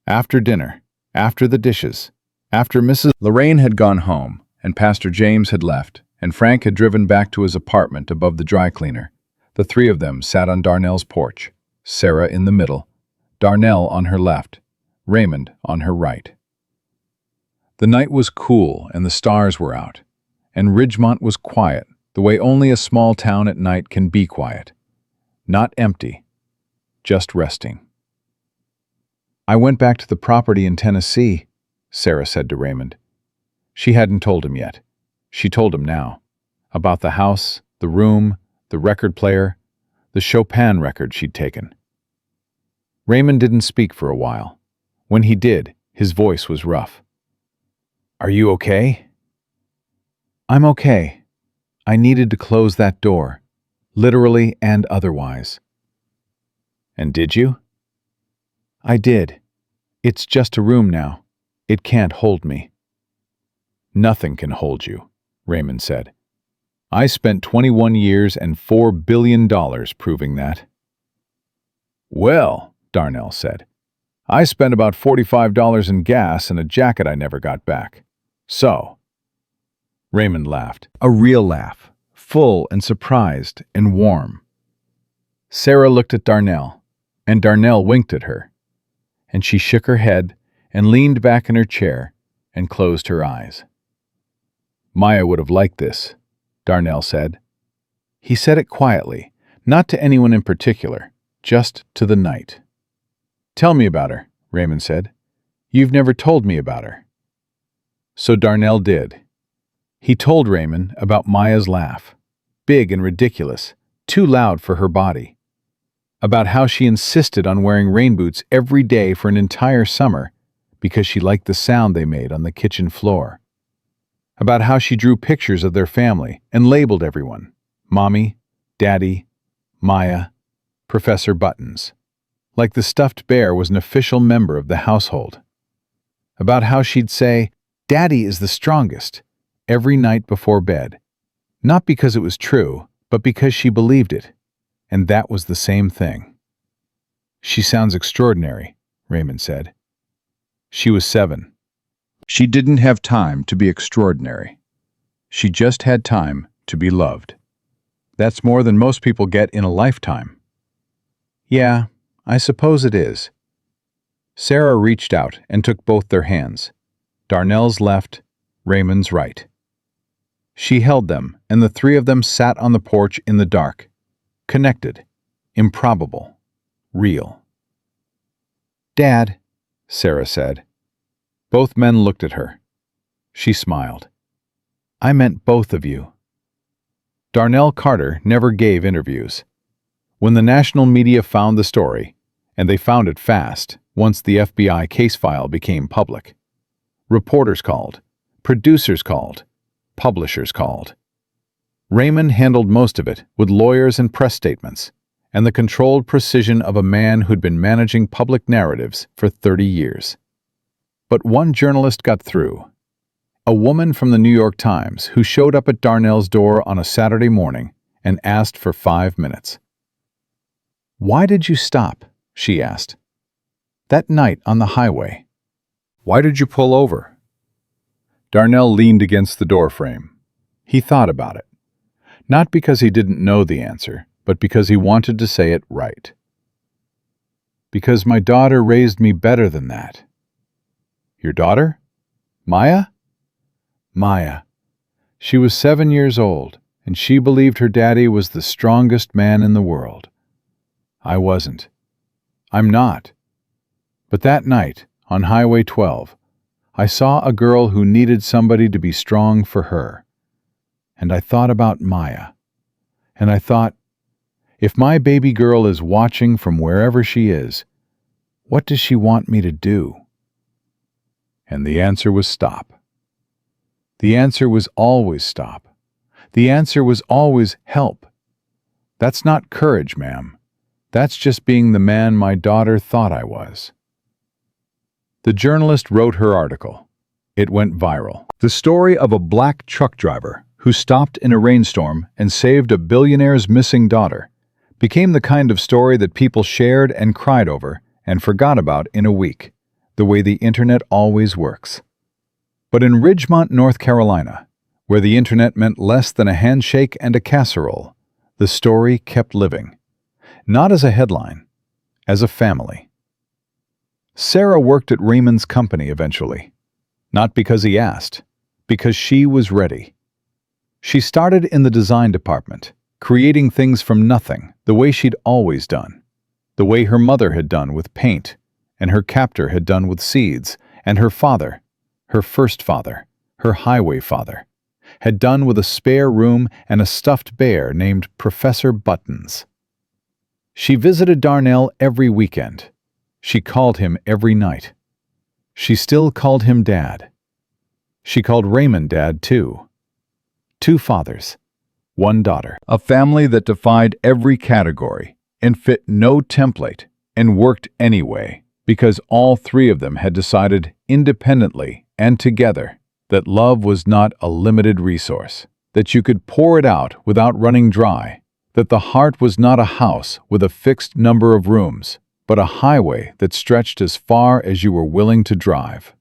After dinner, after the dishes, after Mrs. Lorraine had gone home, and Pastor James had left, and Frank had driven back to his apartment above the dry cleaner, the 3 of them sat on Darnell's porch, Sarah in the middle, Darnell on her left, Raymond on her right. The night was cool and the stars were out, and Ridgemont was quiet, the way only a small town at night can be quiet. Not empty, just resting. "I went back to the property in Tennessee," Sarah said to Raymond. She hadn't told him yet. She told him now. About the house, the room, the record player, the Chopin record she'd taken. Raymond didn't speak for a while. When he did, his voice was rough. "Are you okay?" "I'm okay. I needed to close that door, literally and otherwise." "And did you?" "I did. It's just a room now. It can't hold me." "Nothing can hold you," Raymond said. "I spent 21 years and $4 billion proving that." "Well," Darnell said, "I spent about $45 in gas and a jacket I never got back. So." Raymond laughed. A real laugh, full and surprised and warm. Sarah looked at Darnell, and Darnell winked at her. And she shook her head and leaned back in her chair and closed her eyes. "Maya would have liked this," Darnell said. He said it quietly, not to anyone in particular, just to the night. "Tell me about her," Raymond said. "You've never told me about her." So Darnell did. He told Raymond about Maya's laugh, big and ridiculous, too loud for her body. About how she insisted on wearing rain boots every day for an entire summer because she liked the sound they made on the kitchen floor. About how she drew pictures of their family and labeled everyone: Mommy, Daddy, Maya, Professor Buttons, like the stuffed bear was an official member of the household. About how she'd say, "Daddy is the strongest," every night before bed, not because it was true, but because she believed it, and that was the same thing. "She sounds extraordinary," Raymond said. She was 7. She didn't have time to be extraordinary. She just had time to be loved. That's more than most people get in a lifetime. "Yeah, I suppose it is." Sarah reached out and took both their hands, Darnell's left, Raymond's right. She held them, and the three of them sat on the porch in the dark, connected, improbable, real. "Dad," Sarah said. Both men looked at her. She smiled. "I meant both of you." Darnell Carter never gave interviews. When the national media found the story, and they found it fast once the FBI case file became public, reporters called, producers called, publishers called. Raymond handled most of it with lawyers and press statements, and the controlled precision of a man who'd been managing public narratives for 30 years. But one journalist got through. A woman from the New York Times who showed up at Darnell's door on a Saturday morning and asked for 5 minutes. "Why did you stop?" she asked. "That night on the highway. Why did you pull over?" Darnell leaned against the doorframe. He thought about it. Not because he didn't know the answer, but because he wanted to say it right. "Because my daughter raised me better than that." "Your daughter? Maya?" "Maya. She was 7 years old, and she believed her daddy was the strongest man in the world. I wasn't. I'm not. But that night, on Highway 12, I saw a girl who needed somebody to be strong for her. And I thought about Maya. And I thought, if my baby girl is watching from wherever she is, what does she want me to do?" And the answer was stop. The answer was always stop. The answer was always help. "That's not courage, ma'am. That's just being the man my daughter thought I was." The journalist wrote her article. It went viral. The story of a black truck driver who stopped in a rainstorm and saved a billionaire's missing daughter became the kind of story that people shared and cried over and forgot about in a week, the way the internet always works. But in Ridgemont, North Carolina, where the internet meant less than a handshake and a casserole, the story kept living. Not as a headline, as a family. Sarah worked at Raymond's company eventually. Not because he asked, because she was ready. She started in the design department, creating things from nothing, the way she'd always done. The way her mother had done with paint, and her captor had done with seeds, and her father, her first father, her highway father, had done with a spare room and a stuffed bear named Professor Buttons. She visited Darnell every weekend. She called him every night. She still called him Dad. She called Raymond Dad, too. 2 fathers, 1 daughter. A family that defied every category and fit no template and worked anyway, because all 3 of them had decided independently and together that love was not a limited resource, that you could pour it out without running dry, that the heart was not a house with a fixed number of rooms, but a highway that stretched as far as you were willing to drive.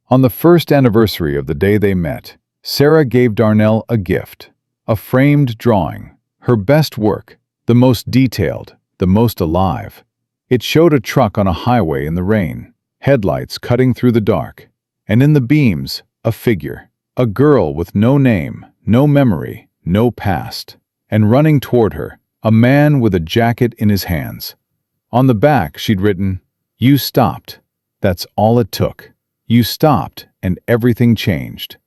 On the first anniversary of the day they met, Sarah gave Darnell a gift, a framed drawing, her best work, the most detailed, the most alive. It showed a truck on a highway in the rain, headlights cutting through the dark, and in the beams, a figure, a girl with no name, no memory, no past, and running toward her, a man with a jacket in his hands. On the back, she'd written, "You stopped. That's all it took. You stopped, and everything changed."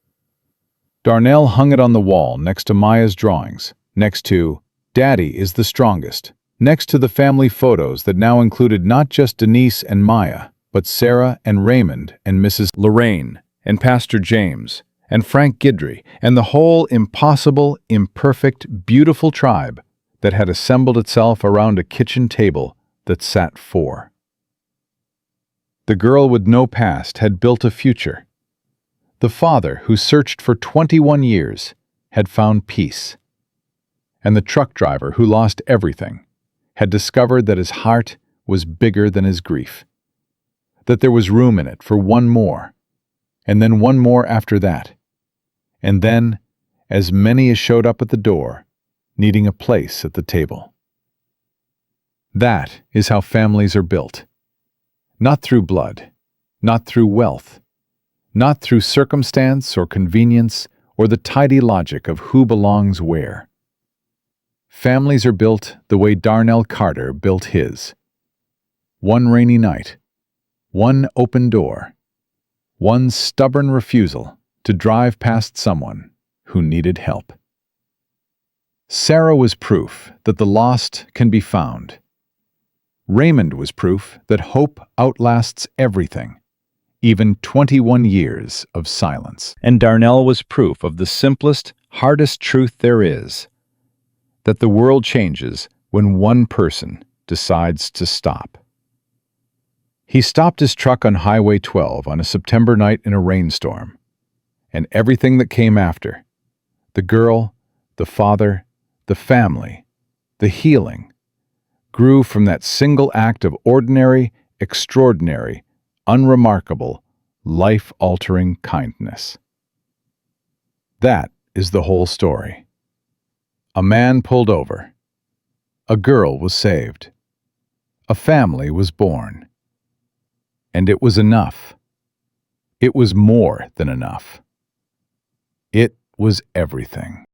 Darnell hung it on the wall next to Maya's drawings, next to "Daddy is the strongest," next to the family photos that now included not just Denise and Maya, but Sarah and Raymond and Mrs. Lorraine and Pastor James and Frank Guidry and the whole impossible, imperfect, beautiful tribe that had assembled itself around a kitchen table that sat 4. The girl with no past had built a future. The father, who searched for 21 years, had found peace. And the truck driver, who lost everything, had discovered that his heart was bigger than his grief, that there was room in it for one more, and then one more after that, and then as many as showed up at the door, needing a place at the table. That is how families are built. Not through blood, not through wealth, not through circumstance or convenience or the tidy logic of who belongs where. Families are built the way Darnell Carter built his. One rainy night, one open door, one stubborn refusal to drive past someone who needed help. Sarah was proof that the lost can be found. Raymond was proof that hope outlasts everything, even 21 years of silence. And Darnell was proof of the simplest, hardest truth there is, that the world changes when one person decides to stop. He stopped his truck on Highway 12 on a September night in a rainstorm, and everything that came after, the girl, the father, the family, the healing, grew from that single act of ordinary, extraordinary, unremarkable, life-altering kindness. That is the whole story. A man pulled over. A girl was saved. A family was born. And it was enough. It was more than enough. It was everything.